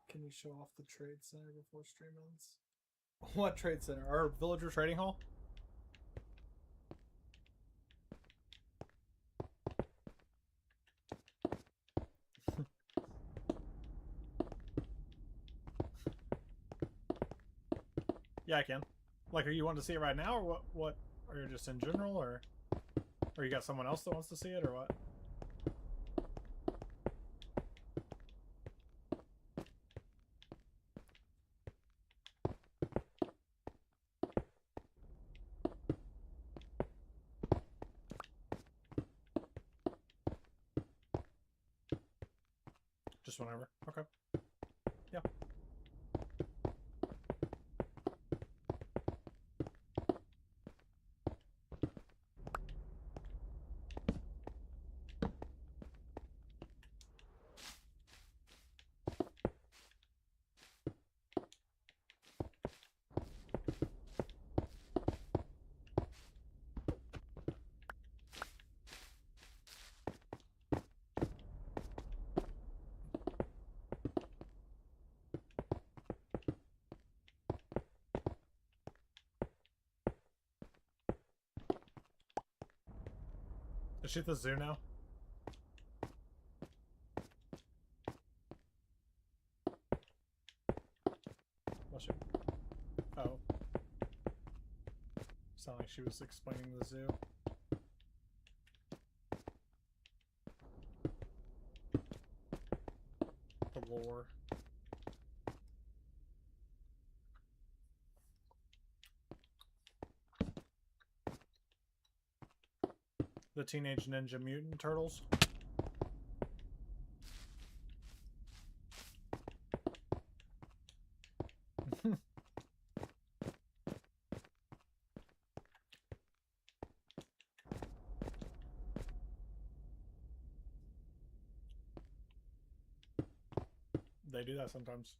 Can you show off the trade center before stream ends? What trade center? Our villager trading hall? Yeah, I can. Like, are you wanting to see it right now, or what? What? Or you're just in general, or you got someone else that wants to see it, or what? Just whenever. Okay. Yeah. Is she at the zoo now? Was she? Oh. Sounded like she was explaining the zoo. The lore. The Teenage Ninja Mutant Turtles. They do that sometimes.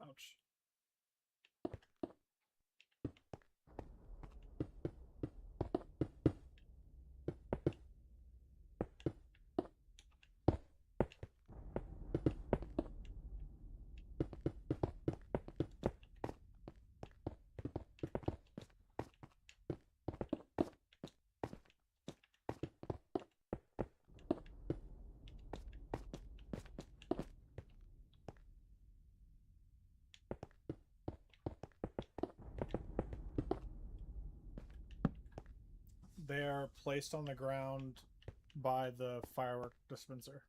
Ouch. They are placed on the ground by the firework dispenser.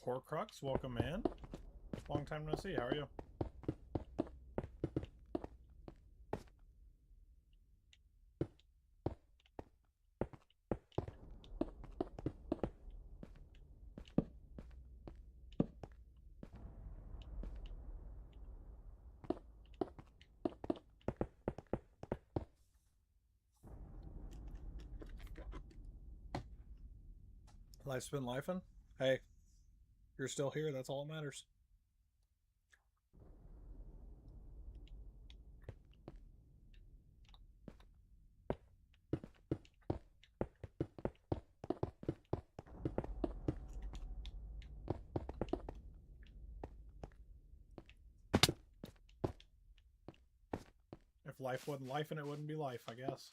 Horcrux, welcome in. Long time no see. How are you? Life's been lifing. Hey, you're still here. That's all that matters. If life wasn't life and it wouldn't be life, I guess.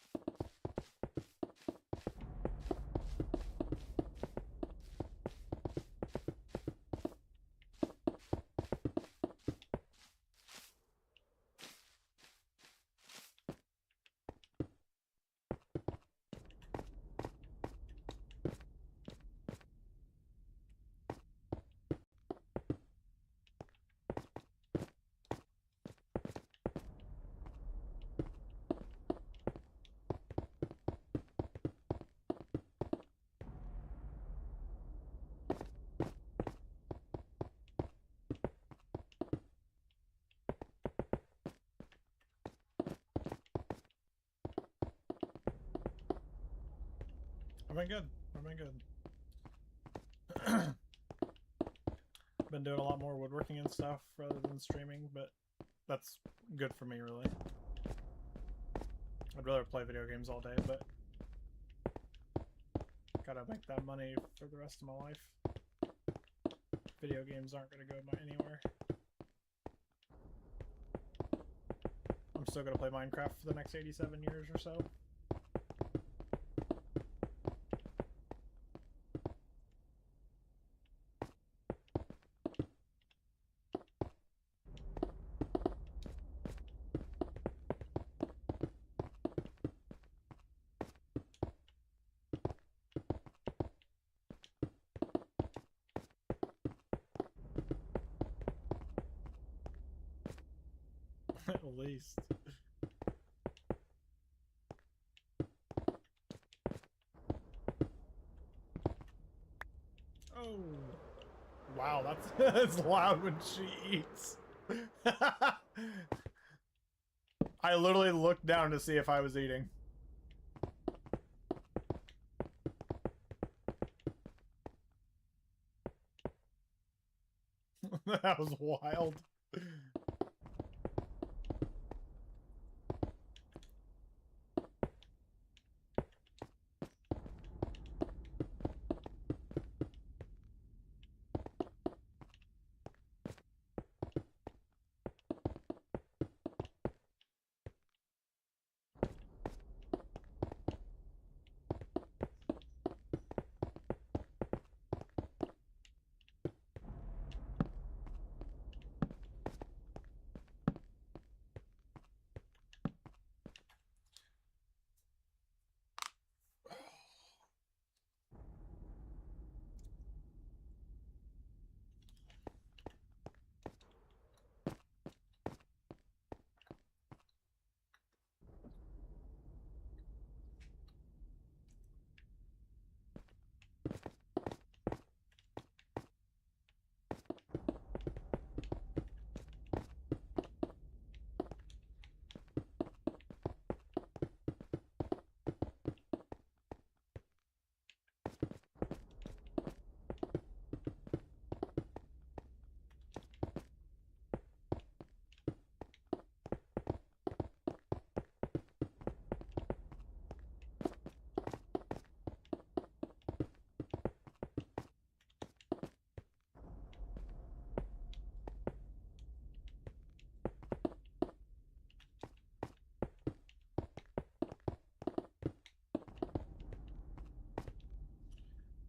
I've been good. I've been good. Been doing a lot more woodworking and stuff rather than streaming, but that's good for me, really. I'd rather play video games all day, but gotta make that money for the rest of my life. Video games aren't gonna go anywhere. I'm still gonna play Minecraft for the next 87 years or so. At least. Oh. Wow, that's, that's loud when she eats. I literally looked down to see if I was eating. That was wild.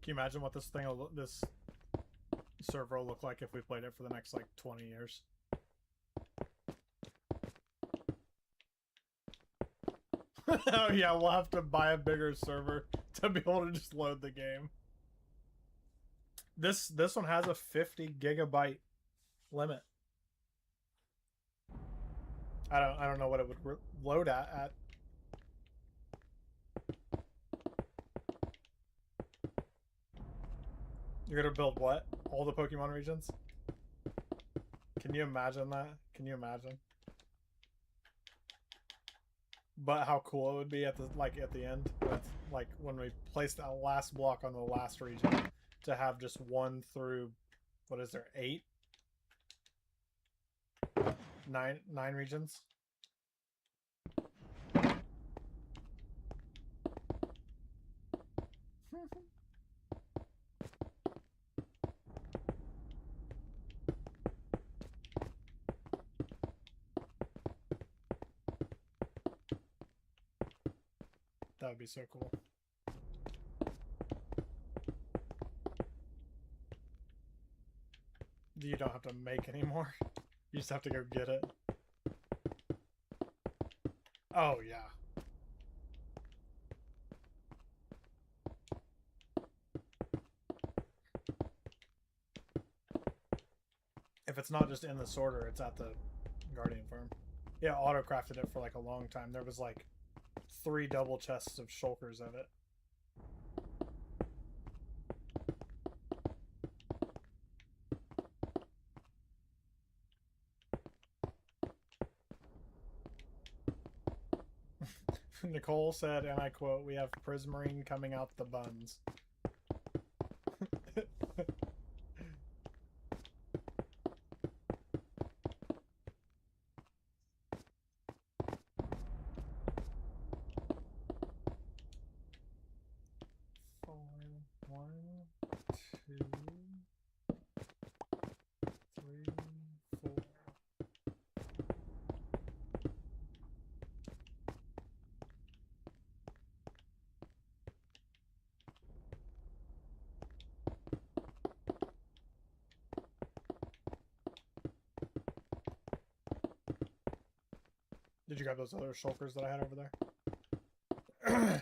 Can you imagine what this thing will, this server will look like if we played it for the next like 20 years? Oh yeah, we'll have to buy a bigger server to be able to just load the game. This one has a 50 gigabyte limit. I don't know what it would load at. You're gonna build what? All the Pokemon regions? Can you imagine that? Can you imagine? But how cool it would be at the at the end, like when we place that last block on the last region, to have just 1 through, what is there, 8, 9 regions. That would be so cool. You don't have to make anymore. You just have to go get it. Oh, yeah. If it's not just in the sorter, it's at the Guardian farm. Yeah, auto-crafted it for like a long time. There was like 3 double chests of shulkers of it. Nicole said, and I quote, "We have Prismarine coming out the buns." One, two, 3, 4. Did you grab those other shulkers that I had over there? Okay.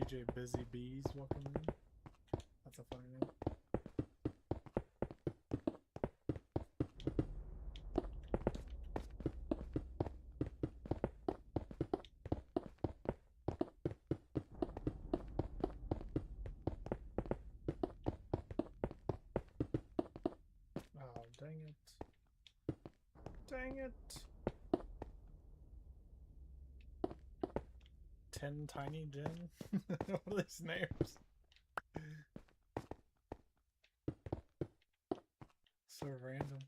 DJ Busy Bees, welcome in. That's a funny name. Oh, dang it. Dang it. 10 Tiny Gin? What are these names? So random.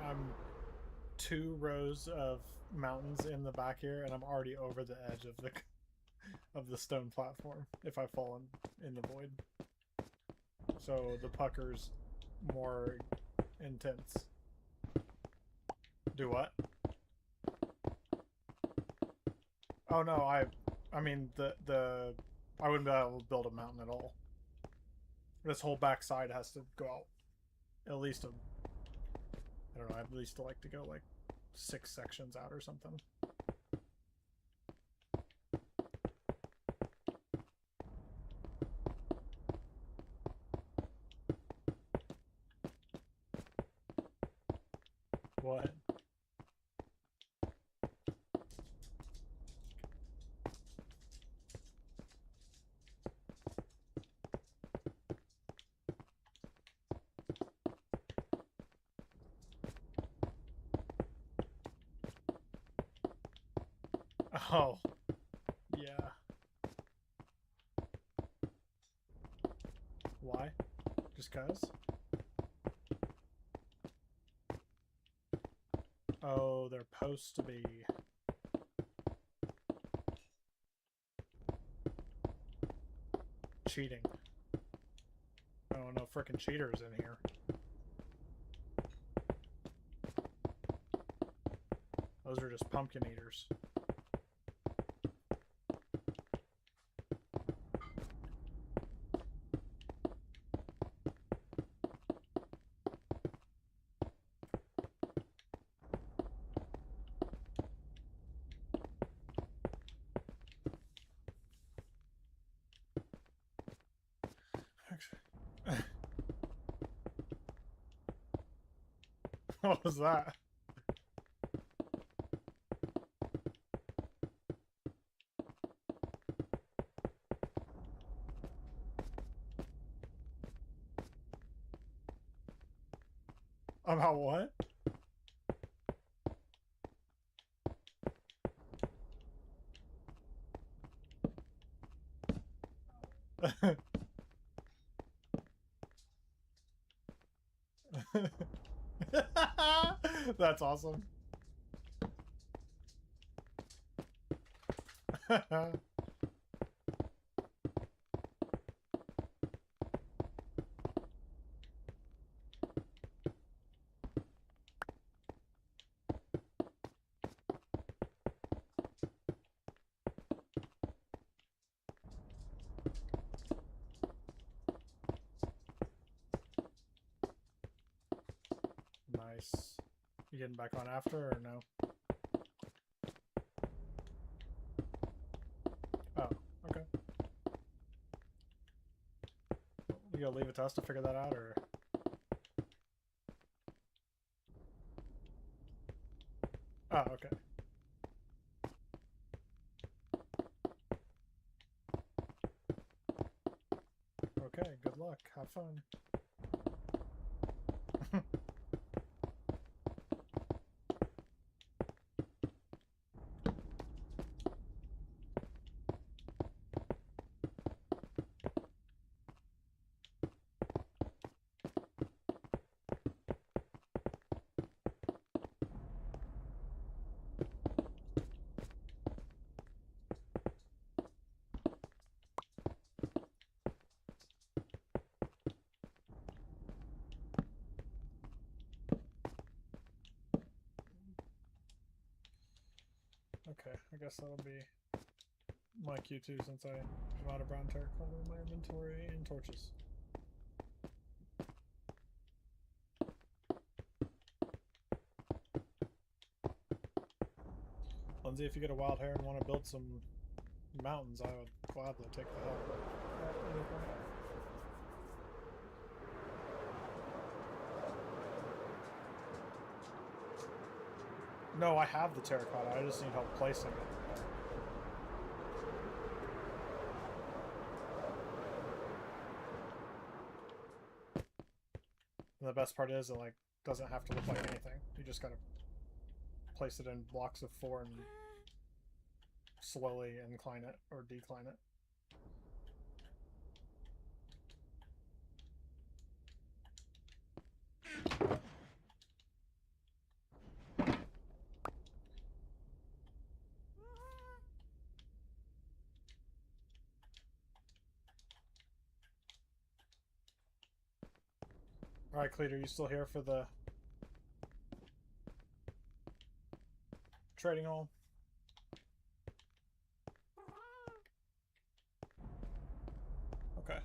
I'm 2 rows of mountains in the back here, and I'm already over the edge of the stone platform if I fall in the void. So the pucker's more intense. Do what? Oh no, I mean the I wouldn't be able to build a mountain at all. This whole back side has to go out at least I don't know, at least like to go like 6 sections out or something. What? Oh, yeah. Why? Just cause? Oh, they're supposed to be. Cheating. Oh, no frickin' cheaters in here. Those are just pumpkin eaters. What was that? About what? That's awesome. Nice. You getting back on after or no? Oh, okay. You gonna leave it to us to figure that out, or? Oh, okay. Okay, good luck. Have fun. Okay, I guess that'll be my Q2 since I am out of brown terracotta in my inventory and torches. Lindsay, if you get a wild hair and want to build some mountains, I would gladly take the help at any point. No, I have the terracotta. I just need help placing it. And the best part is it like doesn't have to look like anything. You just gotta place it in blocks of 4 and slowly incline it or decline it. Alright, Cleet, are you still here for the trading hall? Okay.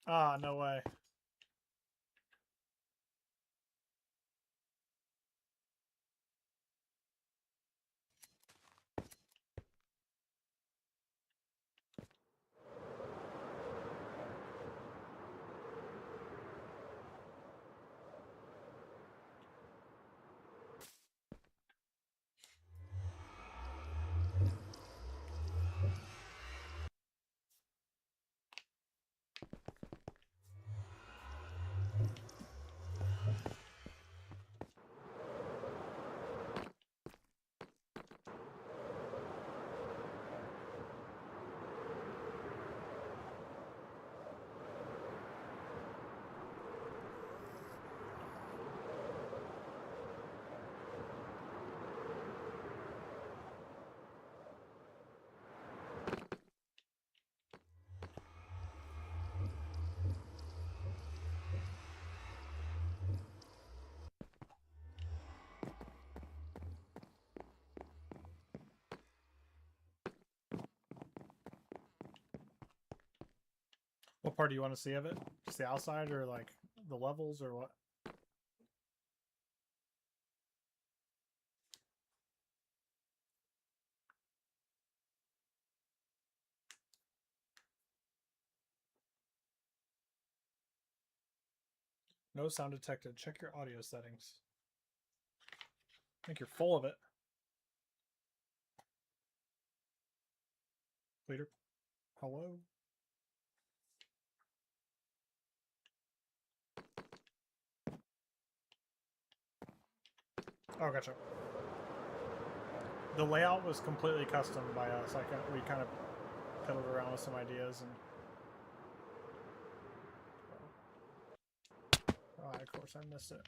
Ah, no way. What part do you want to see of it? Just the outside or like the levels or what? No sound detected. Check your audio settings. I think you're full of it. Later. Hello? Oh, gotcha. The layout was completely custom by us. We kind of piddled around with some ideas and... Oh, of course I missed it.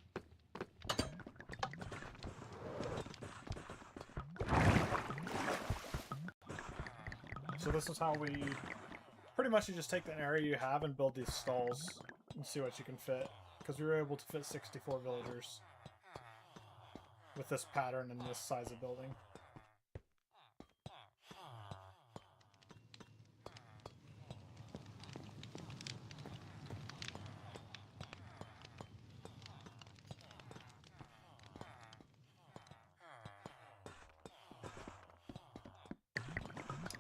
So this is how we... Pretty much you just take the area you have and build these stalls and see what you can fit. Because we were able to fit 64 villagers with this pattern and this size of building.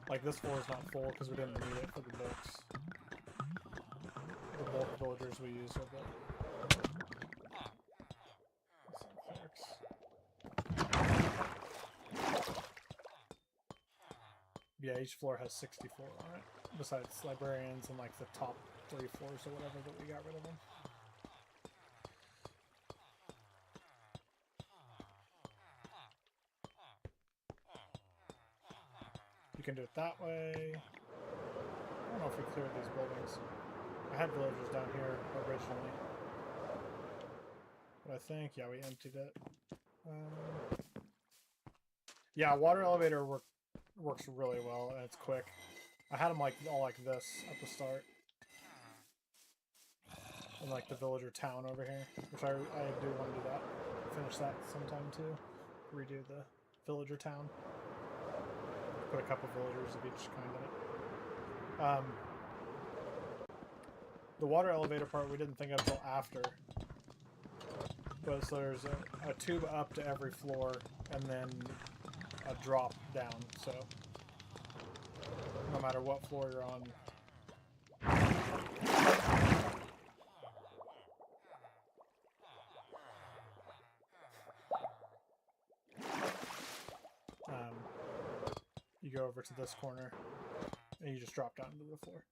Like, this floor is not full because we didn't need it for the bulks. The bulk villagers we use are the... Yeah, each floor has 64 on it, besides librarians and like the top 3 floors or whatever that we got rid of them. You can do it that way. I don't know if we cleared these buildings. I had villagers down here originally. But I think, yeah, we emptied it. Yeah, water elevator works really well, and it's quick. I had them like all like this at the start. And like the villager town over here, which I do want to do that. Finish that sometime too. Redo the villager town. Put a couple villagers of each kind in it. The water elevator part we didn't think of until after. But so there's a tube up to every floor and then a drop down, so no matter what floor you're on. You go over to this corner and you just drop down to the floor.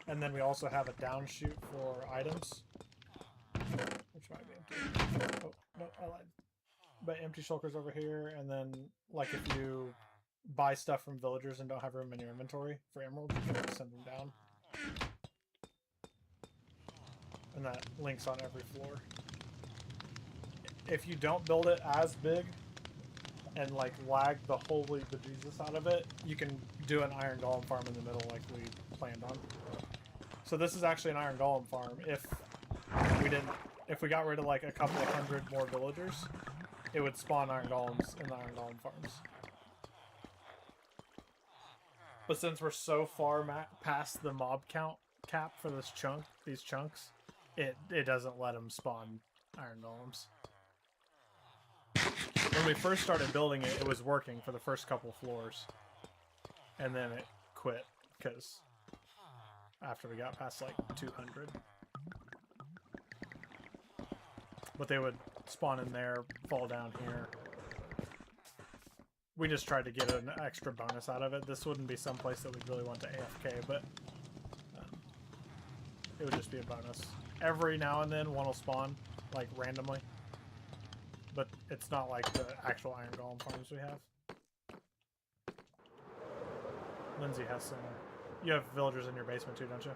And then we also have a downshoot for items, which might be empty. Oh, no, I lied. But empty shulkers over here, and then, like, if you buy stuff from villagers and don't have room in your inventory for emeralds, you can send them down. And that links on every floor. If you don't build it as big and, like, lag the holy bejesus out of it, you can do an iron golem farm in the middle like we planned on. So this is actually an iron golem farm. If we got rid of like a couple of hundred more villagers, it would spawn iron golems in the iron golem farms. But since we're so far past the mob count cap for these chunks, it doesn't let them spawn iron golems. When we first started building it, it was working for the first couple floors, and then it quit because after we got past like 200. But they would spawn in there, fall down here. We just tried to get an extra bonus out of it. This wouldn't be someplace that we'd really want to AFK, but it would just be a bonus. Every now and then one will spawn, like randomly. But it's not like the actual iron golem farms we have. Lindsay has some... You have villagers in your basement too, don't you?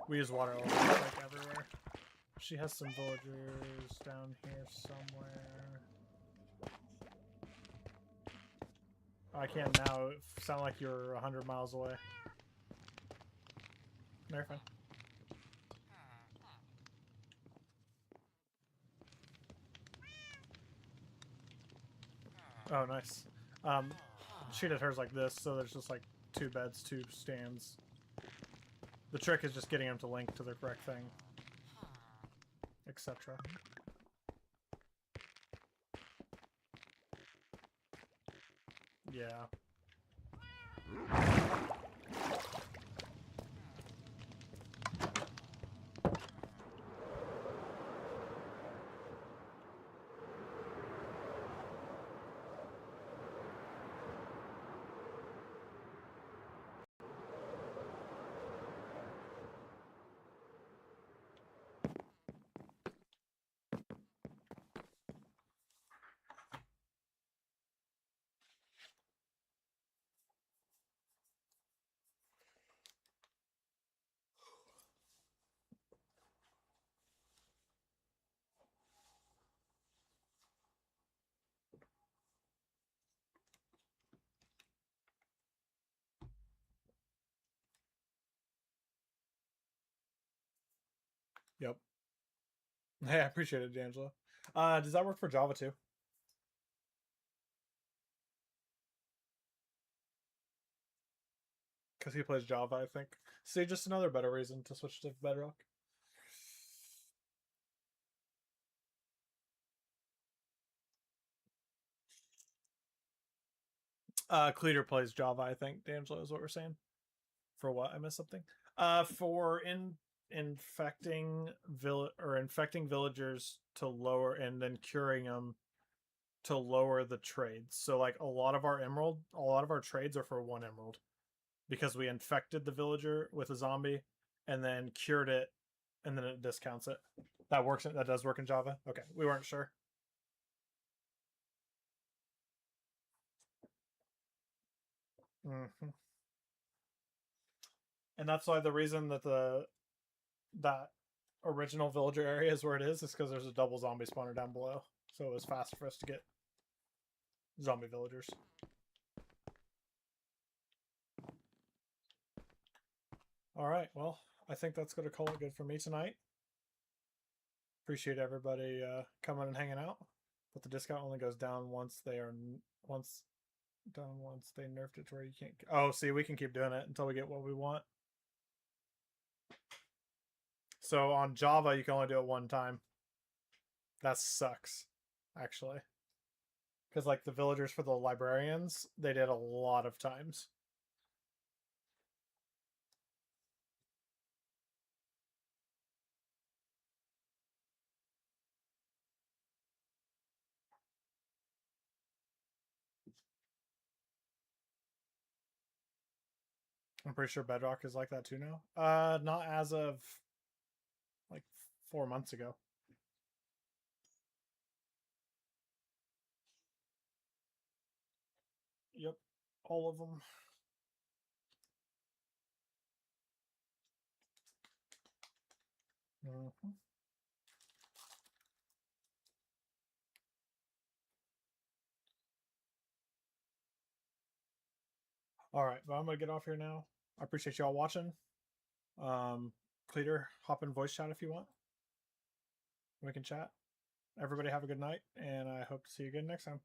We use water like everywhere. She has some villagers down here somewhere. I can't now. It sound like you're 100 miles away. No, you're fine. Oh, nice. she did hers like this, so there's just like 2 beds, 2 stands. The trick is just getting them to link to the correct thing, etc. Yeah. Yep. Hey, I appreciate it, D'Angelo. Does that work for Java too? Because he plays Java, I think. See, just another better reason to switch to Bedrock. Cleater plays Java, I think. D'Angelo is what we're saying. For what? I missed something. For infecting villagers to lower and then curing them to lower the trades. So like a lot of our trades are for 1 emerald because we infected the villager with a zombie and then cured it and then it discounts it. That works. That does work in Java. Okay, we weren't sure. Mm-hmm. And that's why the reason that that original villager area is where it is because there's a double zombie spawner down below, so it was fast for us to get zombie villagers. All right, well, I think that's going to call it good for me tonight. Appreciate everybody coming and hanging out. But the discount only goes down once they nerfed it to where you can't. Oh, see, we can keep doing it until we get what we want. So on Java, you can only do it 1 time. That sucks, actually. Because like the villagers for the librarians, they did a lot of times. I'm pretty sure Bedrock is like that too now. Not as of like 4 months ago. Yep, all of them. Mm-hmm. All right, well, I'm gonna get off here now. I appreciate y'all watching. Cleater, hop in voice chat if you want. We can chat. Everybody have a good night, and I hope to see you again next time.